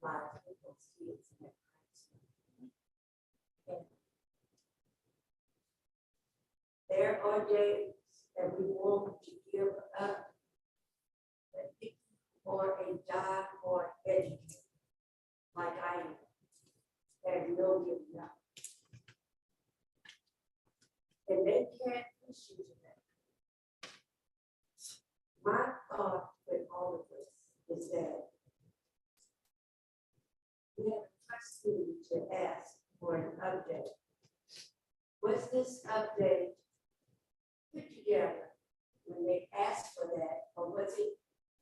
lives with those kids in that classroom. And there are days that we want to give up, that if you are a die-hard educator, like I am, there's no giving up. And they can't push you to that. My thought with all of this is that we have a trustee to ask for an update. Was this update put together when they asked for that, or was it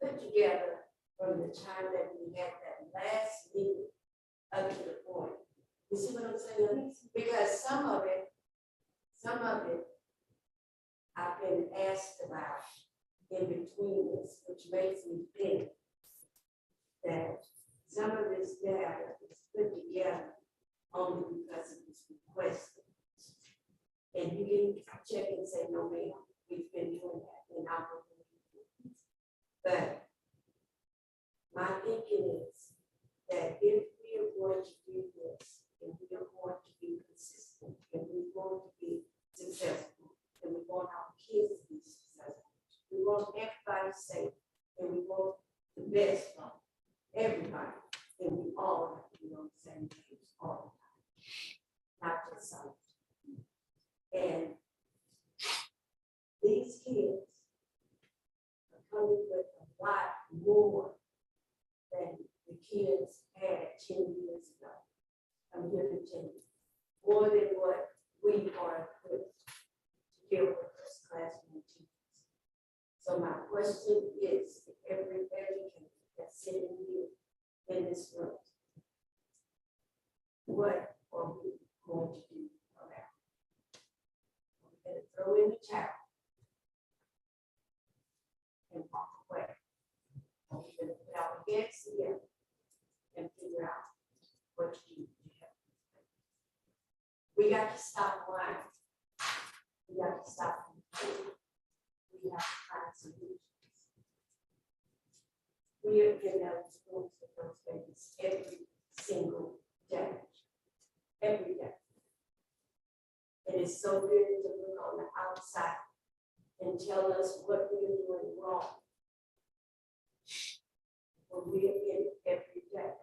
put together from the time that we had that last meeting up to the point? You see what I'm saying? Because some of it I've been asked about in between this, which makes me think that some of this data is put together only because it was requested. And you can check and say, no, ma'am, we've been doing that, and I will believe it. But my thinking is that if we are going to do this, and we are going to be consistent, and we're going to be successful, and we want our kids to be successful, we want everybody safe, and we want the best from everybody, and we all have to be on the same page all the time, not just some. And these kids are coming with a lot more than the kids had 10 years ago. I'm here to tell you, more than what we are equipped to deal with as classroom teachers. So my question is, to every educator that's sitting here in this room, what are we going to do about it? We're going to throw in the towel and walk away. We're going to put our heads together and figure out what to do. We got to stop lying. We got to stop complaining. We have to find solutions. We are in those schools with those babies every single day. Every day. It is so good to look on the outside and tell us what we are doing wrong. When we are in it every day,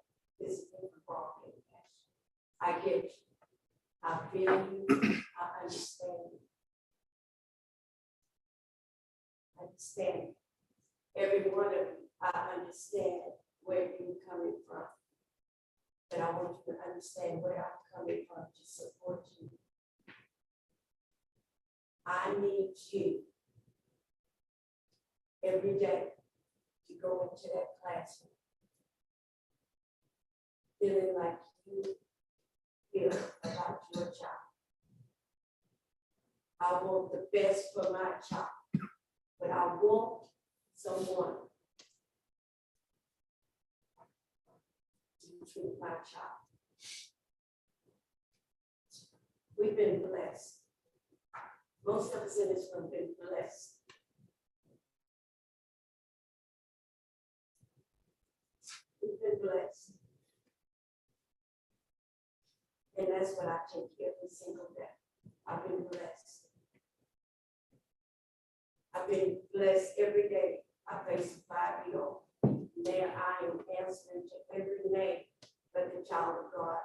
this is the wrong passion. I get you. I feel you. I understand you. I understand every one of you. I understand where you're coming from. But I want you to understand where I'm coming from to support you. I need you every day to go into that classroom feeling like you feel about your child. I want the best for my child, but I want someone to treat my child. We've been blessed. Most of us in this room have been blessed. We've been blessed. And that's what I take every single day. I've been blessed. I've been blessed every day. I face a 5-year-old. Now I am answering to every name but the child of God.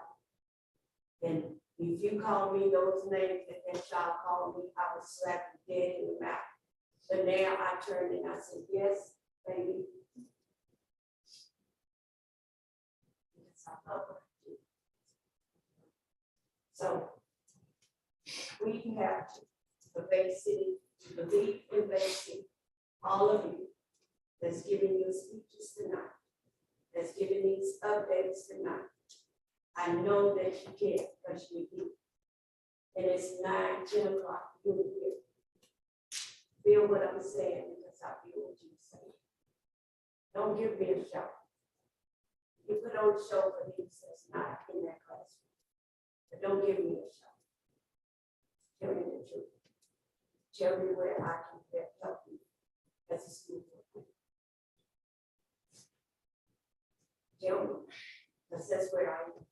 And if you call me those names that child called me, I would slap you dead in the mouth. But now I turned and I said, yes, baby. Because I love her. So we have to, the Bay City, to believe in Bay City, all of you that's giving you speeches tonight, that's giving these updates tonight. I know that you can because you do. And it's 9, 10 o'clock, you're here. Feel what I'm saying because I feel what you're saying. Don't give me a show. You put on a show for these that's not in that classroom. But don't give me a show. Tell me the truth. Tell me where I can help you as a school board. tell me, because that's where I am.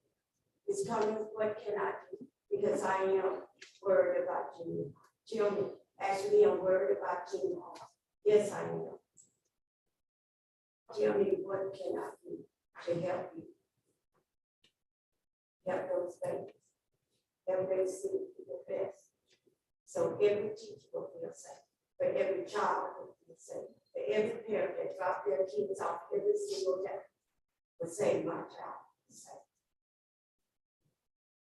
It's coming, what can I do? Because I am worried about you. Tell me, actually, I'm worried about you. Yes, I am. Tell me, what can I do to help you? Help those babies. Help them see the best. So every teacher will feel safe, for every child will feel safe, for every parent that dropped their kids off every single day will say, my child is safe.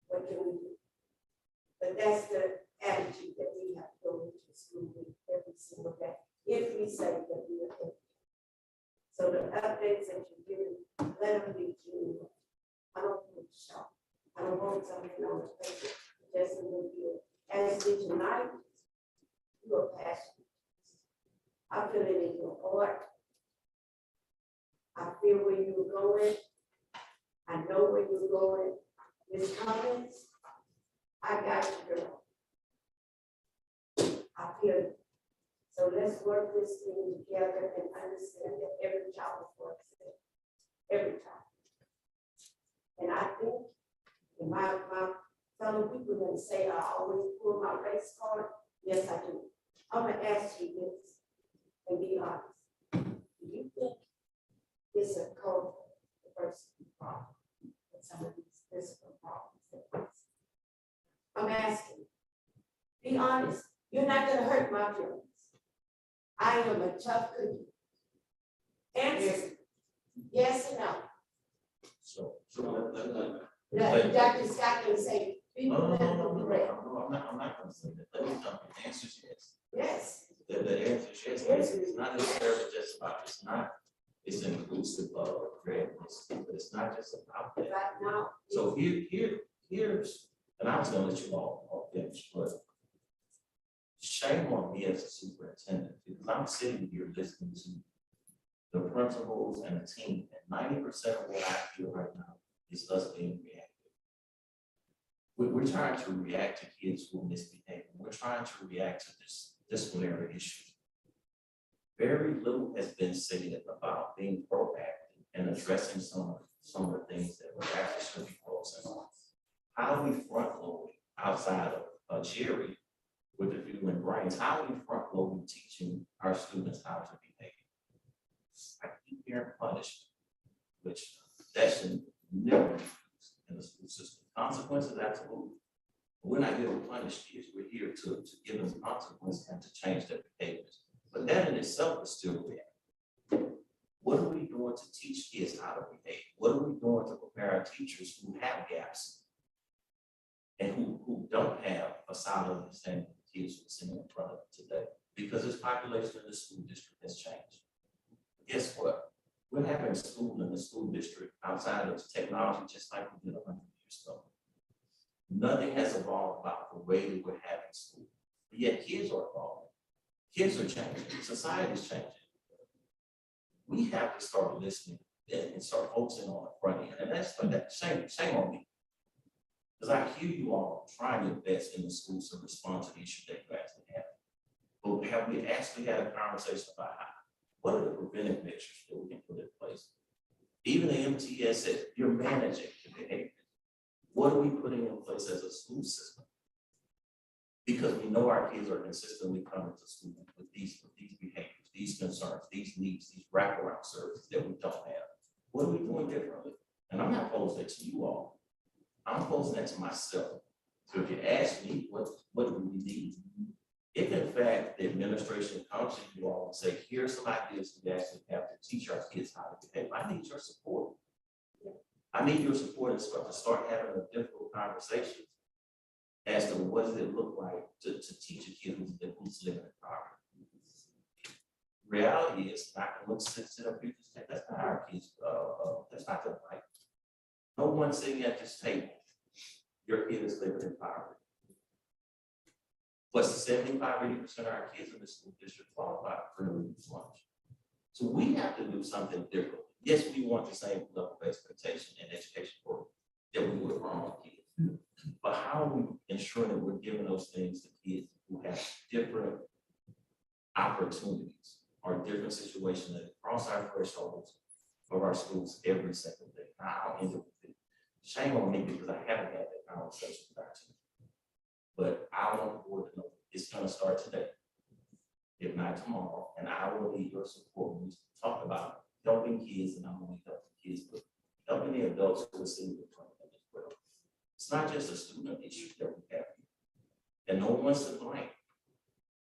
What can we do? But that's the attitude that we have to go into school with every single day, if we say that we are okay. So the updates that you do, let them be genuine. I don't want to shock. I don't want something on the paper, just a little bit. As did tonight, you are passionate. I feel it in your heart. I feel where you're going. I know where you're going. Miss Collins, I got you, girl. I feel it. So let's work this thing together and understand that every child is worth it. Every child. And I think, and my fellow people gonna say I always pull my race card. Yes, I do. I'm gonna ask you this and be honest. Do you think it's a code diversity problem with some of these physical problems that we see? I'm asking. Be honest. You're not gonna hurt my feelings. I am a tough cookie. Answer. Yes and no. So Dr. Scott can say, be political correct. I'm not gonna say that. Let me jump in. The answer is yes. Yes. The answer is yes. It's not necessarily just about, it's inclusive of readiness, but it's not just about that. Right now. So here's, and I was gonna let you all finish, but shame on me as a superintendent, because I'm sitting here listening to the principals and the team, and 90% of what I feel right now is us being reactive. We're trying to react to kids who are misbehaving. We're trying to react to this disciplinary issue. Very little has been said about being proactive and addressing some of the things that we're actually should be focusing on. How do we front load outside of Jerry with the view and brains? How are we front loading teaching our students how to behave? I keep hearing punishment, which that should never be used in the school system. Consequences, absolutely. But we're not here to punish kids. We're here to give them consequences and to change their behaviors. But that in itself is still reactive. What are we doing to teach kids how to behave? What are we doing to prepare our teachers who have gaps and who don't have a solid understanding of the kids who are sitting in front of them today? Because this population in the school district has changed. Guess what? We're having school in the school district outside of technology just like we did 100 years ago. Nothing has evolved about the way that we're having school. But yet kids are evolving. Kids are changing. Society is changing. We have to start listening and start focusing on the front end. And that's like that. Shame on me. Because I hear you all trying your best in the schools to respond to the issue that you actually have. But have we actually had a conversation about what are the preventive measures that we can put in place? Even the MTS said you're managing the behavior. What are we putting in place as a school system? Because we know our kids are consistently coming to school with these behaviors, these concerns, these needs, these wraparound services that we don't have. What are we doing differently? And I'm not posing that to you all. I'm posing that to myself. So if you ask me, what do we need? If in fact the administration comes to you all and say, here's some ideas we actually have to teach our kids how to behave, I need your support. I need your support to start having a difficult conversation as to what does it look like to teach a kid who's living in poverty. Reality is not going to sit up here and say, that's not our kids, that's not their right. No one sitting at this table, your kid is living in poverty. But 75–80% of our kids in the school district qualify for early lunch. So we have to do something different. Yes, we want the same level of expectation and education program that we would for our kids. But how are we ensuring that we're giving those things to kids who have different opportunities or different situations that cross our thresholds of our schools every single day. I'll end up with it. Shame on me because I haven't had that conversation with our team. But I want the board to know it's gonna start today, if not tomorrow, and I will need your support when we talk about helping kids, and not only helping kids, but helping the adults who are sitting in front of them as well. It's not just a student issue that we have here, and no one's to blame.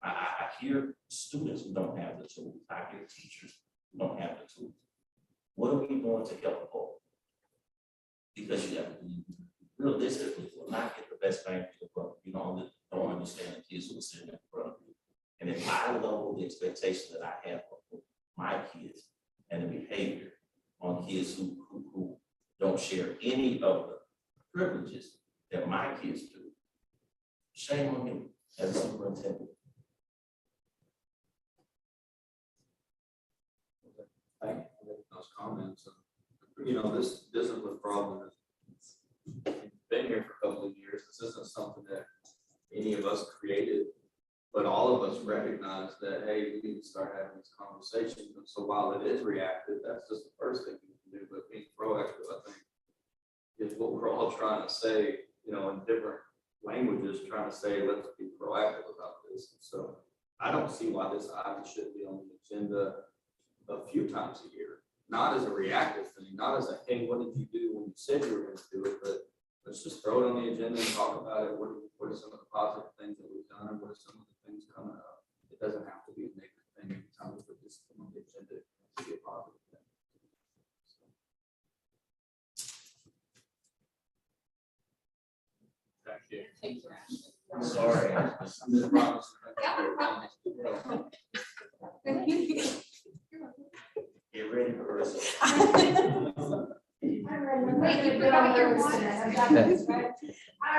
I hear students who don't have the tools. I hear teachers who don't have the tools. What are we doing to help them? Because you have to be realistically, will not get the best bang for your buck. You don't understand the kids who are sitting in front of you. And if I level the expectation that I have for my kids and the behavior on kids who don't share any of the privileges that my kids do, shame on me as a superintendent. Thank you for making those comments. You know, this discipline problem has been here for a couple of years. This isn't something that any of us created, but all of us recognize that, hey, we need to start having these conversations. And so while it is reactive, that's just the first thing we can do. But being proactive, I think, is what we're all trying to say, you know, in different languages, trying to say, let's be proactive about this. And so I don't see why this item should be on the agenda a few times a year, not as a reactive thing, not as a, hey, what did you do when you said you were going to do it, but let's just throw it on the agenda and talk about it. What are some of the positive things that we've done, and what are some of the things coming up? It doesn't have to be a negative thing every time we put this on the agenda. It has to be a positive thing. Thank you. Thank you, Ashley. I'm sorry. Get ready for this. All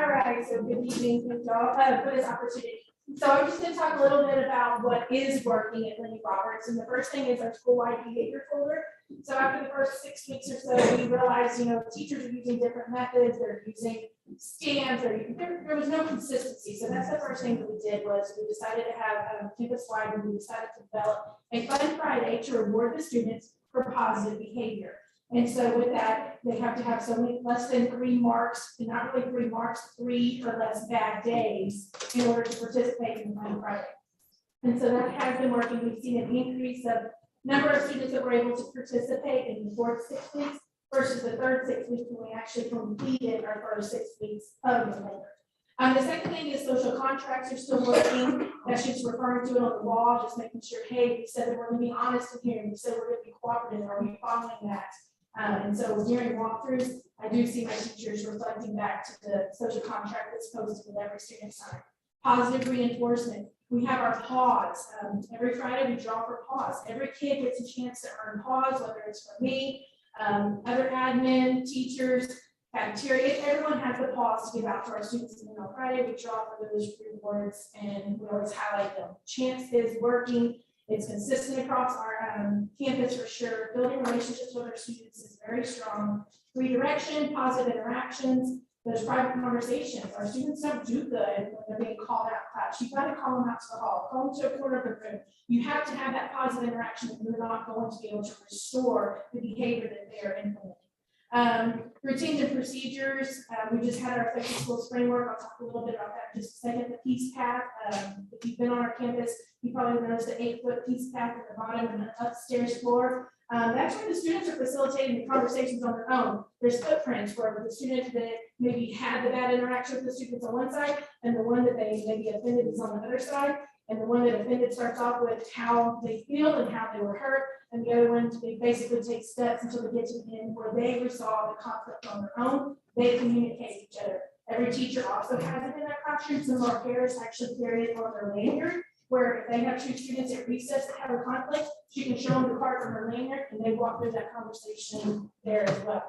right, so good evening, thank y'all for this opportunity. So I'm just going to talk a little bit about what is working at Lenny Roberts. And the first thing is our school-wide behavior folder. So after the first 6 weeks or so, we realized, you know, teachers are using different methods. They're using stamps. There was no consistency. So that's the first thing that we did was we decided to have campus-wide, and we decided to develop a Fun Friday to reward the students for positive behavior. And so with that, they have to have so many less than 3 marks, and not really 3 marks, 3 or less bad days in order to participate in Fun Friday. And so that has been working. We've seen an increase of number of students that were able to participate in the fourth 6 weeks versus the third 6 weeks when we actually completed our first 6 weeks of the labor. The second thing is social contracts are still working. That's just referring to it on the wall, just making sure, hey, we said that we're going to be honest in here, and we said we're going to be cooperative. Are we following that? And so during walkthroughs, I do see my teachers reflecting back to the social contract that's posted with every student sign. Positive reinforcement. We have our pause. Every Friday we draw for pause. Every kid gets a chance to earn pause, whether it's for me, other admin, teachers, cafeteria. Everyone has the pause to give out to our students. And then on Friday we draw for those rewards, and we always highlight them. Chance is working. It's consistent across our campus for sure. Building relationships with our students is very strong. Redirection, positive interactions, those private conversations. Our students don't do good when they're being called out of class. You've got to call them out to the hall, call them to a corner of the room. You have to have that positive interaction, and you're not going to be able to restore the behavior that they are implementing. Routines and procedures. We just had our effective schools framework. I'll talk a little bit about that in just a second. The peace path. If you've been on our campus, you probably noticed the 8-foot peace path at the bottom and the upstairs floor. That's where the students are facilitating the conversations on their own. There's footprints where the student that maybe had the bad interaction with the students on one side, and the one that they maybe offended is on the other side. And the one that offended starts off with how they feel and how they were hurt. And the other one, they basically take steps until they get to the end where they resolve the conflict on their own. They communicate with each other. Every teacher also has it in their classroom. Some of our parents actually carry it on their lanyard, where if they have 2 students at recess that have a conflict, she can show them the card from her lanyard, and they walk through that conversation there as well.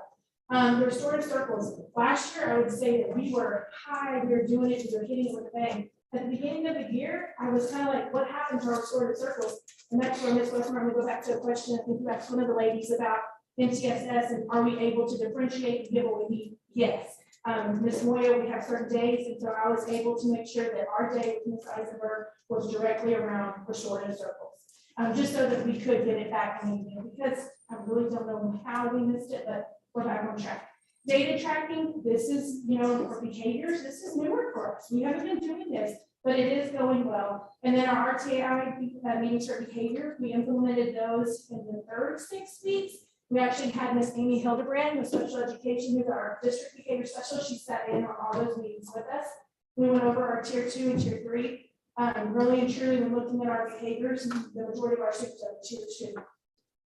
The restorative circles. Last year, I would say that we were high, we were doing it, we were hitting it with a bang. At the beginning of the year, I was kind of like, what happened to our restorative circles? And that's where Ms. Westmer, I'm going to go back to a question I think you asked one of the ladies about MTSS, and are we able to differentiate and give what we need? Yes. Ms. Moya, we have certain days, and so I was able to make sure that our day with Ms. Eisenberg was directly around restorative circles. just so that we could get it back on the because I really don't know how we missed it, but we're back on track. Data tracking, this is, for behaviors, this is newer for us. We haven't been doing this, but it is going well. And then our RTI meetings for behavior, we implemented those in the third 6 weeks. We actually had Miss Amy Hildebrand with special education, who's our district behavior specialist. She sat in on all those meetings with us. We went over our tier 2 and tier 3. Really and truly, when looking at our behaviors, the majority of our students are tier 2.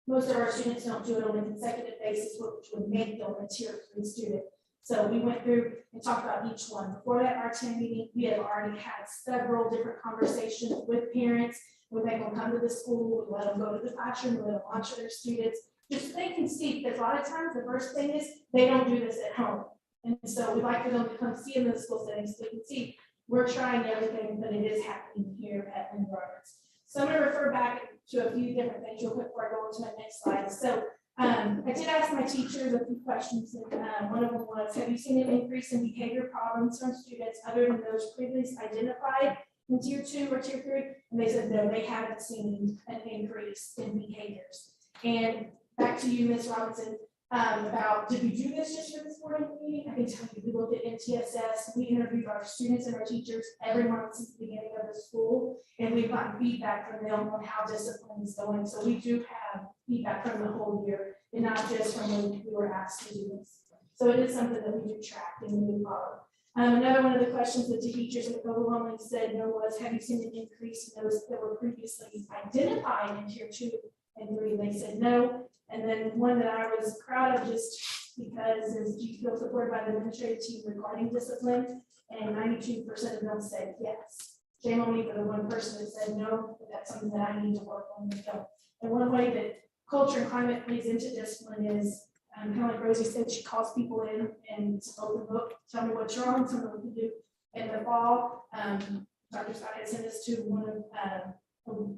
Most of our students don't do it on a consecutive basis, which would make them a tier 3 student. So we went through and talked about each one. Before that RTI meeting, we have already had several different conversations with parents. We make them come to the school, we let them go to the classroom, we let them watch their students, just so they can see, because a lot of times the first thing is they don't do this at home. And so we like for them to come see in the school setting so they can see we're trying everything, but it is happening here at Roberts. So I'm going to refer back to a few different things real quick before I go on to my next slide. So I did ask my teachers a few questions, and one of them was, have you seen an increase in behavior problems from students other than those previously identified in tier 2 or tier 3? And they said, no, they haven't seen an increase in behaviors. And back to you, Ms. Robinson, about did we do this just for this morning meeting? I can tell you, we looked at NTSS, we interviewed our students and our teachers every month since the beginning of the school, and we've gotten feedback from them on how discipline is going. So we do have feedback from the whole year, and not just from when we were asked to do this. So it is something that we do track and we do follow. Another one of the questions that the teachers overwhelmingly said no was, have you seen an increase in those that were previously identified in tier 2 and 3? They said no. And then one that I was proud of just because is do you feel supported by the administrative team regarding discipline? And 92% of them said yes. Shame on me for the one person that said no, but that's something that I need to work on with them. And one way that culture and climate plays into discipline is kind of like Rosie said, she calls people in and it's an open book, tell me what's wrong, tell me what to do. In the fall, Dr. Scott had sent us to one of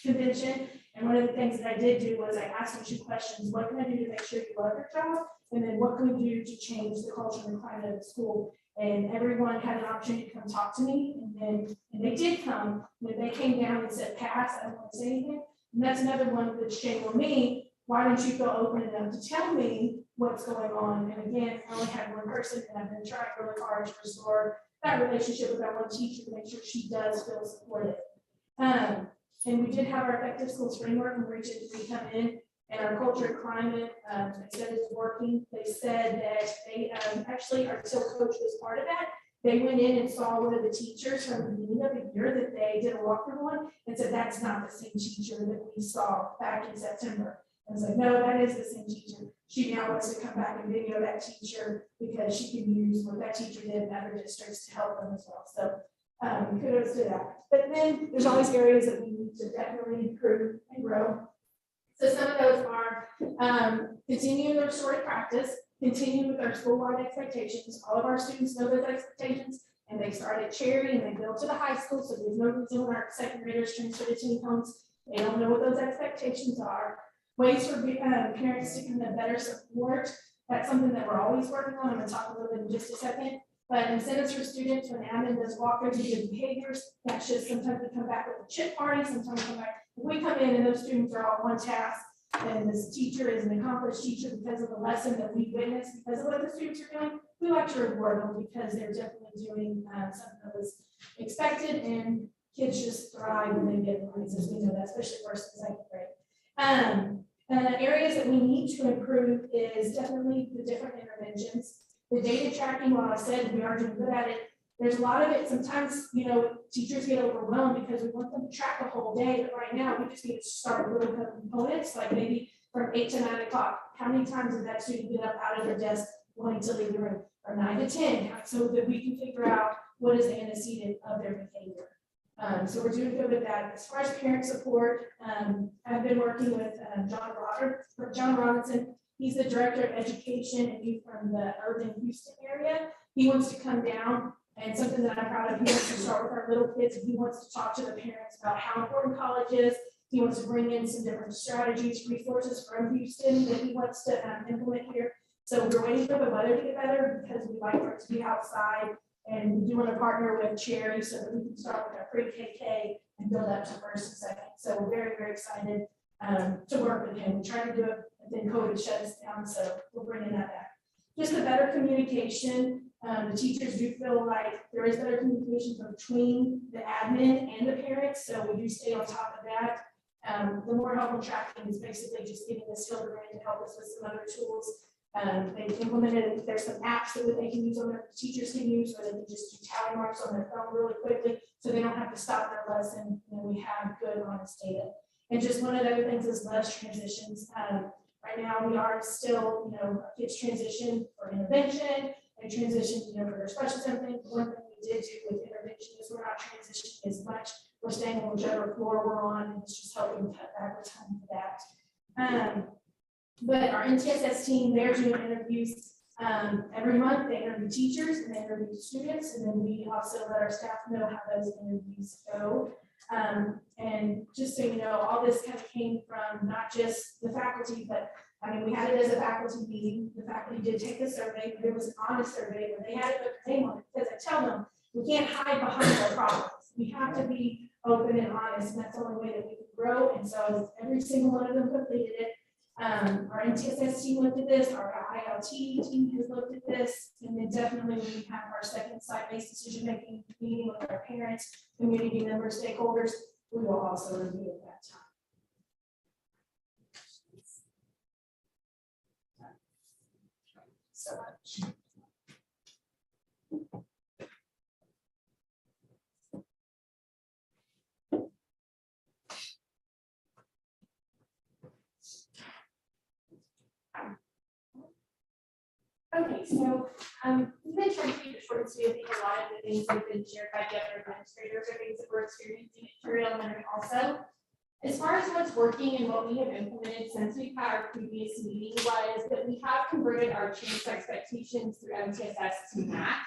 convention. And one of the things that I did do was I asked them 2 questions. What can I do to make sure you love your job? And then what can we do to change the culture and climate of the school? And everyone had an opportunity to come talk to me. And they did come. When they came down and said, pass, I don't want to say anything. And that's another one that's shame on me. Why don't you feel open enough to tell me what's going on? And again, I only had one person, and I've been trying really hard to restore that relationship with that one teacher to make sure she does feel supported. And we did have our effective schools framework and Region 3 come in, and our culture and climate, they said it's working. They said that they actually, our TIL coach was part of that. They went in and saw one of the teachers from the beginning of the year that they did a walkthrough on and said, that's not the same teacher that we saw back in September. I was like, no, that is the same teacher. She now wants to come back and video that teacher because she can use what that teacher did in other districts to help them as well. So kudos to that. But then there's always areas that we need to definitely improve and grow. So some of those are continuing their restorative practice, continue with our school-wide expectations. All of our students know those expectations, and they start at Cherry and they build to the high school. So there's no reason when our second graders transfer to teen homes, they don't know what those expectations are. Ways for parents to kind of better support. That's something that we're always working on. I'm going to talk a little bit in just a second. But incentives for students when admin does walkthroughs and good behaviors, that's just sometimes we come back with a chip party, sometimes we come back. If we come in and those students are all one task, and this teacher is an accomplished teacher because of the lesson that we witnessed, because of what the students are doing, we like to reward them because they're definitely doing something that was expected, and kids just thrive when they get prizes. We know that, especially first and second grade. Areas that we need to improve is definitely the different interventions. The data tracking, while I said we are doing good at it, there's a lot of it. Sometimes, teachers get overwhelmed because we want them to track a whole day, but right now we just need to start with little components, like maybe from 8 to 9 o'clock. How many times did that student get up out of their desk wanting to leave the room? Or 9 to 10, so that we can figure out what is the antecedent of their behavior. So we're doing good with that. As far as parent support, I've been working with John Robinson. He's the director of education and youth from the urban Houston area. He wants to come down, and something that I'm proud of, he wants to start with our little kids, and he wants to talk to the parents about how important college is. He wants to bring in some different strategies, resources from Houston that he wants to implement here. So we're waiting for the weather to get better because we like for it to be outside. And we do want to partner with Cherry so that we can start with our pre-KK and build up to first and second. So we're very, very excited to work with him. We tried to do it, and then COVID shut us down, so we're bringing that back. Just a better communication. The teachers do feel like there is better communication between the admin and the parents, so we do stay on top of that. The more helpful tracking is basically just giving this field around to help us with some other tools. They've implemented, there's some apps that they can use on their teachers can use, or they can just do tally marks on their phone really quickly, so they don't have to stop their lesson. We have good, honest data. And just one of the other things is less transitions. Right now, we are still, kids transition for intervention and transition, for their special something. One thing we did do with intervention is we're not transitioning as much. We're staying on whichever floor we're on, and it's just helping cut back the time for that. But our NTSS team, they're doing interviews every month. They interview teachers and they interview students, and then we also let our staff know how those interviews go. And just so you know, all this kind of came from not just the faculty, but we had it as a faculty meeting. The faculty did take the survey, but it was an honest survey where they had to put their name on it, because I tell them, we can't hide behind our problems. We have to be open and honest, and that's the only way that we can grow. And so every single one of them completed it. Our NTSS team looked at this, our ILT team has looked at this, and then definitely when we have our second site-based decision-making meeting with our parents, community members, stakeholders, we will also review at that time. So much. Okay, so we've been trying to keep it short and sweet. I think a lot of the things have been shared by the other administrators are things that we're experiencing at Terry Elementary also. As far as what's working and what we have implemented since we've had our previous meeting was that we have converted our change expectations through MTSS to MAC.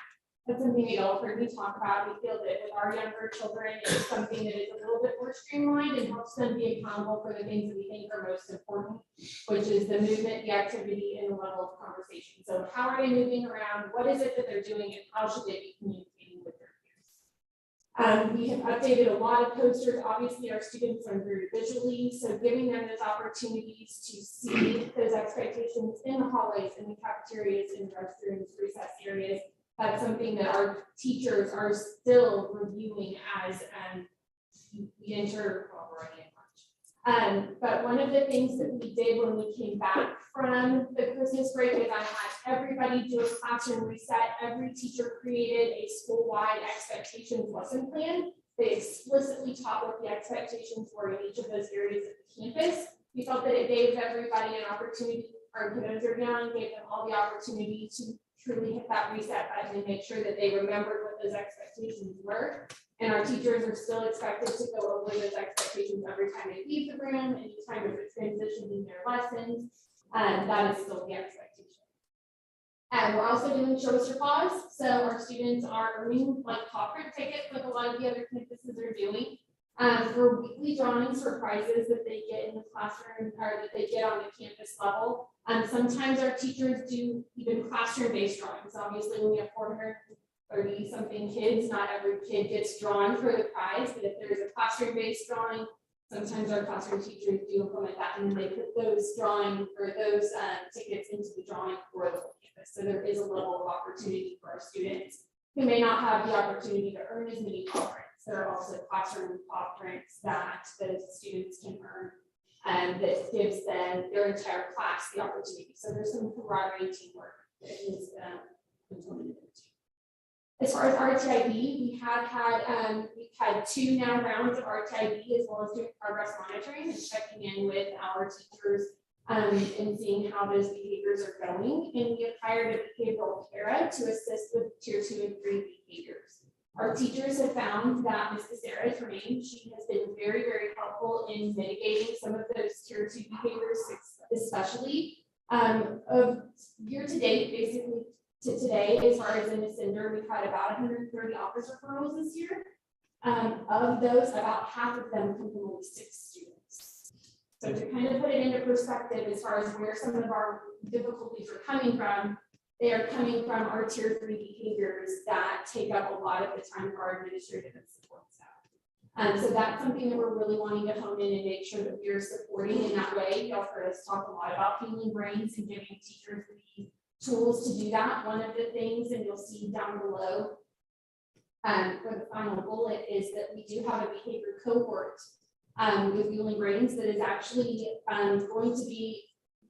That's something you all heard me talk about. We feel that with our younger children, it's something that is a little bit more streamlined and helps them be accountable for the things that we think are most important, which is the movement, the activity, and the level of conversation. So how are they moving around? What is it that they're doing, and how should they be communicating with their peers? We have updated a lot of posters. Obviously, our students are very visually, so giving them those opportunities to see those expectations in the hallways, in the cafeterias, in restrooms, recess areas. That's something that our teachers are still reviewing as we enter, well, we're already in March. But one of the things that we did when we came back from the Christmas break is I had everybody do a classroom reset. Every teacher created a school-wide expectations lesson plan. They explicitly taught what the expectations were in each of those areas of the campus. We felt that it gave everybody an opportunity, our kiddos are young, gave them all the opportunity to truly hit that reset button and make sure that they remembered what those expectations were. And our teachers are still expected to go over those expectations every time they leave the room, and each time there's a transition in their lessons. That is still the expectation. And we're also doing show us your pause. So our students are earning like pop print tickets like a lot of the other campuses are doing. For weekly drawings or prizes that they get in the classroom or that they get on the campus level. Sometimes our teachers do even classroom-based drawings. Obviously, when we have 430 something kids, not every kid gets drawn for the prize, but if there's a classroom-based drawing, sometimes our classroom teachers do implement that, and then they put those drawing or those tickets into the drawing for the whole campus. So there is a level of opportunity for our students who may not have the opportunity to earn as many pop prints. There are also classroom pop prints that the students can earn, and that gives them their entire class the opportunity. So there's some camaraderie teamwork that is implemented. As far as RTID, we've had 2 now rounds of RTID, as well as doing progress monitoring and checking in with our teachers and seeing how those behaviors are going. And we have hired a behavioral para to assist with tier 2 and 3 behaviors. Our teachers have found that Ms. Sarah, her name, she has been very, very helpful in mitigating some of those tier 2 behaviors, especially of year to date, basically to today, as far as in the Cinder, we've had about 130 office referrals this year. Of those, about half of them come from only 6 students. So to kind of put it into perspective, as far as where some of our difficulties are coming from, they are coming from our tier 3 behaviors that take up a lot of the time for our administrative and support staff. So that's something that we're really wanting to hone in and make sure that we're supporting in that way. Y'all heard us talk a lot about fueling brains and giving teachers the tools to do that. One of the things, and you'll see down below for the final bullet, is that we do have a behavior cohort with fueling brains that is actually going to be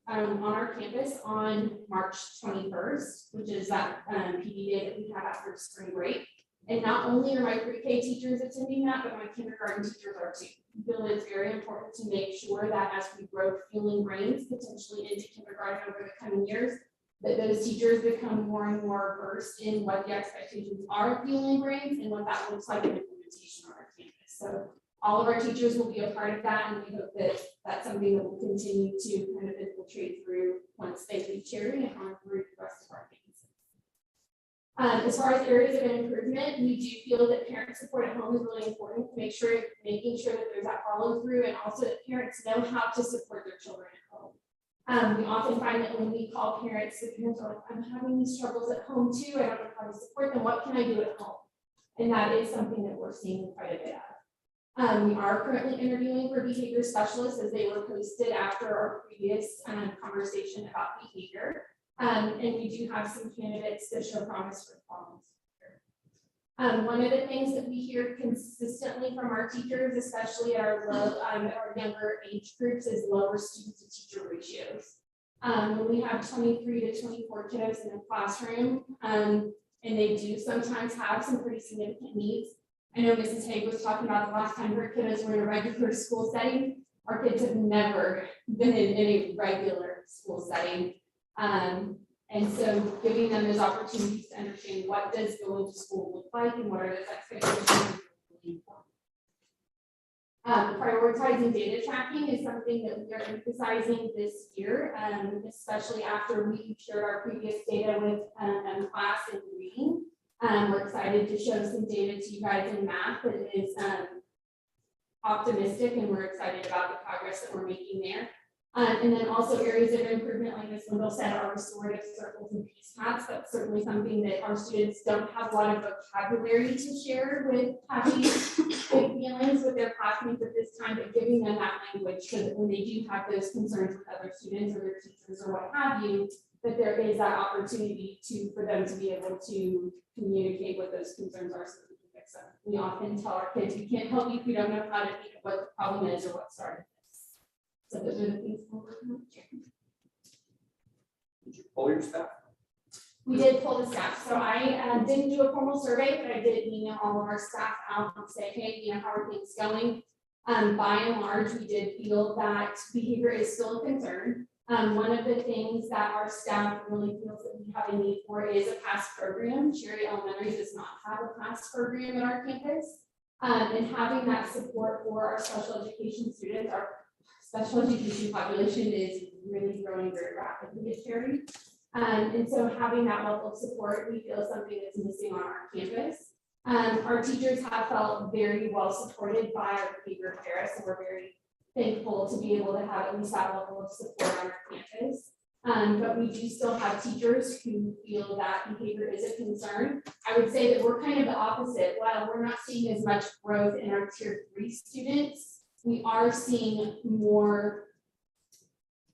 on our campus on March 21st, which is that PD day that we have after spring break. And not only are my pre-K teachers attending that, but my kindergarten teachers are too. I feel it's very important to make sure that as we grow fueling brains potentially into kindergarten over the coming years, that those teachers become more and more versed in what the expectations are of fueling brains and what that looks like in implementation on our campus. So all of our teachers will be a part of that, and we hope that that's something that will continue to kind of infiltrate through once they leave Cherry and on through the rest of our campuses. As far as areas of improvement, we do feel that parent support at home is really important to making sure that there's that follow through, and also that parents know how to support their children at home. We often find that when we call parents, the parents are like, I'm having these struggles at home too, I don't know how to support them, what can I do at home? And that is something that we're seeing quite a bit of. We are currently interviewing for behavior specialists, as they were posted after our previous conversation about behavior. And we do have some candidates that show promise for performance. One of the things that we hear consistently from our teachers, especially at our younger age groups, is lower student to teacher ratios. When we have 23 to 24 kiddos in a classroom, and they do sometimes have some pretty significant needs. I know Mrs. Haig was talking about the last time her kiddos were in a regular school setting. Our kids have never been in a regular school setting. And so giving them those opportunities to understand what does going to school look like and what are those expectations is really important. Prioritizing data tracking is something that we are emphasizing this year, especially after we shared our previous data with class in reading. We're excited to show some data to you guys in math that is optimistic, and we're excited about the progress that we're making there. And then also areas of improvement, like Ms. Wendell said, are restorative circles and peace paths. That's certainly something that our students don't have a lot of vocabulary to share with having big feelings with their classmates at this time, but giving them that language so that when they do have those concerns with other students or their teachers or what have you, that there is that opportunity for them to be able to communicate what those concerns are so that we can fix them. We often tell our kids, we can't help you if we don't know how to think of what the problem is or what started. So those are the things we're working on. Did you poll your staff? We did pull the staff. So I didn't do a formal survey, but I did email all of our staff out and say, hey, how are things going? By and large, we did feel that behavior is still a concern. One of the things that our staff really feels that we have a need for is a PASS program. Cherry Elementary does not have a PASS program at our campus. And having that support for our special education students, our special education population is really growing very rapidly at Cherry. And so having that level of support, we feel something that's missing on our campus. Our teachers have felt very well supported by our behavior therapists, and we're very thankful to be able to have at least that level of support on our campus. But we do still have teachers who feel that behavior is a concern. I would say that we're kind of the opposite. While we're not seeing as much growth in our tier 3 students, we are seeing more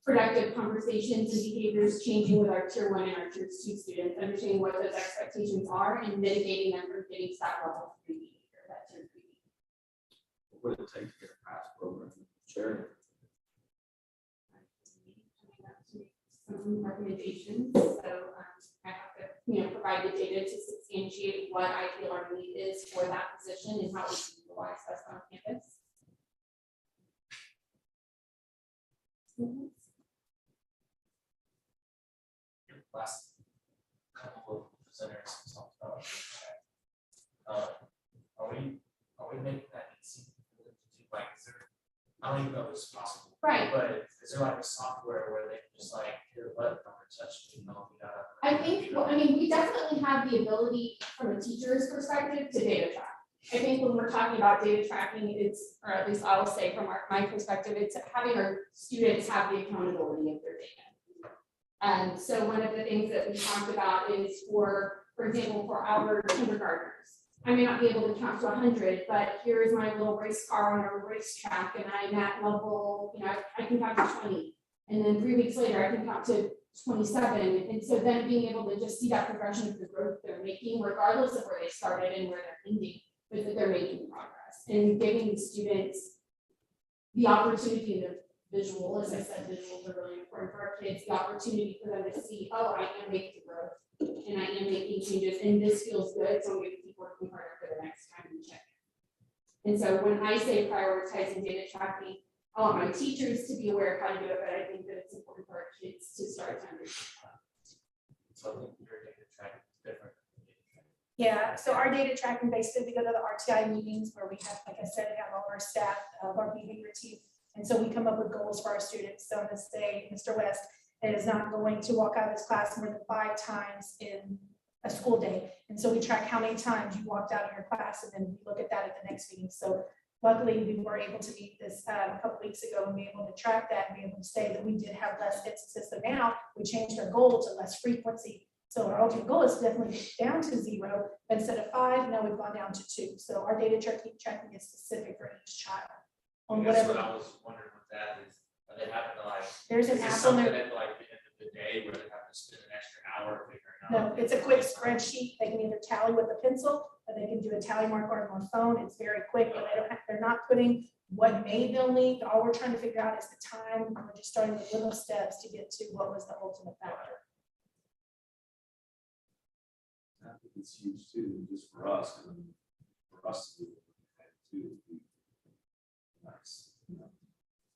productive conversations and behaviors changing with our tier 1 and our tier 2 students, understanding what those expectations are and mitigating them from getting to that level of behavior, that tier 3. What would it take to get a PASS program? Cherry. Some recommendations. So I have to provide the data to substantiate what I feel our need is for that position and how we can utilize us on campus. Last couple of presenters talked about are we making that easy for them to do, like, is there, I don't even know if it's possible, right? But is there like a software where they can just like hit a button or touch, I think, well, I mean, we definitely have the ability from a teacher's perspective to data track. I think when we're talking about data tracking, it's, or at least I will say from my perspective, it's having our students have the accountability of their data. So one of the things that we talked about is for example, for our kindergartners, I may not be able to count to 100, but here is my little race car on a racetrack, and I'm at level, I can count to 20. And then 3 weeks later, I can count to 27. And so then being able to just see that progression of the growth they're making, regardless of where they started and where they're ending, but that they're making progress, and giving the students the opportunity and the visual, as I said, visuals are really important for our kids, the opportunity for them to see, oh, I am making growth and I am making changes, and this feels good, so I'm going to keep working harder for the next time we check in. And so when I say prioritizing data tracking, I want my teachers to be aware of how to do it, but I think that it's important for our kids to start to understand that. So I think your data tracking is different. Yeah, so our data tracking, basically, we go to the RTI meetings where we have, like I said, have all our staff, our behavior team. And so we come up with goals for our students. So let's say Mr. West is not going to walk out of his class more than 5 times in a school day. And so we track how many times you walked out of your class, and then we look at that at the next meeting. So luckily, we were able to meet this a couple weeks ago and be able to track that and be able to say that we did have less instances. So now we changed our goal to less frequency. So our ultimate goal is definitely down to 0, but instead of 5, now we've gone down to 2. So our data tracking is specific for each child. On That's whatever. what I was wondering with that is, are they having to like? There's an is this app on something there. at like the end of the day where they have to spend an extra hour figuring out? No, it's a quick spreadsheet. They can either tally with a pencil, or they can do a tally mark on their phone. It's very quick, but they're not putting what made them leave. All we're trying to figure out is the time. We're just starting with little steps to get to what was the ultimate factor. I think it's huge too, just for us, and for us to do it too. Nice, as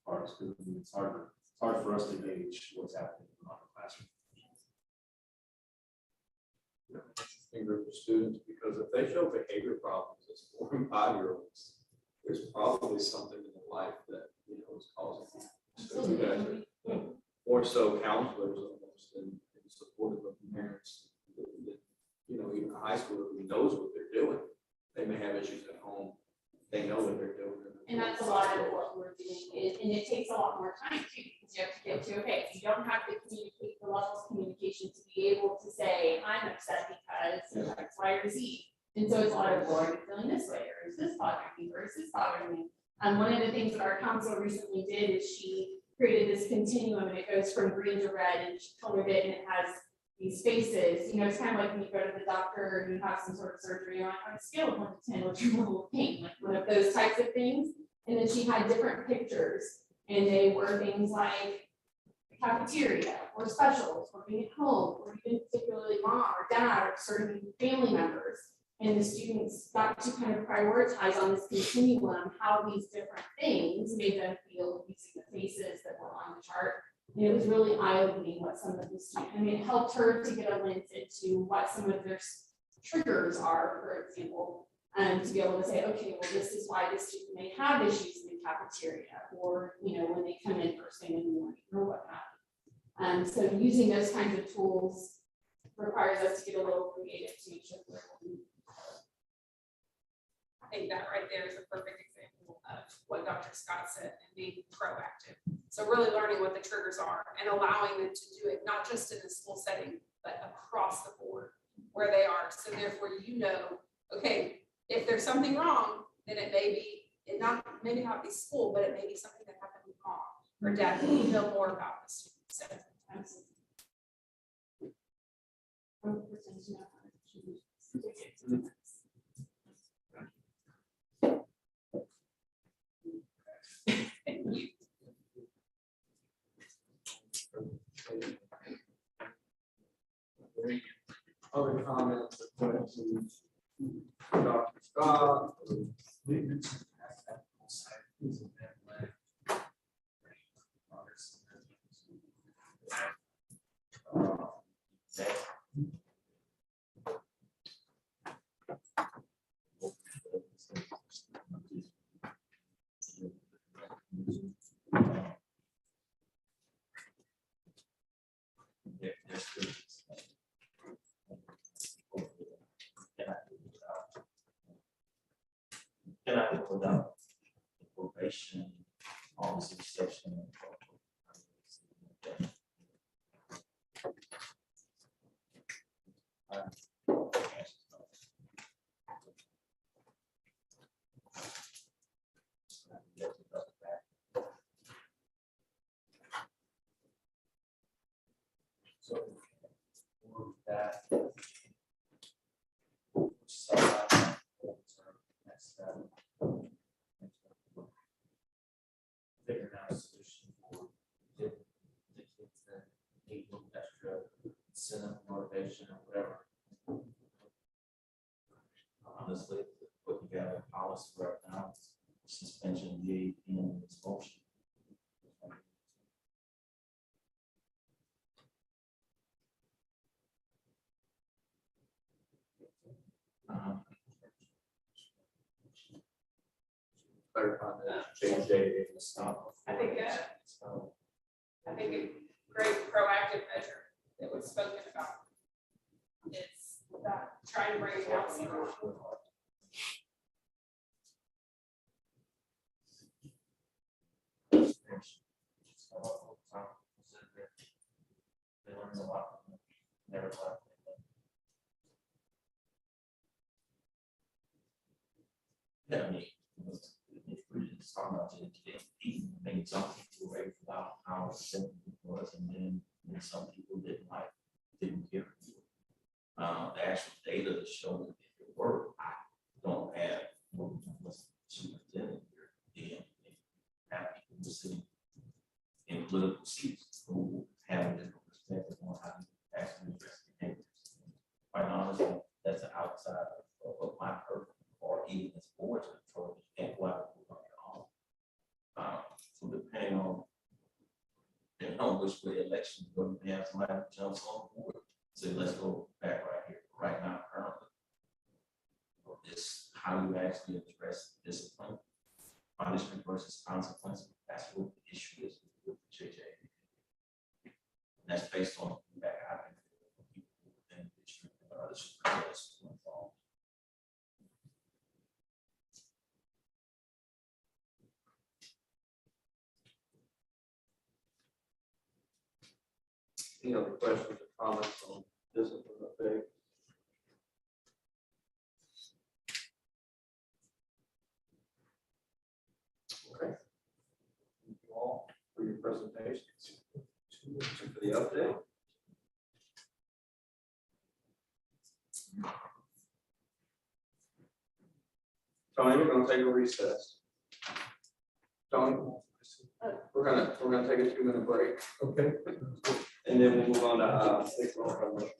far as, because it's hard for us to gauge what's happening in our classroom. Interesting group of students, because if they show behavior problems as 4 and 5-year-olds, there's probably something in their life that is causing it. So you guys are more so counselors almost than supportive of parents. Even a high schooler who knows what they're doing, they may have issues at home. They know what they're doing. And that's a lot of what we're doing, and it takes a lot more time too, because you have to get to, okay, you don't have to communicate the levels of communication to be able to say, I'm upset because of X, Y, or Z. And so it's a lot of, well, are you feeling this way, or is this bothering me, or is this bothering me? One of the things that our counselor recently did is she created this continuum, and it goes from green to red, and she colored it, and it has these faces. It's kind of like when you go to the doctor and you have some sort of surgery, on a scale of 1 to 10, what's your level of pain? Like one of those types of things. And then she had different pictures, and they were things like the cafeteria, or specials, or being at home, or even particularly mom or dad, or certain family members. And the students got to kind of prioritize on this continuum how these different things made them feel using the faces that were on the chart. And it was really eye-opening what some of the students, it helped her to get a lens into what some of their triggers are, for example, to be able to say, okay, well, this is why this student may have issues in the cafeteria, or, when they come in first thing in the morning, or what have you. So using those kinds of tools requires us to get a little creative to make sure that we're I think that right there is a perfect example of what Dr. Scott said, and being proactive. So really learning what the triggers are and allowing them to do it, not just in the school setting, but across the board where they are. So therefore, okay, if there's something wrong, then it may be, maybe not be school, but it may be something that happened with mom or dad. We need to know more about the student. So Other comments or questions? Dr. Scott? Can I put out probation policy section? So for that. So next step. Figuring out a solution for the kids that need a little extra incentive, motivation, or whatever. Honestly, what you got in policy right now is suspension of the in expulsion. Clarify that, change date and stop. I think, I think a great proactive measure that was spoken about is trying to bring it down. They learn a lot. Never thought. Yeah, I mean, we're just talking about maybe some people were about how simple it was, and then some people didn't care. The actual data that showed that if it worked, I don't have what's superintendent here. And have people sitting in political seats who have a different perspective on how to actually address behaviors. Quite honestly, that's outside of my purview, or even as boards control, you can't go out and do it on your own. So depending on which way elections go, you have somebody who jumps on board. So let's go back right here, right now, currently. This how you actually address discipline, punishment versus consequence. That's what the issue is with the JJ. And that's based on feedback I've been from people within the district and other superintendents who are involved. Any other questions or comments on discipline update? Okay. Thank you all for your presentations. For the update. Tony, we're gonna take a recess. Tony, we're gonna take a 2-minute break. Okay. And then we'll move on to 6 more.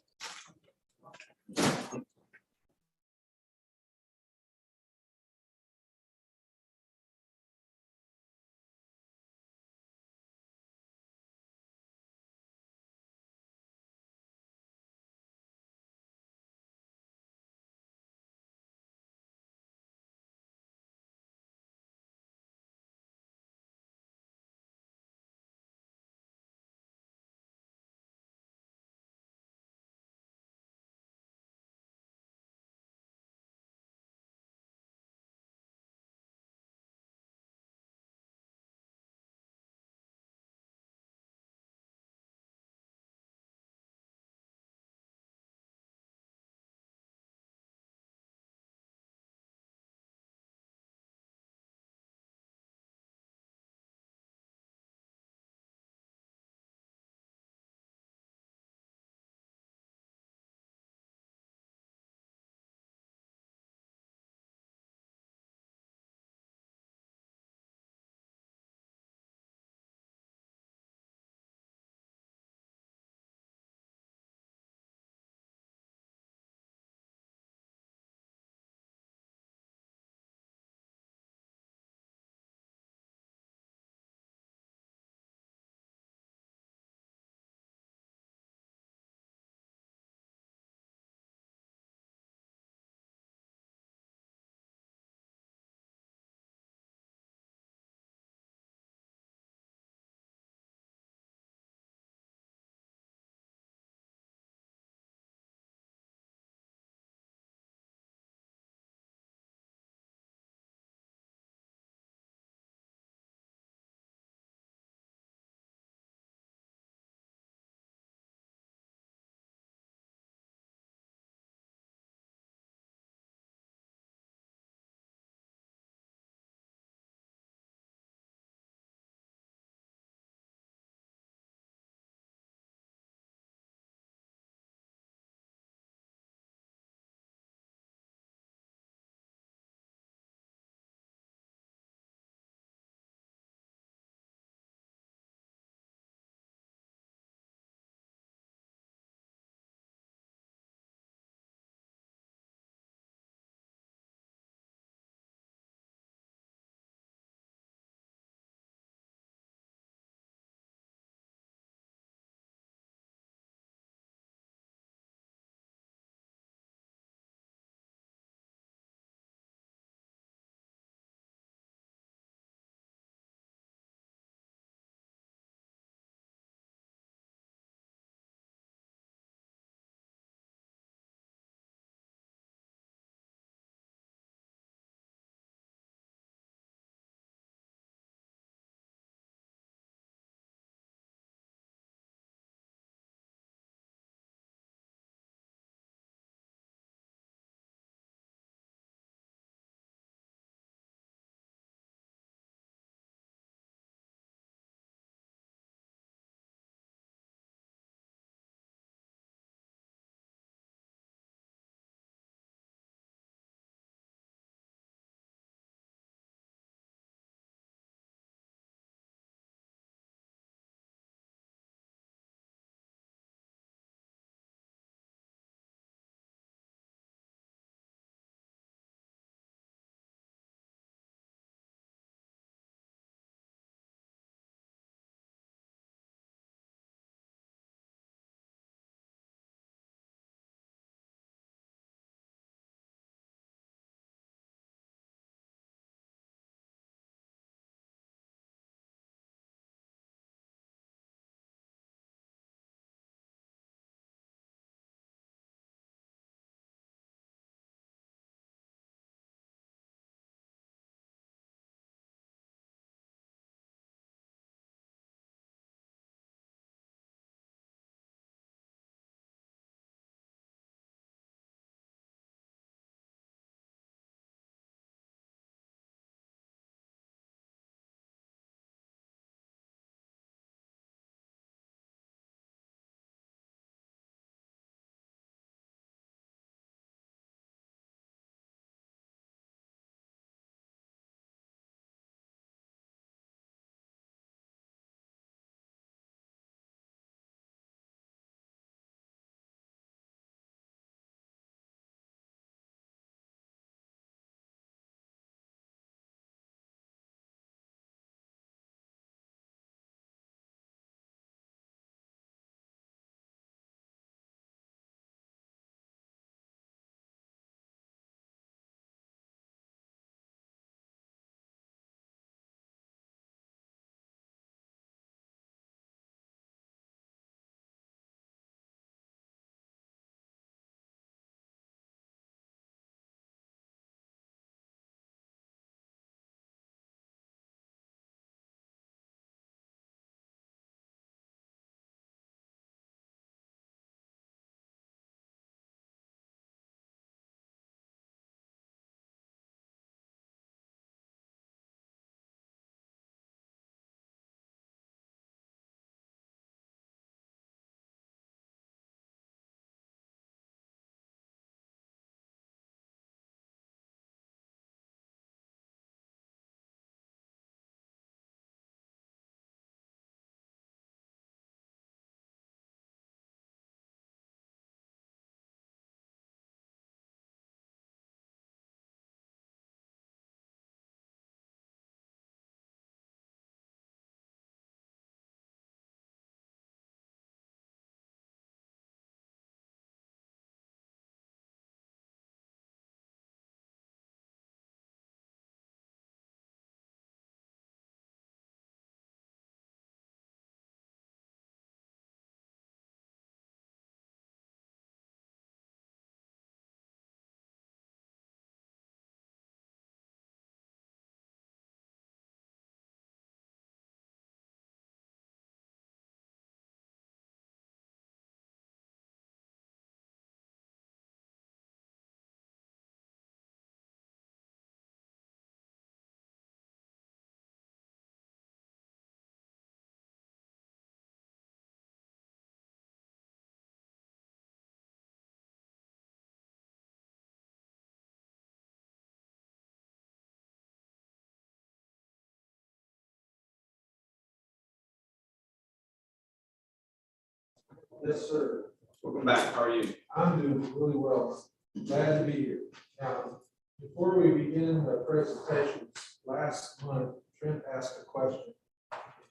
Yes, sir. Welcome back. How are you? I'm doing really well. Glad to be here. Now, before we begin the presentations, last month, Trent asked a question.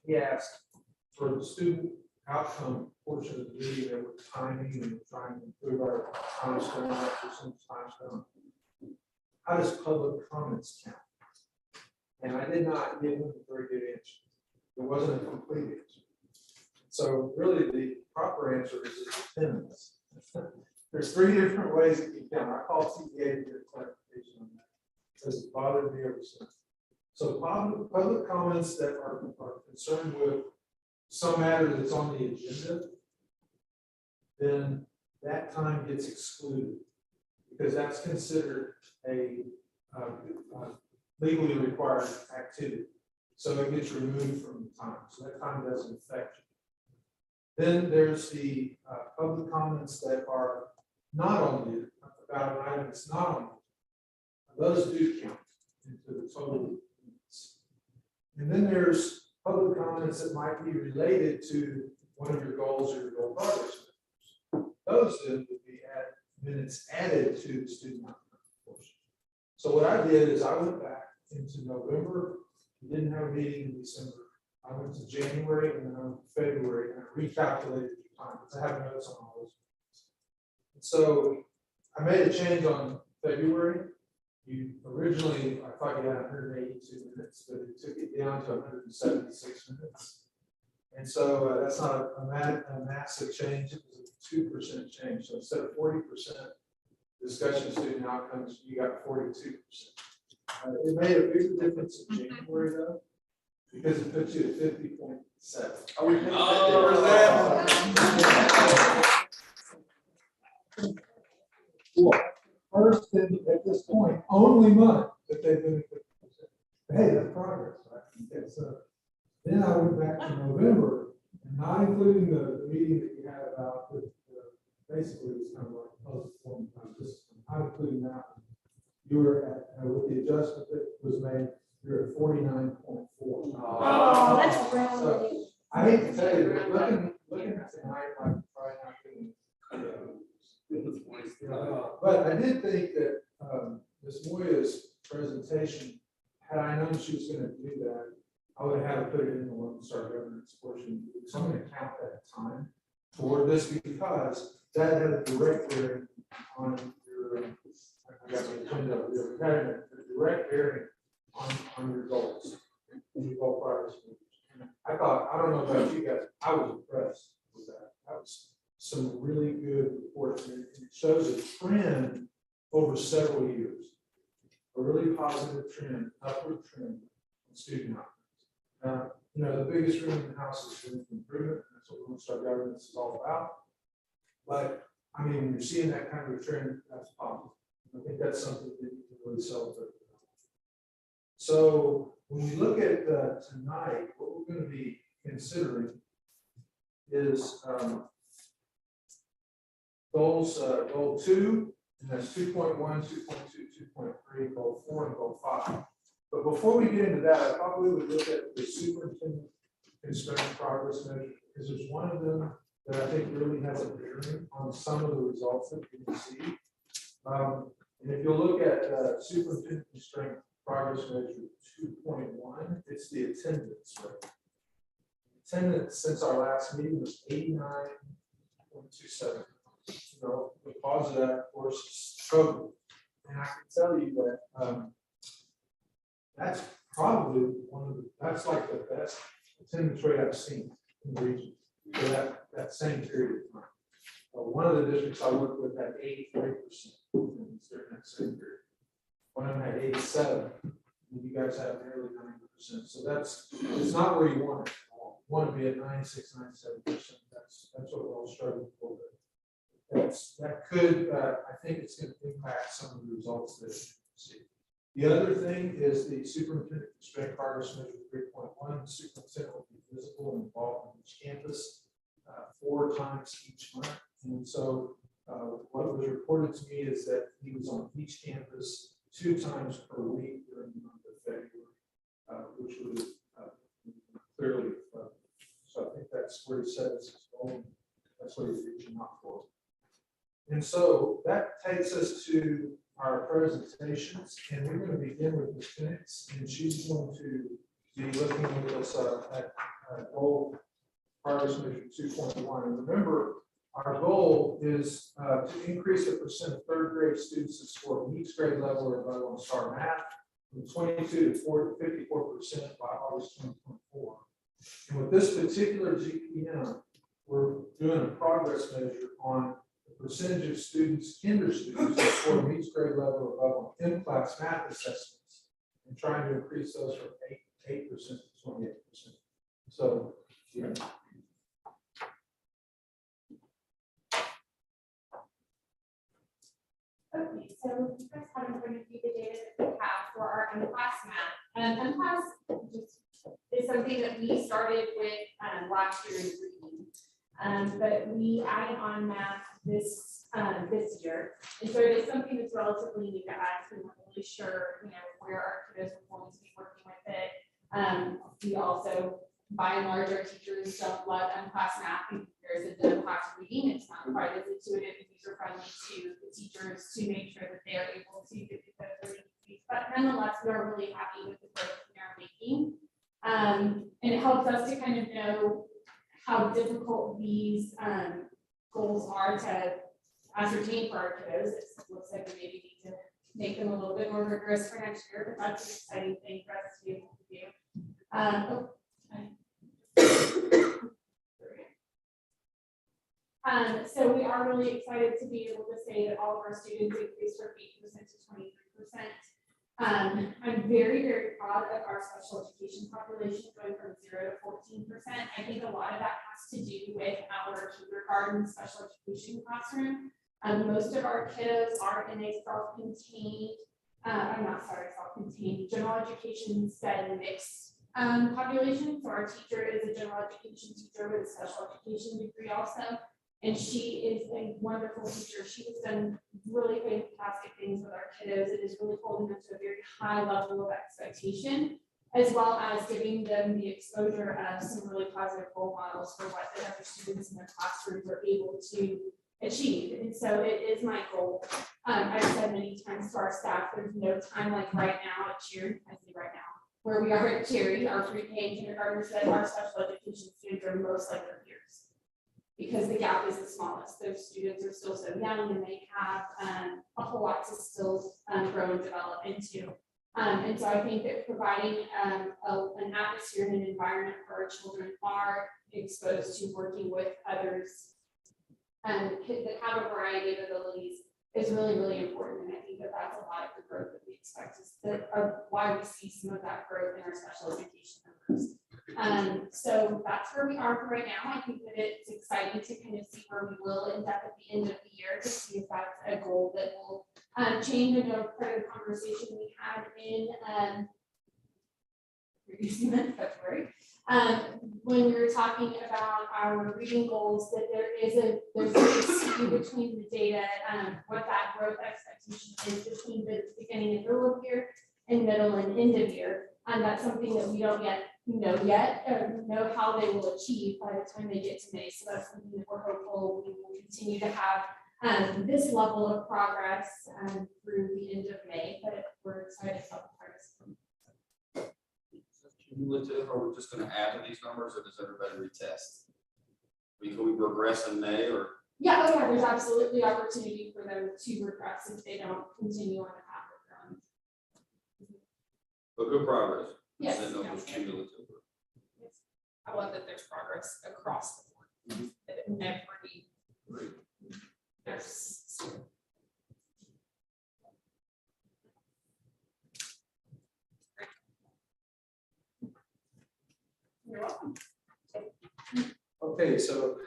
He asked for the student outcome portion of the meeting, that we're timing and trying to improve our time spent on percent time spent. How does public comments count? And I did not give him a very good answer. It wasn't a complete answer. So really the proper answer is attendance. There's 3 different ways that you count. I call CPA to get clarification on that, because it bothered me ever since. So public comments that are concerned with some matter that's on the agenda, then that time gets excluded, because that's considered a legally required activity. So it gets removed from the time. So that time doesn't affect you. Then there's the public comments that are not on the, about an item that's not on the, those do count into the total minutes. And then there's public comments that might be related to one of your goals or your goal progress measures. Those then would be minutes added to the student outcome portion. So what I did is I went back into November. We didn't have a meeting in December. I went to January and then I went to February and I recalculated the time because I have notes on all those. And so I made a change on February. You originally, I thought you had 182 minutes, but it took it down to 176 minutes. And so that's not a massive change. It was a 2% change. So instead of 40% discussion of student outcomes, you got 42%. It made a bigger difference in January though, because it puts you at 50.7. Are we paying First, and at this point, only month that they've been at 50%. Hey, that's progress, right? Okay, so then I went back to November, and not including the meeting that you had about basically it was kind of like post-form, just not including that one. You were at, with the adjustment that was made, you're at 49.4. Oh, that's really. So, I hate to tell you, but looking at tonight, like probably not getting, but I did think that Ms. Moya's presentation, had I known she was going to do that, I would have had to put it in the Lone Star governance portion. So I'm going to count that time for this because that had a direct bearing on your, I got the agenda over there. We had a direct bearing on your goals and your goal progress. I thought, I don't know about you guys, I was impressed with that. That was some really good reports, and it shows a trend over several years, a really positive trend, upward trend in student outcomes. You know, the biggest room in the house is room for improvement. That's what Lone Star governance is all about. But I mean, when you're seeing that kind of a trend, that's positive. I think that's something that you can really celebrate. So when we look at tonight, what we're going to be considering is goals, goal 2, and that's 2.1, 2.2, 2.3, goal 4, and goal 5. But before we get into that, I thought we would look at the superintendent constraint progress measure, because there's one of them that I think really has a bearing on some of the results that you can see. And if you look at superintendent constraint progress measure 2.1, it's the attendance rate. Attendance since our last meeting was 89.27. You know, the cause of that, of course, is COVID. And I can tell you that that's probably that's like the best attendance rate I've seen in the region for that same period of time. One of the districts I worked with had 83% during that same period. One of them had 87%, and you guys have nearly 90%. So it's not where you want it. You want to be at 96, 97%. That's what we're all struggling for. That could, I think it's going to impact some of the results that you see. The other thing is the superintendent constraint progress measure 3.1. The superintendent will be visible and involved in each campus 4 times each month. And so what was reported to me is that he was on each campus 2 times per week during the month of February, which was clearly, so I think that's where he set his goal. That's what he's reaching out for. And so that takes us to our presentations, and we're going to begin with Ms. Phoenix, and she's going to be looking with us at goal progress measure 2.1. And remember, our goal is to increase the percent of third grade students that score meets grade level or above on STAR math from 22 to 54% by August 2024. And with this particular GPM, we're doing a progress measure on the percentage of students, kinder students, that score meets grade level or above on in-class math assessments, and trying to increase those from 8% to 28%. So, yeah. Okay, so you guys have in front of you the data that we have for our M-Class math. M-Class just is something that we started with last year in reading. But we added on math this year. And so it is something that's relatively new to us. We're not really sure, where our kiddos are going to be working with it. We also, by and large, our teachers don't love M-Class math in comparison to M-Class reading. It's not quite as intuitive and user-friendly to the teachers to make sure that they are able to get those reading speeds. But nonetheless, we are really happy with the growth we are making. And it helps us to kind of know how difficult these goals are to ascertain for our kiddos. It looks like we maybe need to make them a little bit more rigorous for next year, but that's an exciting thing for us to be able to do. So we are really excited to be able to say that all of our students increased from 8% to 23%. I'm very, very proud of our special education population going from 0 to 14%. I think a lot of that has to do with our kindergarten special education classroom. Most of our kiddos are in a self-contained, general education STEM mixed population. So our teacher is a general education teacher with a special education degree also. And she is a wonderful teacher. She has done really fantastic things with our kiddos. It is really holding them to a very high level of expectation, as well as giving them the exposure of some really positive role models for what the other students in their classrooms are able to achieve. And so it is my goal. I've said many times to our staff, there's no time like right now at Cherry, I say right now, where we are at Cherry, our pre-K and kindergartners, that our special education students are most like their peers. Because the gap is the smallest. Those students are still so young and they have a whole lot to still grow and develop into. And so I think that providing an atmosphere and an environment for our children are exposed to working with others that have a variety of abilities is really, really important. And I think that that's a lot of the growth that we expect is that why we see some of that growth in our special education numbers. So that's where we are for right now. I think that it's exciting to kind of see where we will end up at the end of the year to see if that's a goal that will change. I know part of the conversation we had in February when we were talking about our reading goals, that there's a skew between the data, what that growth expectation is between the beginning and middle of year and middle and end of year. And that's something that we don't know how they will achieve by the time they get to May. So that's something that we're hopeful we will continue to have this level of progress through the end of May, but we're excited about the progress. Cumulative, or we're just going to add to these numbers, or does everybody retest? Can we progress in May, or? Yeah, there's absolutely opportunity for them to regress if they don't continue on the path that they're on. But good progress. Yes. And then those cumulative. I love that there's progress across the board. That every there's You're welcome. Okay, so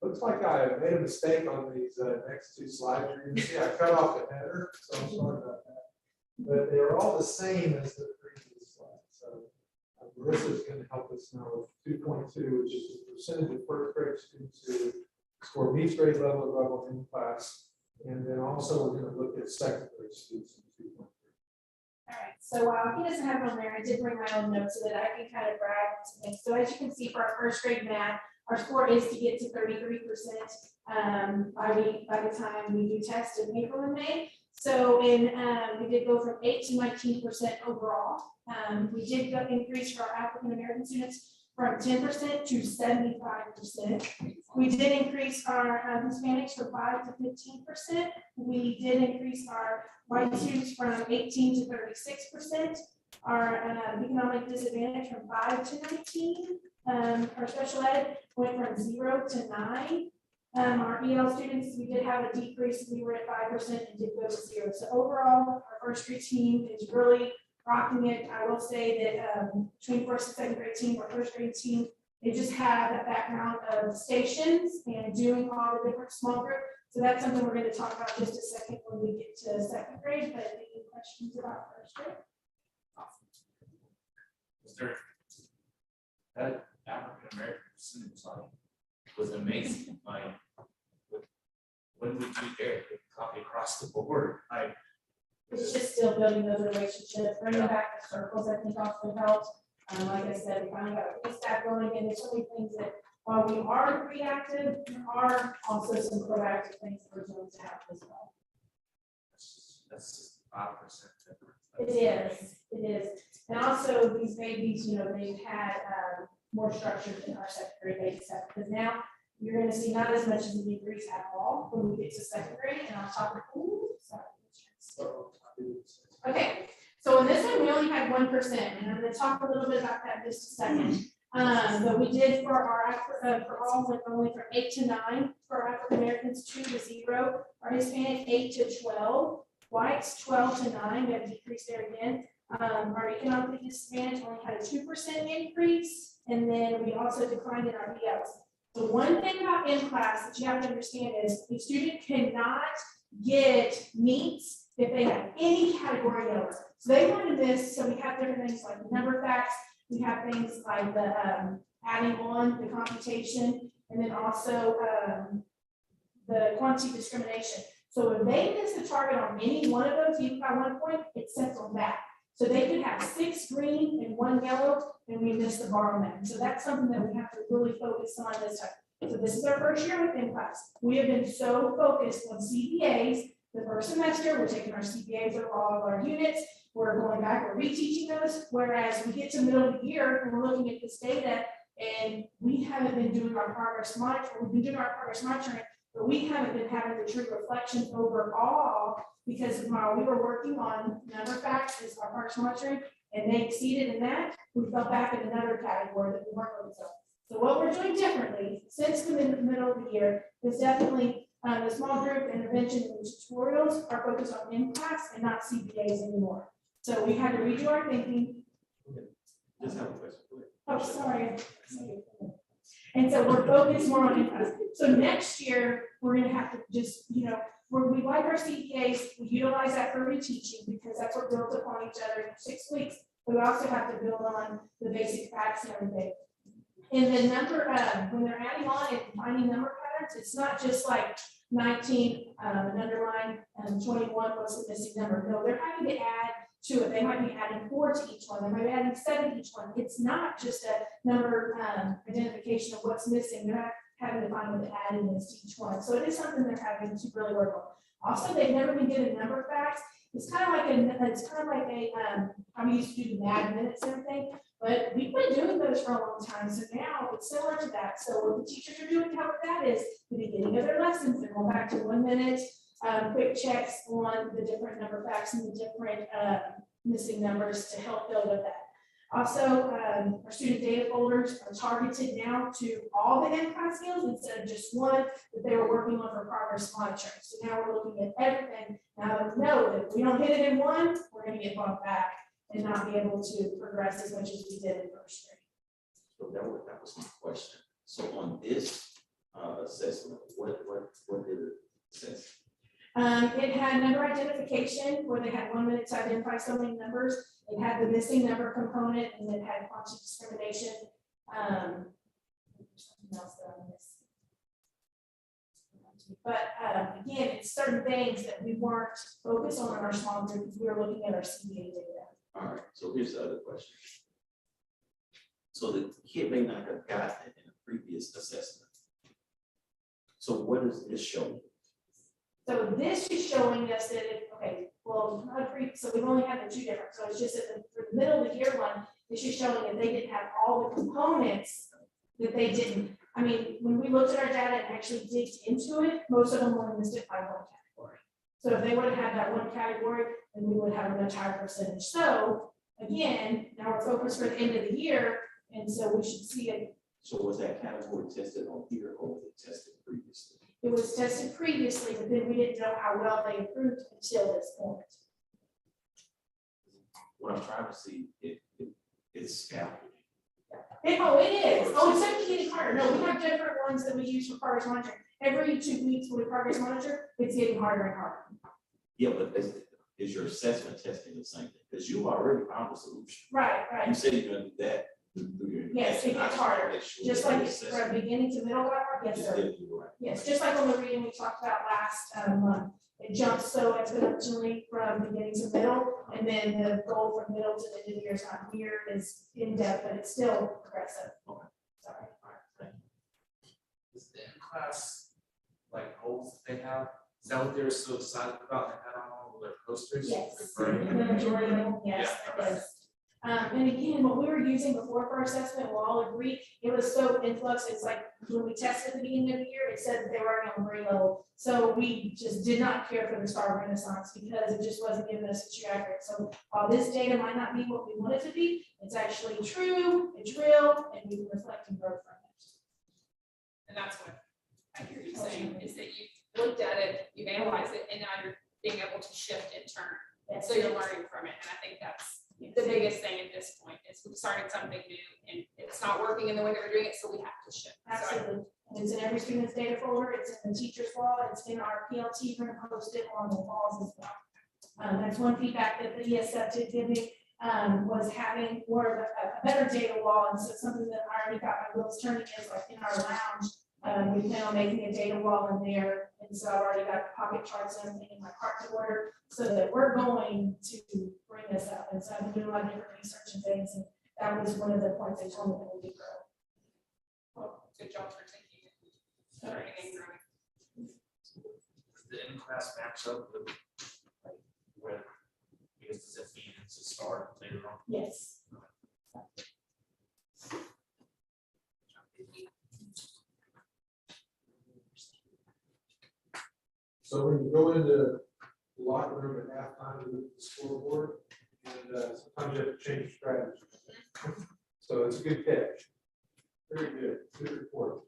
looks like I made a mistake on these next two slides. You're going to see I cut off the header, so I'm sorry about that. But they're all the same as the previous slide. So Marissa's going to help us now with 2.2, which is the percentage of first grade students who score meets grade level or level in class. And then also we're going to look at second grade students in 2.3. All right, so he doesn't have it on there. I did bring my own notes so that I can kind of brag to things. So as you can see, for our first grade math, Our score is to get to 33% by the time we do test in April and May. So we did go from 8 to 19% overall. We did increase for our African American students from 10% to 75%. We did increase our Hispanics from 5 to 15%. We did increase our white students from 18 to 36%. Our economic disadvantage from 5 to 19. Our special ed went from 0 to 9. Our EL students, we did have a decrease. We were at 5% and did go to 0. So overall, our first grade team is really rocking it. I will say that between first and second grade team, our first grade team, they just have that background of stations and doing all the different small group. So that's something we're going to talk about just a second when we get to second grade. But any questions about first grade? Was there that African American students was amazing. Like, what did we do there? Copy across the board. It's just still building those relationships, bringing back the circles, I think also helps. Like I said, we finally got a staff going, and there's so many things that while we are reactive, there are also some proactive things that we're doing to help as well. That's just 5% difference. It is. And also these babies, they've had more structure in our second grade baby stuff, because now you're going to see not as much as a decrease at all when we get to second grade. And I'll talk okay, so in this one, we only had 1%, and I'm going to talk a little bit about that in just a second. But we did for all went only from 8 to 9, for our African Americans 2 to 0, our Hispanic 8 to 12, whites 12 to 9, we had a decrease there again. Our economic disadvantage only had a 2% increase, and then we also declined in our ELs. The one thing about in class that you have to understand is the student cannot get meets if they have any category over. So they wanted this, so we have different things like the number facts, we have things like the adding on the computation, and then also the quantity discrimination. So if they miss the target on any one of those, even by 1 point, it sets them back. So they could have 6 green and 1 yellow, and we missed the bar on that. So that's something that we have to really focus on this time. So this is our first year within class. We have been so focused on CBAs. The first semester, we're taking our CBAs over all of our units. We're going back, we're reteaching those. Whereas we get to the middle of the year and we're looking at this data, and we haven't been doing our progress monitoring. We've been doing our progress monitoring, but we haven't been having the true reflection overall, because while we were working on number facts as our progress monitoring, and they exceeded in that, we fell back in another category that we weren't focused on. So what we're doing differently since the middle of the year is definitely the small group intervention and tutorials are focused on in-class and not CBAs anymore. So we had to redo our thinking. Just have a question. Oh, sorry. And so we're focused more on in-class. So next year, we're going to have to just, where we like our CPAs, we utilize that for reteaching because that's what builds upon each other in 6 weeks. But we also have to build on the basic facts and everything. And the number, when they're adding on and finding number patterns, it's not just like 19, an underline, and 21 was the missing number. No, they're having to add to it. They might be adding 4 to each one. They might be adding 7 to each one. It's not just a number identification of what's missing. They're having to find what the adding is to each one. So it is something they're having to really work on. Also, they've never been given number facts. It's kind of like I'm used to do the mad minutes and everything, but we've been doing those for a long time. So now it's similar to that. So what the teachers are doing to help with that is the beginning of their lessons, they're going back to 1 minute, quick checks on the different number facts and the different missing numbers to help build with that. Also, our student data folders are targeted now to all the in-class skills instead of just one that they were working on for progress monitoring. So now we're looking at everything. Now that we know that if we don't hit it in one, we're going to get bumped back and not be able to progress as much as we did in first grade. So that was my question. So on this assessment, what did it assess? It had number identification where they had 1 minute to identify so many numbers. It had the missing number component, and it had quantity discrimination. Something else that I missed. But again, it's certain things that we weren't focused on in our small group because we were looking at our CBA data. All right, so here's the other question. So the kid may not have gotten it in a previous previous assessment. So what does this show? So this is showing us that, so we've only had the two different, so it's just that for the middle of the year one, this is showing that they didn't have all the components that they didn't. I mean, when we looked at our data and actually digged into it, most of them were listed by one category. So if they would have had that one category, then we would have a much higher percentage. So again, now we're focused for the end of the year, and so we should see it. So was that category tested on here or was it tested previously? It was tested previously, but then we didn't know how well they improved until this point. What I'm trying to see, it's scaffolding. It is. It's actually getting harder. No, we have different ones that we use for progress monitoring. Every 2 weeks when we progress monitor, it's getting harder and harder. Yeah, but is your assessment testing the same thing? Because you already found a solution. Right. You said you're gonna do that through your. Yes, it gets harder. Just like it's from beginning to middle, yes, sir. Yes, just like on the reading we talked about last month. It jumps so exponentially from beginning to middle, and then the goal from middle to the end of the year is not weird, it's in depth, but it's still progressive. Okay. Sorry. Is the in-class, like, goals that they have, is that what they're so excited about, they had on all their posters? Yes. Right. The majority of them, yes, Yeah. that is. And again, what we were using before for our assessment, we'll all agree, it was so influx, it's like when we tested at the beginning of the year, it said that they were already on grade level. So we just did not care for the star renaissance because it just wasn't giving us a true accurate. So while this data might not be what we want it to be, it's actually true, it's real, and we can reflect and grow from it. And that's what I hear you saying, is that you've looked at it, you've analyzed it, and now you're being able to shift and turn. Yes. So you're learning from it, and I think that's the biggest thing at this point, is we've started something new, and it's not working in the way that we're doing it, so we have to shift. Absolutely. And it's in every student's data folder, it's in the teacher's wall, it's in our PLT, we're gonna post it on the walls as well. That's one feedback that the ESF did give me, was having more of a better data wall, and so something that I already got my wheels turning is like in our lounge. We plan on making a data wall in there, and so I've already got pocket charts and everything in my cart to order, so that we're going to bring this up. And so I've been doing a lot of different research and things, and that was one of the points they told me that we could grow. Well, good job for taking it, starting and growing. Does the in-class match up with, like, where, because does it feed into STAR later on? Yes. So when you go into the locker room at halftime with the scoreboard, and sometimes you have to change strategy. So it's a good catch. Very good, good report.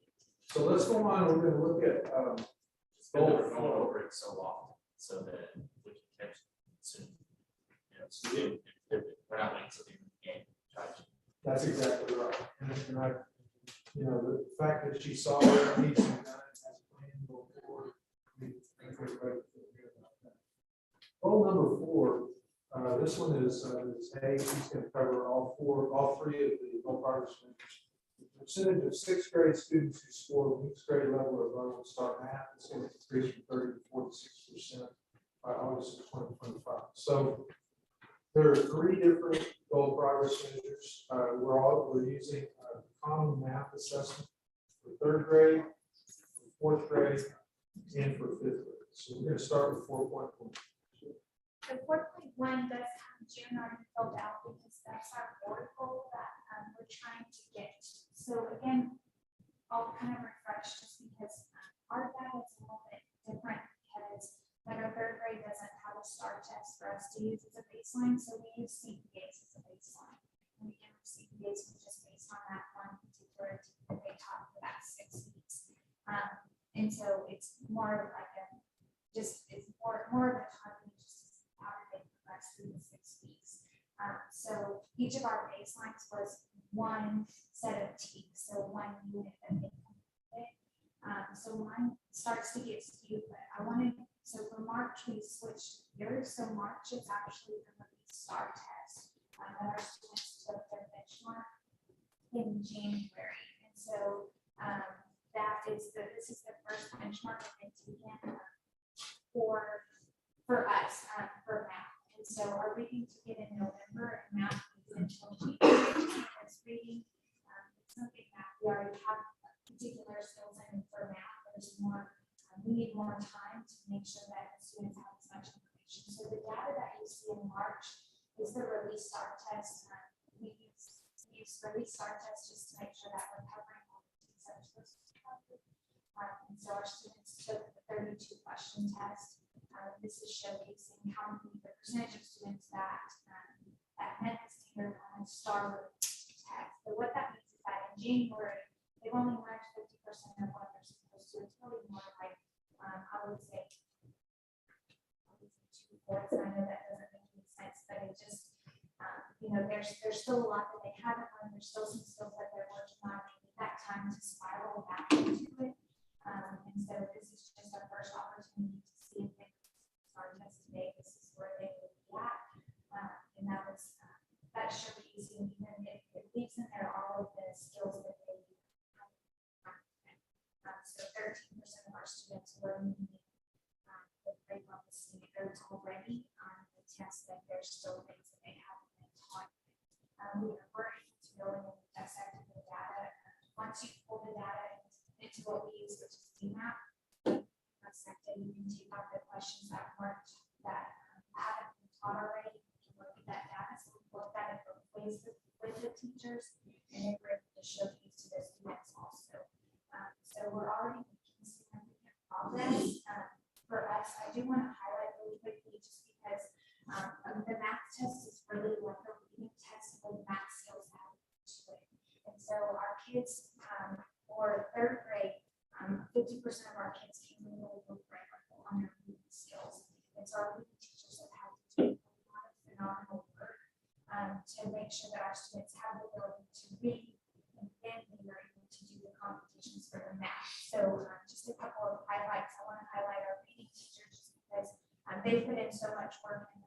So let's go on, we're gonna look at, We're going over it so often, so that we can catch it soon. You know, so we're not waiting until the end of the game to try to. that's exactly right. And I, the fact that she saw it needs to be done as a plan going forward. Goal number 4, this one is A, he's going to cover all three of the goal progress measures. The percentage of 6th grade students who score mixed grade level or above will start math is going to increase from 30 to 46% by August of 2025. So there are 3 different goal progress measures. We're using a common math assessment for 3rd grade, for 4th grade, and for 5th grade. So we're going to start with 4.1. The 4.1 does have June already filled out because that's our board goal that we're trying to get. So again, I'll kind of refresh just because our data is a little bit different because like our 3rd grade doesn't have a STAR test for us to use as a baseline. So we use CPAs as a baseline. And we can CPAs just based on that one particular team that they taught for that 6 weeks. And so it's more like it's more of a target just how did they progress through the 6 weeks. So each of our baselines was one set of teams, so 1 unit that they completed. So mine starts to get skewed, but so for March we switched gears. So March is actually going to be STAR test that our students took their benchmark in January, and so this is the first benchmark that they've taken for us for math. And so our reading to get in November and math is until January. Reading it's something that we already have to do need more time to make sure that the students have as much information. So the data that you see in March is the release start test. We use release start test just to make sure that we're covering all the things that are supposed to be covered. And so our students took the 32 question test. This is showcasing how many, the percentage of students that met the standard on a STAR test. So what that means is that in January, they've only learned 50% of what they're supposed to. It's really more like, I would say 2/4. I know that doesn't make any sense, but it just, there's still a lot that they haven't learned. There's still some skills that they're working on. They need that time to spiral back into it. And so this is just our first opportunity to see if they start test today. This is where they will be at. And that's showcasing, even if it leaves in there all of the skills that they need. So 13% of our students were meeting the grade level standards already on the test, that there's still things that they haven't been taught. We are working to go in and dissect the data. Once you pull the data into what we use, which is DMAP, dissect it, you can take out the questions that haven't been taught already. You can look at that data. So we looked at it both ways with the teachers, and then we're able to showcase to the students also. So we're already making significant progress. For us, I do want to highlight really quickly, just because the math test is really like a reading test with math skills added to it. And so our kids, for third grade, 50% of our kids came in with a grade level on their reading skills. And so our reading teachers have had to do a lot of phenomenal work to make sure that our students have the ability to read, and then they are able to do the competitions for the math. So just a couple of highlights. I want to highlight our reading teachers just because they put in so much work in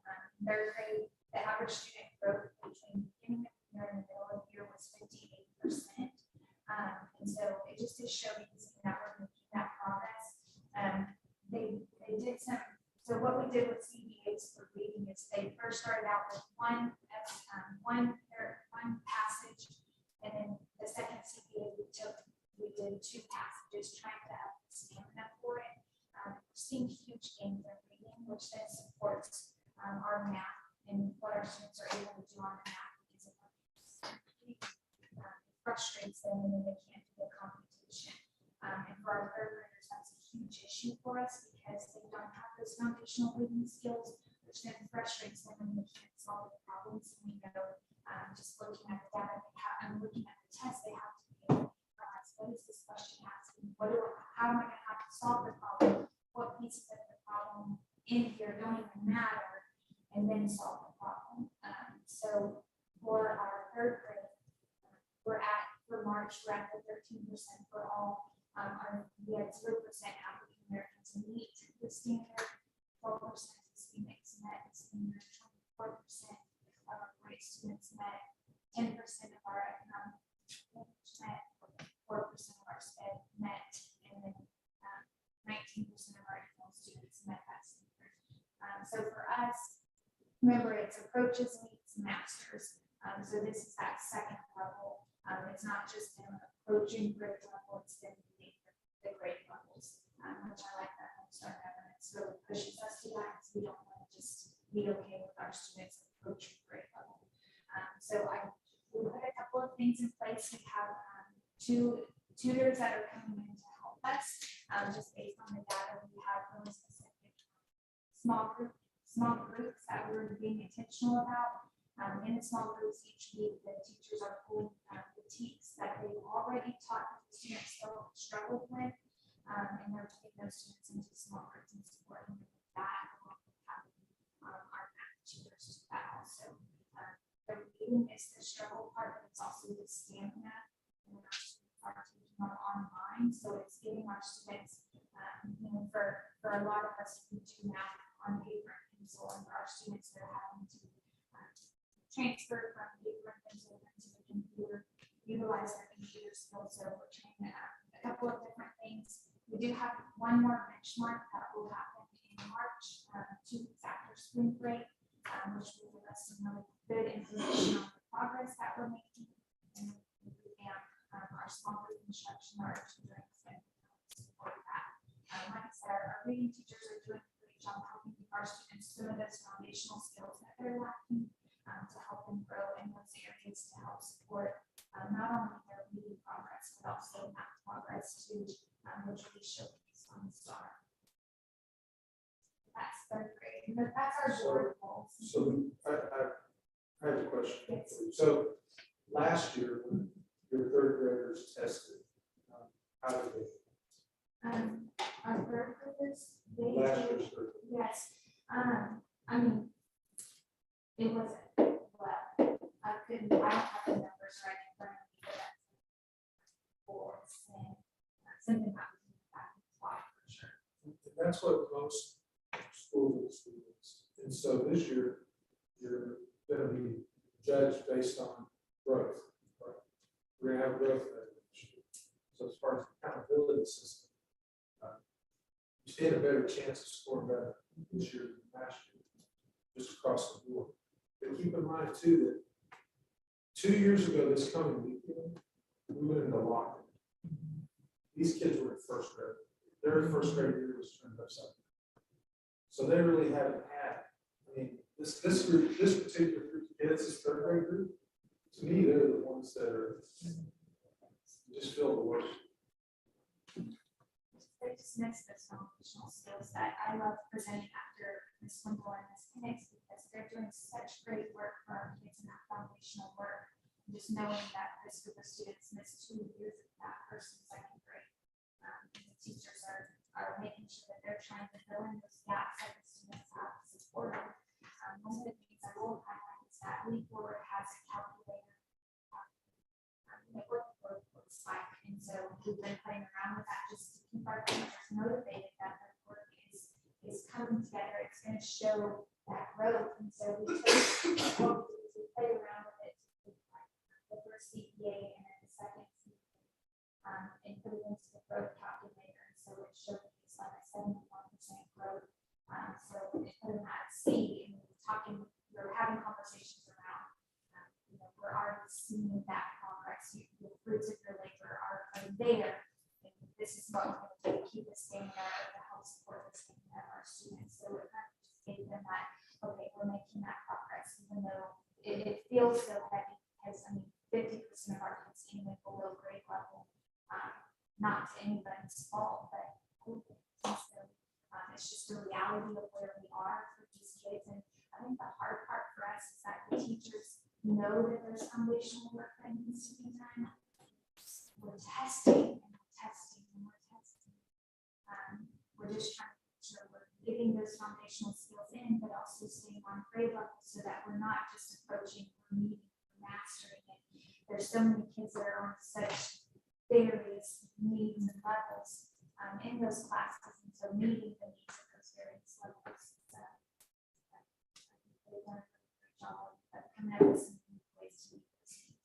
third grade. The average student growth between the beginning of the year and the middle of the year was 58%. And so it just is showcasing that we're making that progress. They did some, so what we did with CBAs for reading is they first started out with one passage, and then the second CBA we did 2 passages trying to up the stamina for it. We're seeing huge gains in reading, which then supports our math and what our students are able to do on the math, because it frustrates them and then they can't do the computation. And for our third graders, that's a huge issue for us because they don't have those foundational reading skills, which then frustrates them when they can't solve the problems. And we know just looking at the data they have and looking at the test they have to be able to realize, what is this question asking? How am I going to have to solve the problem? What pieces of the problem in here don't even matter, and then solve the problem. So for our third grade, for March, we're at the 13% for all. We had 0% African Americans meet the standard, 12% Hispanics met the standard, 24% of our white students met, 10% of our economic met, 4% of our SPED met, and then 19% of our economic students met that standard. So for us, remember, it's approaches, meets, masters. So this is that second level. It's not just them approaching grade level, it's them meeting the grade levels, which I like that home start evidence really pushes us to that, because we don't want to just be okay with our students approaching grade level. So we put a couple of things in place. We have 2 tutors that are coming in to help us, just based on the data. We have really specific small groups that we're being intentional about. In the small groups each week, the teachers are pulling critiques that they've already taught the students still struggled with, and they're putting those students into small groups and supporting them with that, along with having our math tutors do that also. The reading is the struggle part, but it's also the stamina, and our students are taking on online, so it's giving our students, for a lot of us, we do math on paper and pencil, and for our students, they're having to transfer from paper and pencil into the computer, utilize their computer skills. So we're training a couple of different things. We do have one more benchmark that will happen in March, 2 weeks after spring break, which will give us some really good information on the progress that we're making, and our small group instruction, our tutoring, and support that. Like I said, our our reading teachers are doing a great job helping our students some of those foundational skills that they're lacking to help them grow in those areas to help support not only their reading progress, but also math progress too, which will be showcased on the STAR. That's third grade. That's our board goals. So I have a question. So last year, when your third graders tested, how did they? Our third graders, they Last did- year's third. yes. I mean, it wasn't, well, I don't have the numbers right in front of me, but that's something happened back in the slide for sure. That's what most schools experience. And so this year, you're gonna be judged based on growth. Right? We're gonna have growth measures. So as far as the accountability system, you stand a better chance of scoring better this year than last year, just across the board. But keep in mind too that 2 years ago, this coming weekend, we went into lockdown. These kids were in first grade. Their first grade year was turned upside down. So they really haven't had, I mean, this group, this particular group of kids, this third grade group, to me, they're the ones that are just feel the worst. They just miss those foundational skills that I love presenting after Ms. Wimble and Ms. Penix because they're doing such great work for our kids in that foundational work. And just knowing that this group of students missed 2 years of that person's second grade. And the teachers are making sure that they're trying to fill in those gaps that the students have to support them. One of the things I will highlight is that Leap Forward has a calculator. What the growth looks like. And so we've been playing around with that just to keep our teachers motivated that their work is coming together. It's going to show that growth. And so we play around with it, the first CPA and then the second CPA, and put it into the growth calculator. And so it showed like a 71% growth. So we put in that C and we're having conversations around, we're already seeing that progress. The fruits of your labor are there. And this is what we're going to do to keep this standing out to help support this thing of our students. So we're kind of just giving them that, okay, we're making that progress, even though it feels so heavy because 50% of our kids came in below grade level, not to anybody's fault, but it's just the reality of where we are for these kids. And I think the hard part for us is that the teachers know that there's foundational work that needs to be done. We're testing and we're testing and we're testing. We're just trying to make sure we're getting those foundational skills in, but also staying on grade level so that we're not just approaching, we're meeting, we're mastering it. There's so many kids that are on such various needs and levels in those classes, and so meeting the needs of those various levels. They've done a great job of coming up with some new ways to meet those needs.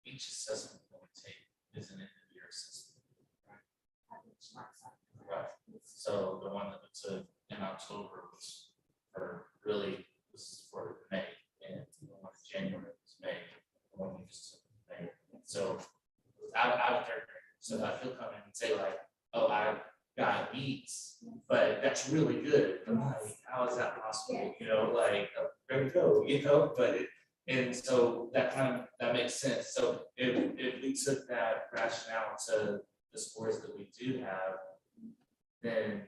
Each assessment will take is an end of year assessment. Right. So the one that we took in October was for May, and the one in January was May, the one we just took in May. So it was out of there. So I feel come in and say like, oh, I got B's, but that's really good. I'm like, how is that possible? There we go, but and so that makes sense. So if we took that rationale to the scores that we do have, then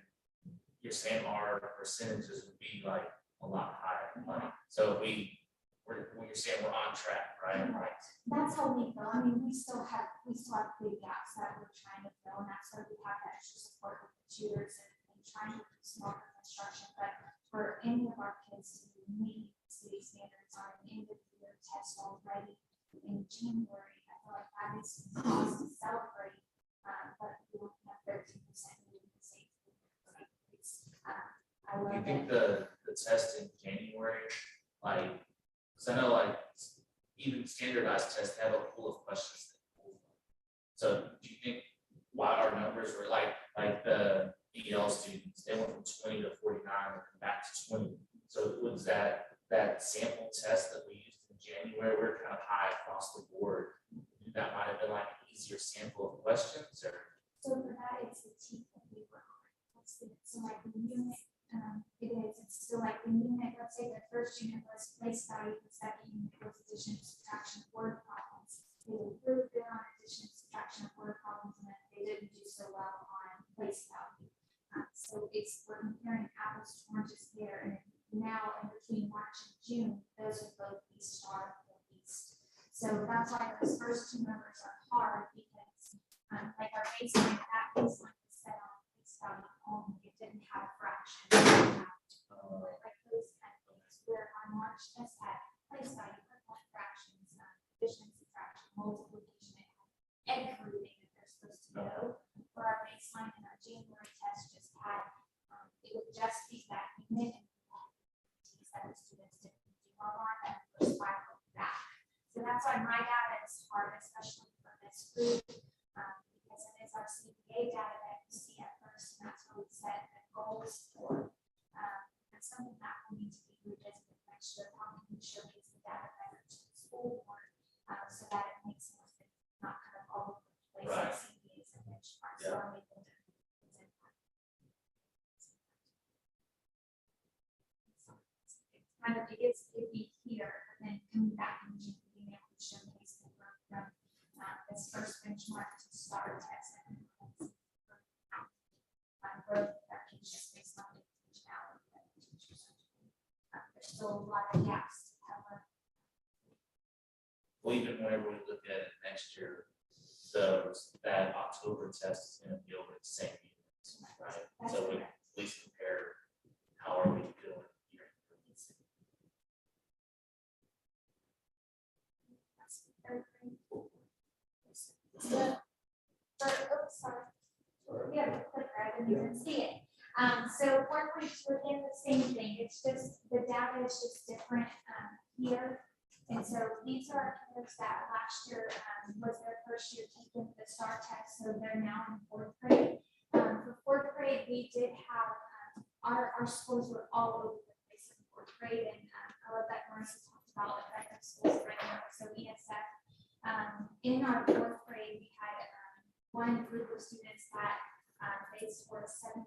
you're saying our percentages would be like a lot higher. So you're saying we're on track, right? Right. That's how we feel. We still have big gaps that we're trying to fill, and that's why we have that extra support with the tutors and trying to do smarter instruction. But for any of our kids to meet city standards on an end of the year test already in January, I feel like that is cause to celebrate. But we only have 13% meeting the same. I love You think it. the test in January, because I know even standardized tests have a pool of questions. So do you think why our numbers were like the EL students, they went from 20 to 49 and back to 20. So was that sample test that we used in January, we're kind of high across the board. That might have been like an easier sample of questions or. So for that, it's the teeth that we work on. So first unit was place value, the second unit was addition, subtraction, word problems. They improved it on addition, subtraction, of word problems, and then they didn't do so well on place value. So we're comparing apples to oranges there, and now in between March and June, those are both East Star and East. So that's why those first two numbers are hard, because like our baseline, that baseline is set on place value only. It didn't have fractions. Like those kind of things, where our March test had place value, fractions, addition, subtraction, multiplication, and everything that they're supposed to know. For our baseline and our January test just had, it would just be that unit and that students didn't do well on that first cycle back. So that's why my data is hard, especially for this group, because it is our CPA data that you see at first, and that's what we set the goals for. That's something that will need to be revisited next year, how we can showcase the data better to the school board, so that it makes more sense, not kind of all over the place. Right. CPAs and benchmarks. Yeah. Are able to present that. Kind of, it gets iffy here, but then coming back in June, being able to showcase the growth from this first benchmark to start test and growth that can just based on the intentionality that the teachers are doing. There's still a lot of gaps to cover. Well, even whenever we look at it next year, that October test is gonna be over the same units, right? That's So we correct. at least compare, how are we doing here? That's very cool. Sorry. Yeah, click right, and you can see it. So 4.2, again, the same thing. It's just, the data is just different here. And so these are kids that last year was their first year taking the STAR test, so they're now in fourth grade. For fourth grade, we did have, our scores were all over the place in fourth grade, and I love that Marissa talked about effective schools right now, so ESF. In our fourth grade, we had one group of students that they scored 71%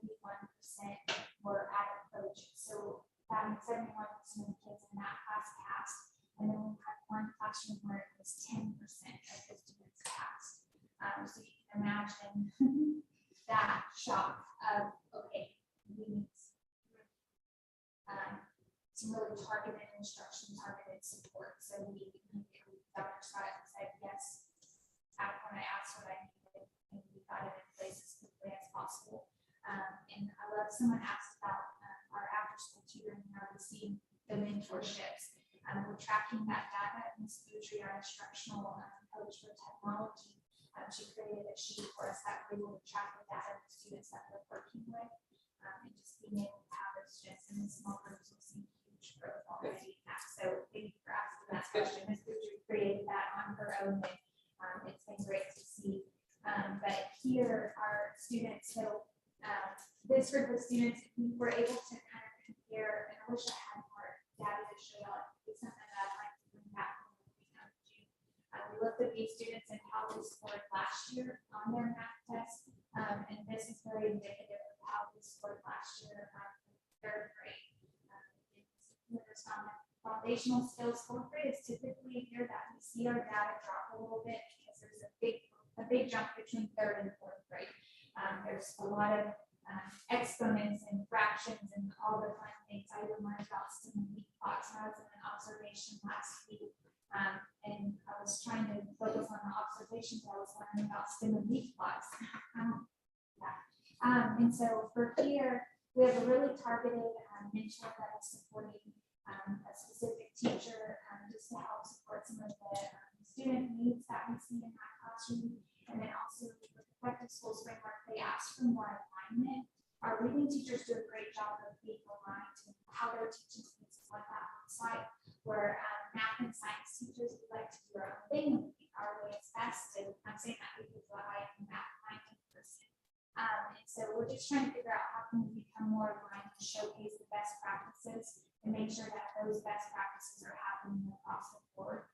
were at approach. So that means 71% of kids in that class passed. And then we had one classroom where it was 10% of the students passed. So you can imagine that shock of, okay, we need some really targeted instruction, targeted support. So Dr. Scott said, yes, when I asked what I needed, and we got it in place as quickly as possible. And I love, someone asked about our after-school tutoring, how we see the mentorships. We're tracking that data. Ms. Boudry, our instructional coach for technology, she created a sheet for us that we're able to track the data of the students that we're working with, and just being able to have those students in the small groups, we've seen huge growth already. So thank you for asking that question. Ms. Boudry created that on her own, and it's been great to see. But here are students, so this group of students, we were able to kind of compare, and I wish I had more data to show y'all. It's something that I'd like to bring back when we come to June. We looked at these students and how they scored last year on their math test, and this is very indicative of how they scored last year in third grade. Foundational skills, fourth grade is typically here that we see our data drop a little bit because there's a big jump between third and fourth grade. There's a lot of exponents and fractions and all the fun things. I even learned about stem and weak plots. I was in an observation last week, and I was trying to focus on the observations. I was learning about stem and weak plots. And so for here, we have a really targeted mentor that is supporting a specific teacher just to help support some of the student needs that we see in that classroom. And then also with effective schools framework, they ask for more alignment. Our reading teachers do a great job of being aligned to how they're teaching students, what that looks like. Where math and science teachers, we like to do our own thing, our way is best. And I'm saying that because I am a math person. And so we're just trying to figure out how can we become more aligned to showcase the best practices and make sure that those best practices are happening across the board.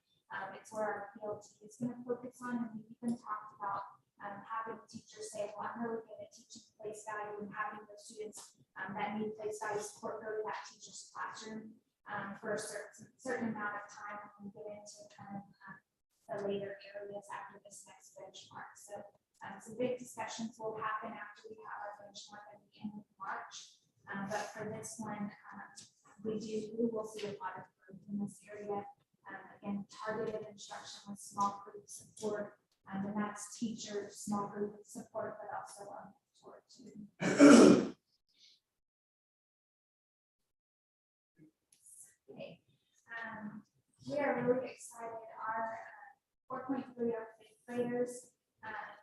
It's where our PLT is going to focus on, and we've even talked about having teachers say, well, I'm really good at teaching place value, and having those students that need place value support go to that teacher's classroom for a certain amount of time when we get into kind of the later areas after this next benchmark. So some big discussions will happen after we have our benchmark at the end of March. But for this one, we will see a lot of growth in this area. Again, targeted instruction with small group support, and that's teachers, small group support, but also our mentor too. Okay. We are really excited. Our 4.3 are fifth graders.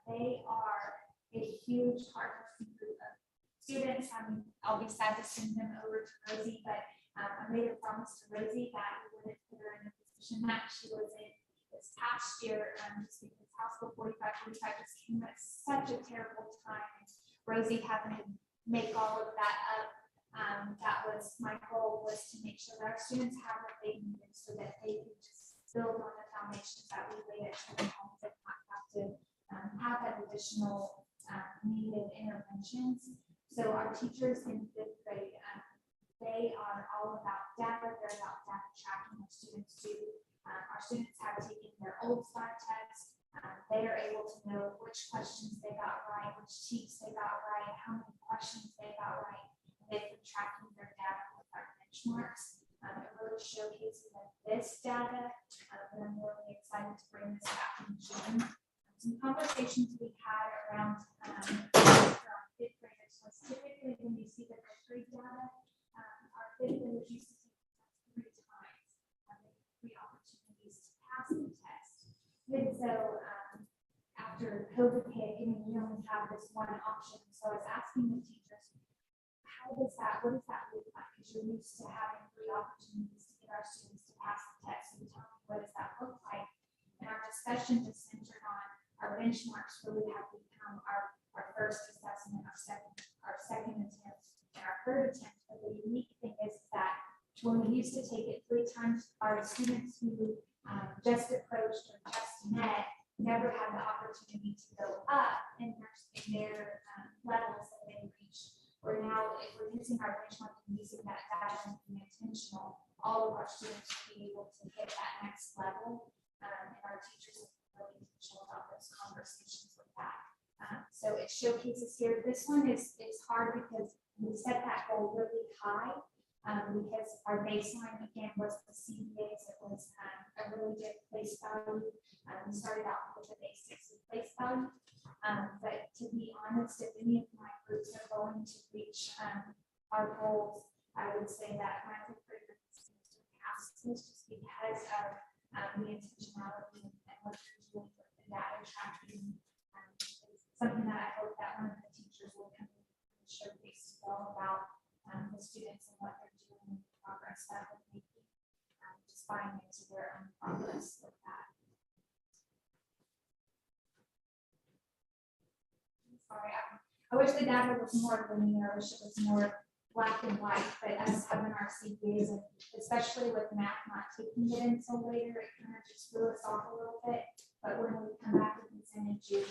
They are a huge hardworking group of students. I'll be sad to send them over to Rosie, but I made a promise to Rosie that we wouldn't put her in the position that she was in this past year, just because House Bill 45 just came at such a terrible time. Rosie having to make all of that up. That was my goal, was to make sure that our students have what they needed so that they could just build on the foundations that we laid at children's homes and not have to have that additional needed interventions. So our teachers in fifth grade, they are all about data. They're about data tracking what students do. Our students have taken their old STAR test. They are able to know which questions they got right, which teams they got right, how many questions they got right. They've been tracking their data with our benchmarks. It really showcases this data, and I'm really excited to bring this back in June. Some conversations we had around fifth graders was typically when you see the fifth grade data, our fifth graders used to take the test 3 times. They had 3 opportunities to pass the test. And so after COVID hit, we only have this one option. So I was asking the teachers, what does that look like? Because you're used to having 3 opportunities to get our students to pass the test. So tell me, what does that look like? And our discussion just centered on our benchmarks really have become our first assessment, our second attempt, and our third attempt. But the unique thing is that when we used to take it 3 times, our students who just approached or just met never had the opportunity to go up in their levels that they reached. Where now, if we're using our benchmark and using that data and being intentional, all of our students will be able to hit that next level. And our teachers are really intentional about those conversations with that. So it showcases here. This one is hard because we set that goal really high, because our baseline again was the CBAs. It was a really good place value. We started out with the basics of place value. But to be honest, if any of my groups are going to reach our goals, I would say that my fifth graders pass this just because of the intentionality and what you're doing with the data tracking. It's something that I hope that one of the teachers will come in and showcase as well about the students and what they're doing and the progress that they're making, just buying into their own progress with that. Sorry, I wish the data was more linear. I wish it was more black and white, but us having our CPAs, and especially with math not taking it until later, it kind of just threw us off a little bit. But when we come back to consent in June,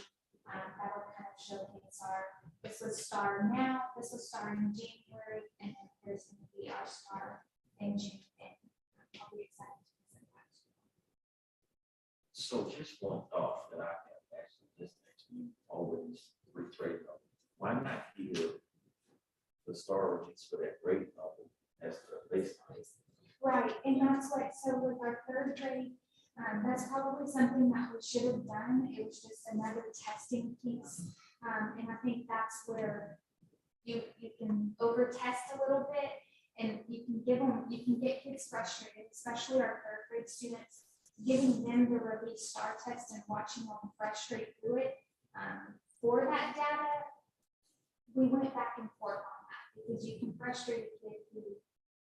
that'll kind of showcase this was STAR now, this was STAR in January, and then there's going to be our STAR in June. And I'll be excited to present that. So just one thought that I have, actually, just makes me always reiterate, why not hear the STAR rankings for that grade level as the baseline? Right, and that's what, so with our third grade, that's probably something that we should have done. It was just another testing piece. And I think that's where you can over test a little bit, and you can get kids frustrated, especially our third grade students, giving them the release STAR test and watching them frustrate through it. For that data, we went back and forth on that, because you can frustrate a kid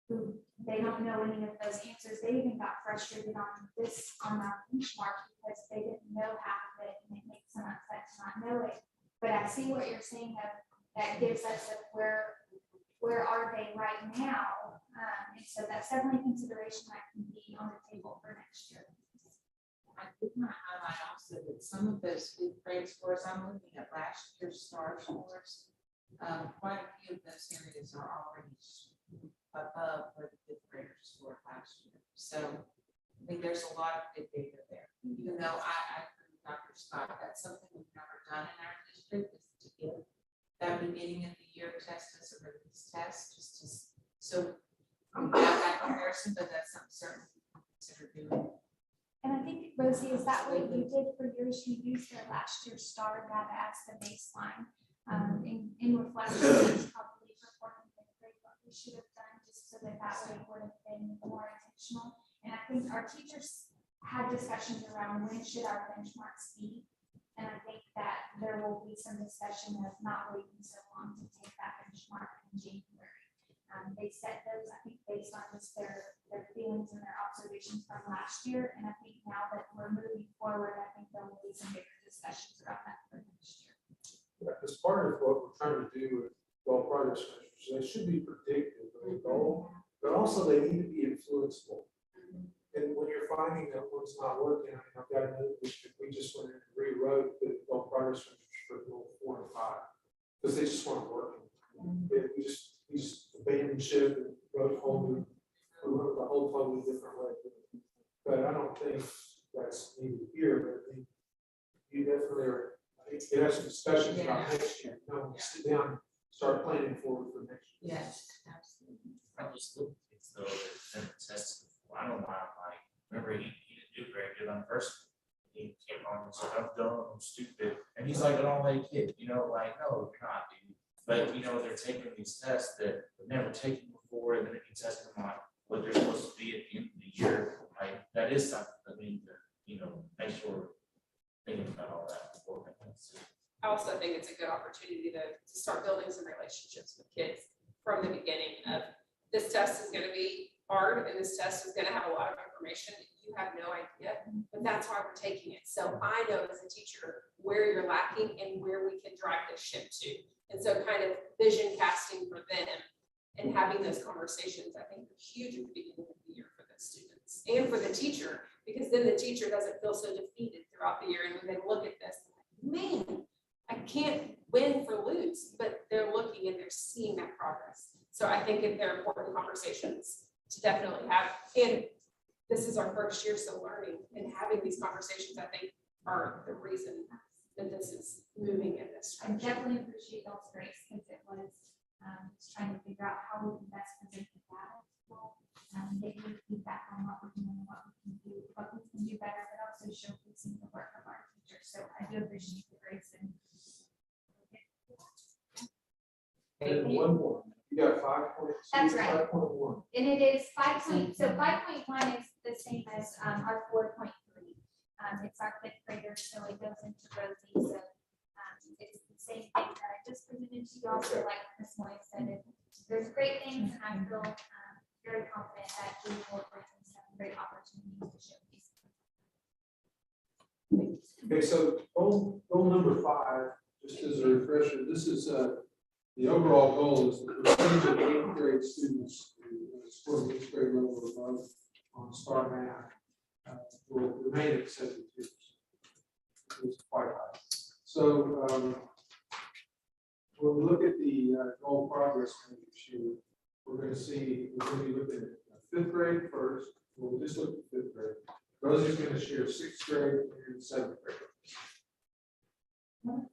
who they don't know any of those answers. They even got frustrated on our benchmark because they didn't know half of it, and it makes them upset to not know it. But I see what you're saying, that gives us where are they right now? And so that's definitely a consideration that can be on the table for next year. I did not highlight also that some of those fifth grade scores, I'm looking at last year's STAR scores. Quite a few of those areas are already above where the fifth graders scored last year. So I think there's a lot of good data there, even though I agree with Dr. Scott, that's something we've never done in our district, is to give that beginning of the year test as a release test, just to, so we have that comparison, but that's something certainly we can consider doing. And I think, Rosie, is that what you did for yours? You used your last year's star data as the baseline. In reflection, it's probably performing great what we should have done, just so that that way would have been more intentional. And I think our teachers had discussions around when should our benchmarks be. And I think that there will be some discussion of not waiting so long to take that benchmark in January. They set those, I think, based on just their feelings and their observations from last year. And I think now that we're moving forward, I think there will be some bigger discussions around that for next year. Yeah, because part of what we're trying to do with goal progress measures, they should be predictive of the goal, but also they need to be influenceable. And when you're finding that one's not working, I mean, I've got another district, we just went and rewrote the goal progress measures for goal 4 and 5, because they just weren't working. We just abandoned ship and wrote we wrote the whole totally different way. But I don't think that's needed here, but I think you definitely are, I think you have some discussions about next year. No, sit down, start planning forward for next year. Yes, absolutely. I just look at things though, that never tested before. I don't mind, like, remember he didn't do very good on the first one. He came on and said, I'm dumb, I'm stupid. And he's like an all-A kid, you know, like, no, you're not, dude. But, you know, they're taking these tests that they've never taken before, and then if you test them on what they're supposed to be at the end of the year, like, that is something that we need to, you know, make sure we're thinking about all that before making a decision. I also think it's a good opportunity to start building some relationships with kids from the beginning of this test is going to be hard and this test is going to have a lot of information. You have no idea, but that's why we're taking it. So I know as a teacher where you're lacking and where we can drive this ship to. And so kind of vision casting for them and having those conversations, I think are huge at the beginning of the year for the students and for the teacher, because then the teacher doesn't feel so defeated throughout the year. And when they look at this, man, I can't win for lose, but they're looking and they're seeing that progress. So I think if they're important conversations to definitely have, and this is our first year, so learning and having these conversations, I think, are the reason that this is moving in this I direction. definitely appreciate those grades because it was just trying to figure out how we can best present the data. Get your feedback on what we're doing, what we can do better, but also showcasing the work of our teachers. So I do appreciate the grades and. And one more, you got 5.2, That's right. 5.1. And it is 5.1 is the same as our 4.3. It's our fifth grader, so it goes into Rosie. So it's the same thing that I just presented to you. Also, like Ms. Moy said, there's great things, and I feel very confident that we will bring some great opportunities to showcase. Okay, so goal number 5, just as a refresher, this is the overall goal is the percentage of 8th grade students who score the 8th grade level or above on STAR math will remain at 72. It's quite high. So when we look at the goal progress measures here, we're going to be looking at 5th grade first. We'll just look at 5th grade. Rosie's going to share 6th grade and 7th grade. I want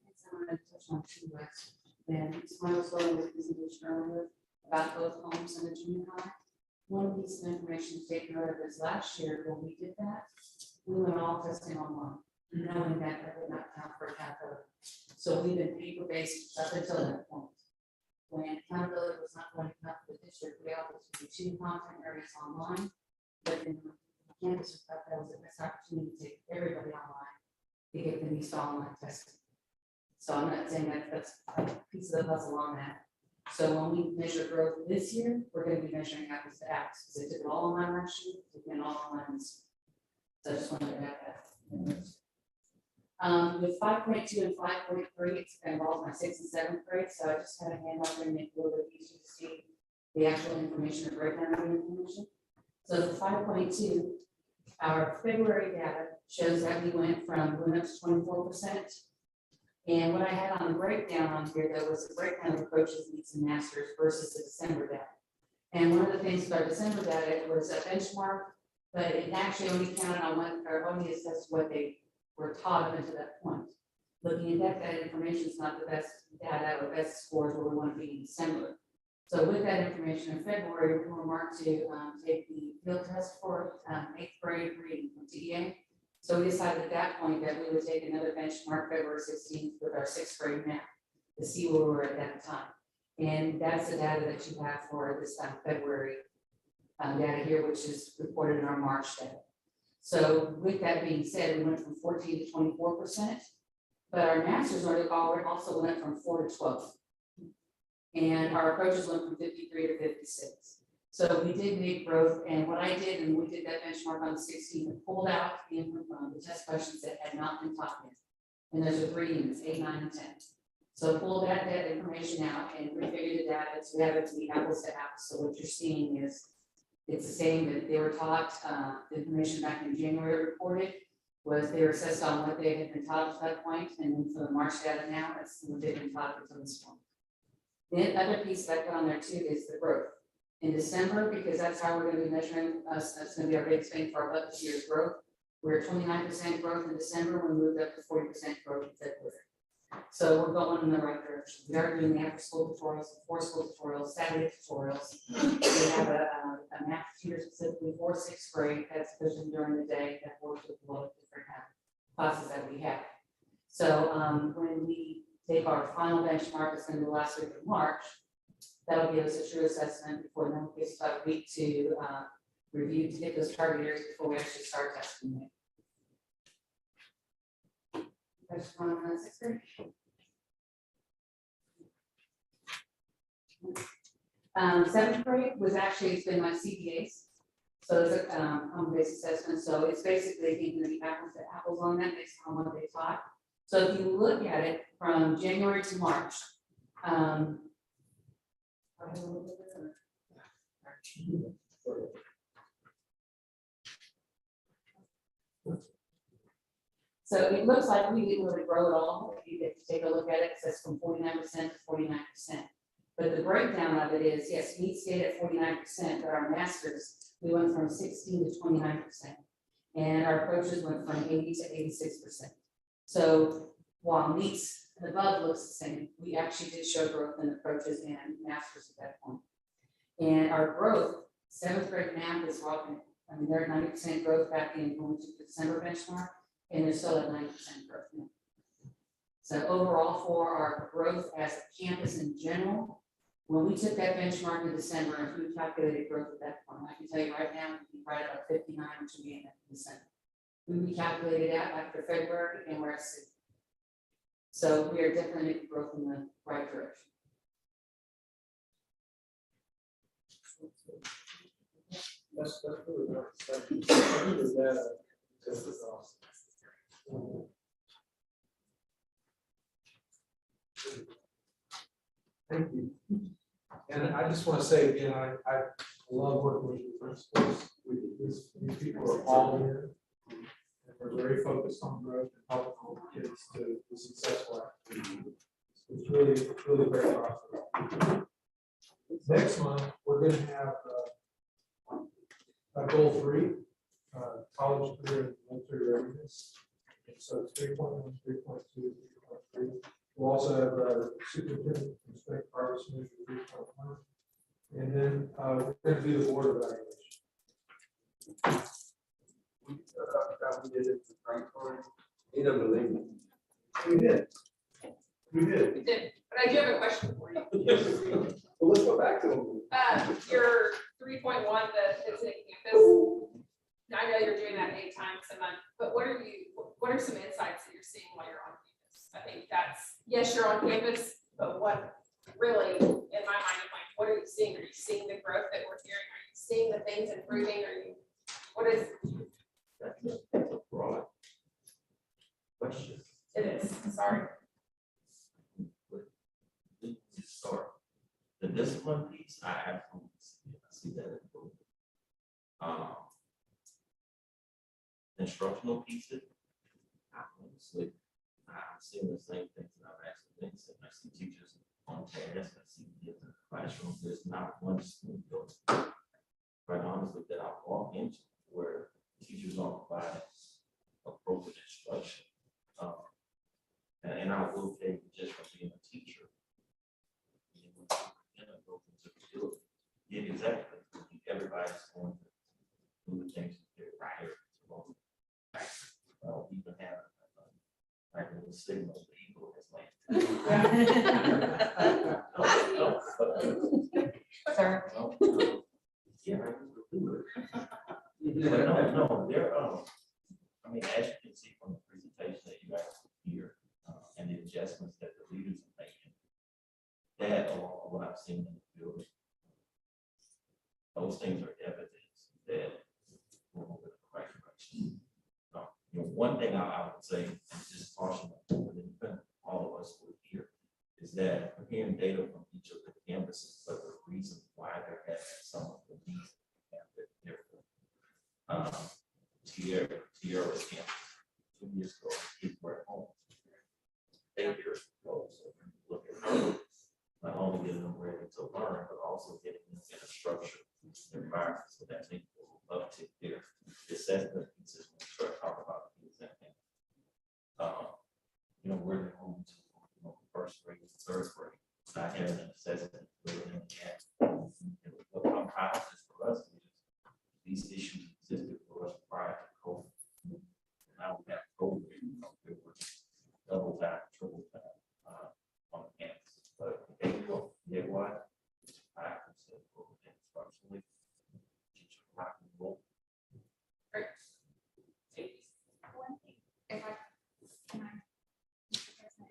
to touch on 2 last. Then I was going with presentation earlier about both homes and the junior high. One piece of information to take note of is last year when we did that, we went all testing online, knowing that that would not count for half of it. So we've been paper-based up until that point. When accountability was not going to count for the district, we also do 2 content areas online. But in campus, that was a missed opportunity to take everybody online to get them used to online testing. So I'm not saying that that's a piece of the puzzle on that. So when we measure growth this year, we're going to be measuring apples to apples because they took it all online last year, they went all online this year. So I just wanted to add that. With 5.2 and 5.3, it's involved my 6th and 7th grade. So I just had a handout there to make it a little bit easier to see the actual information or breakdown of the information. So for 5.2, our February data shows that we went up to 24%. And what I had on the breakdown on here, though, was the breakdown of approaches, needs, and masters versus the December data. And one of the things with our December data was a benchmark, but it actually only counted on what, or only assessed what they were taught up until that point. Looking at that information is not the best data or best scores where we want to be in December. So with that information in February, we were marked to take the field test for 8th grade reading from TEA. So we decided at that point that we would take another benchmark February 16th with our 6th grade math to see where we were at that time. And that's the data that you have for this February data here, which is reported in our March data. So with that being said, we went from 14 to 24%, but our master's also went from 4 to 12. And our approaches went from 53 to 56. So we did make growth, and what I did, and we did that benchmark on the 16th, and pulled out the test questions that had not been taught yet. And those are 3 units, 8, 9, and 10. So pull that information out and refigure the data to have it to be apples to apples. So what you're seeing is it's the same that they were taught, the information back in January reported was they were assessed on what they had been taught to that point, and then for the March data now, that's what they've been taught until this point. The other piece that I put on there too is the growth. In December, because that's how we're going to be measuring us, that's going to be our biggest thing for our budget year's growth. We're at 29% growth in December, we moved up to 40% growth in February. So we're going in the right direction. We are doing the after school tutorials, 4 school tutorials, Saturday tutorials. We have a math tutor specifically for 6th grade that's pushing during the day that works with a lot of different classes that we have. So when we take our final benchmark, it's going to be the last week of March, that'll give us a true assessment before then it gives us about a week to review to get those target areas before we actually start testing it. Question on 6th grade? 7th grade was actually, it's been my CPAs. So it's a home-based assessment. So it's basically going to be apples to apples on that based on what they taught. So if you look at it from January to March, so it looks like we didn't really grow at all. If you get to take a look at it, it says from 49% to 49%. But the breakdown of it is, yes, we stayed at 49%, but our masters, we went from 16 to 29%. And our approaches went from 80 to 86%. So while meets and above looks the same, we actually did show growth in approaches and masters at that point. And our growth, 7th grade math is rocking. I mean, they're at 90% growth back in going to the December benchmark, and they're still at 90% growth now. So overall, for our growth as a campus in general, when we took that benchmark in December and we calculated growth at that point, I can tell you right now, we'd be right about 59, which would be in December. We recalculated out after February, and we're at 60. So we are definitely making growth in the right direction. That's really nice. This is awesome. Thank you. And I just want to say again, I love working with the principals. These people are all here. And we're very focused on growth and helping all the kids to be successful. It's really great process. Next month, we're going to have goal 3, college career and military readiness. And so it's 3.1, 3.2, 3.3. We'll also have superintendent inspect progress measure 3.1. And then we're going to do the board evaluation. We did it for Frank. You don't believe me. We did. We did. We did, but I do have a question for you. Well, let's go back to them. Your 3.1, the visiting campus, I know you're doing that 8 times a month, but what are some insights that you're seeing while you're on campus? I think that's, yes, you're on campus, but what really, in my mind, I'm like, what are you seeing? Are you seeing the growth that we're hearing? Are you seeing the things improving? What is? That's a broad question. It is, sorry. To start, the discipline piece, I absolutely see that improvement. Instructional pieces, honestly, I'm seeing the same things that I've actually been seeing. I see teachers on task, I see kids classroom, there's not one school building, quite honestly, that I walk into where teachers aren't providing appropriate instruction. And I will tell you, just from being a teacher, you know, when I go into the building, yeah, exactly, everybody's going to do the things that they're right. We even have like a little signal, the eagle has landed. Sir. Yeah, I will do it. But no, there, I mean, as you can see from the presentation that you guys hear, and the adjustments that the leaders are making, that along with what I've seen in the building, those things are evidence that we're moving in the right direction. You know, one thing I would say, and just caution all of us who are here, is that we're hearing data from each of the campuses, but the reason why they're having some of the needs different. Tierra's campus, 2 years ago, kids were at home. They hear it go, so look at her, not only getting them ready to learn, but also getting them in a structured environment so that they will uptick their assessment pieces when we start talking about the exam. You know, where they're home to, you know, first grade, third grade, not having an assessment. What process for us is these issues existed for us prior to COVID. Now we have COVID, you know, we were double time, triple time on the campus. But they go, you know what? It's 5% structurally. Teach you rock and roll. Great. One thing, if I, can I?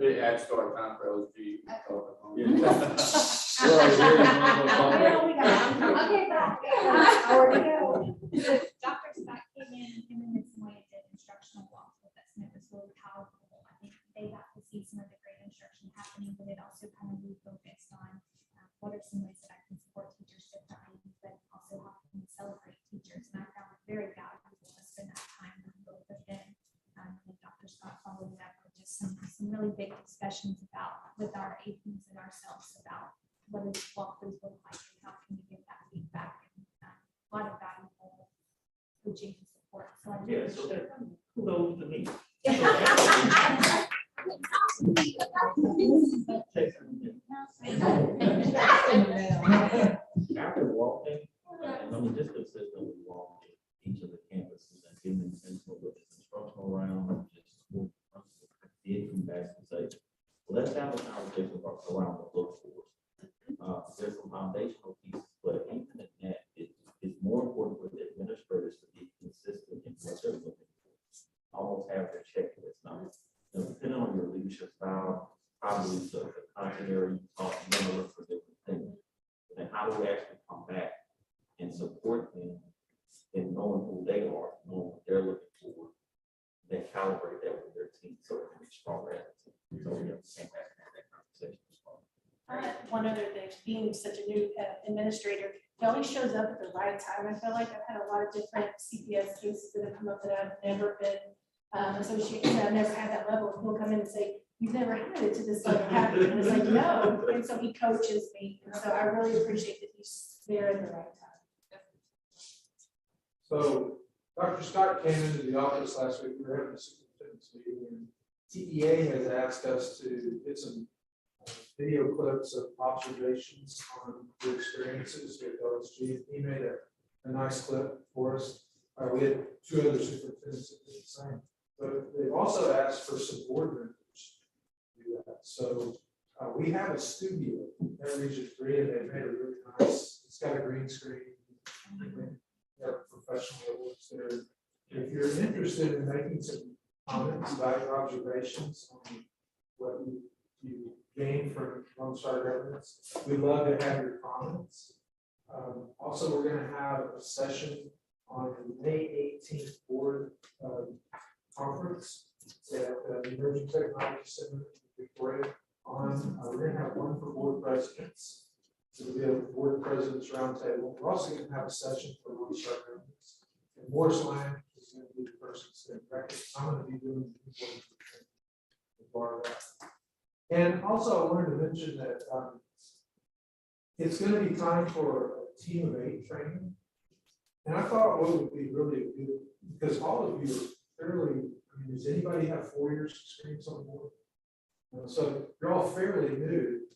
The add start time for LG. Okay, back. Already go. Dr. Scott came in, him and Ms. Moya did instructional walks with us, and it was really powerful. I think they got to see some of the great instruction happening, but it also kind of refocused on what are some ways that I can support teachers differently, but also how can we celebrate teachers. And I found it very valuable to spend that time with both of them. And Dr. Scott followed up with just some really big discussions about with our APs and ourselves about what does walkthroughs look like and how can we get that feedback, and a lot of valuable coaching and support. So I Yeah, so that kudos to me. After walking, and I mean, just consistently walking each of the campuses and giving them input with this instructional round, just did come back and say, well, let's have a conversation around the look forward. There's some foundational pieces, but even in that, it's more important for the administrators to be consistent in what they're looking for. Almost have their checklist now. You know, depending on your leadership style, probably the content area you talk, you're gonna look for different things. And how do we actually come back and support them in knowing who they are, knowing what they're looking for, then calibrate that with their team so it can be stronger as a team. So we have to came back and have that conversation as well. One other thing, being such a new administrator, it always shows up at the right time. I feel like I've had a lot of different CPS cases that have come up that I've never been associated, I've never had that level. He'll come in and say, you've never had it to this level, have you? And it's like, no. And so he coaches me. And so I really appreciate that he's there at the right time. So Dr. Scott came into the office last week. We were having a superintendent's meeting, and TEA has asked us to get some video clips of observations on the experiences with LSG. He made a nice clip for us. We had 2 other superintendents that did the same. But they've also asked for some board members to do that. So we have a studio at Region 3, and they've made a really nice, it's got a green screen. They're professional awards there. If you're interested in making some comments about your observations on what you gained from Lone Star Governance, we'd love to have your comments. Also, we're going to have a session on the May 18th board conference at the Emerging Technology Center in Victoria. We're going to have one for board presidents. So we'll be a board presidents roundtable. We're also going to have a session for Lone Star Governance. And Morris Land is going to be the person sitting back. I'm going to be doing the part of that. And also, I wanted to mention that it's gonna be time for a team of 8 training. And I thought what would be really good, because all of you are fairly, I mean, does anybody have 4 years experience on board? So you're all fairly new.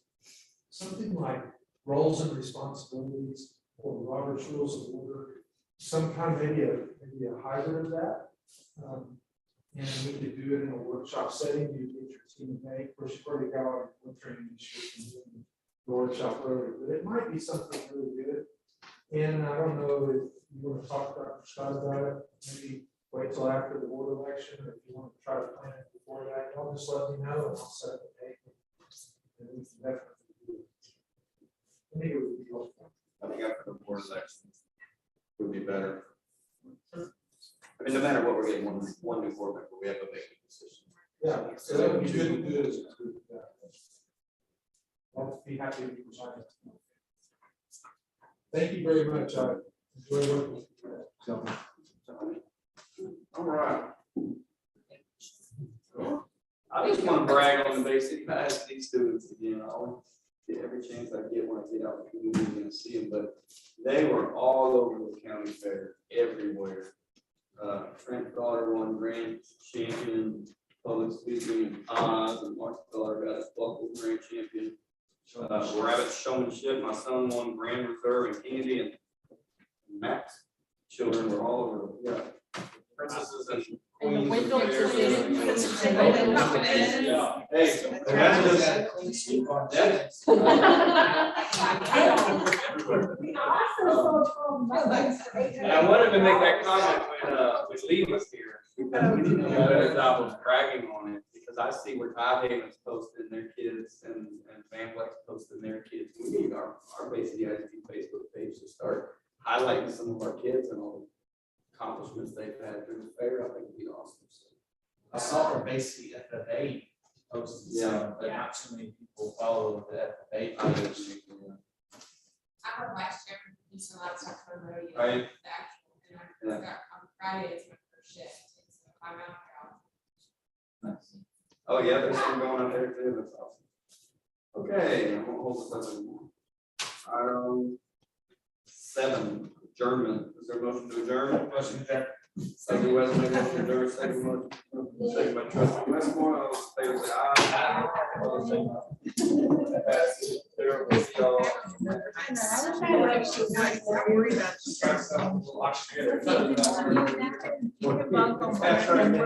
Something like roles and responsibilities or Robert's Rules of Order, some kind, maybe a hybrid of that. And we could do it in a workshop setting. You get your team of 8. Of course, you've already got our training in the workshop earlier, but it might be something really good. And I don't know if you want to talk to Dr. Scott about it, maybe wait till after the board election, or if you want to try to plan it before that, y'all just let me know and I'll set the date. And we can definitely do it. I think it would be helpful. I think after the board election would be better. I mean, no matter what, we're getting one new board member, we have to make a decision. Yeah, so that would be good to do it as a group. I'll be happy to preside. Thank you very much. I enjoy working with you. All right. I just want to brag on the Bay City ISD students again. I always get every chance I get when I get out in the community and see them, but they were all over the county fair, everywhere. Trent's daughter won grand champion public speaking in Oz, and Mark's daughter got a local grand champion. Rabbit showmanship, my son won grand reserve in Kennedy, and Matt's children were all over, yeah. Princesses and queens. Wendell were there. Princess. Yeah. Hey, that's just. And I wanted to make that comment when Lee was here, because we didn't do a better job of bragging on it, because I see where Tide Haven's posting their kids and Van Flex posting their kids. We need our basic ISD Facebook page to start highlighting some of our kids and all the accomplishments they've had through the fair. I think it'd be awesome. So, I saw her basically FFA posted, some, but not too many people follow the FFA page. I heard last year, you saw lots of stuff for rodeo. Right. The actual, and I forgot on Friday, it's my first shift, and so I'm out there. Nice. Oh, yeah, there's some going on there too. That's awesome. Okay, I won't hold this up anymore. Item 7, adjournment. Is there a motion to adjourn? Motion to adjourn. Trustee West, make a motion to adjourn. Second motion. Second by Trustee Westmore. All those in favor say aye. All those say no. There we go. I was trying to-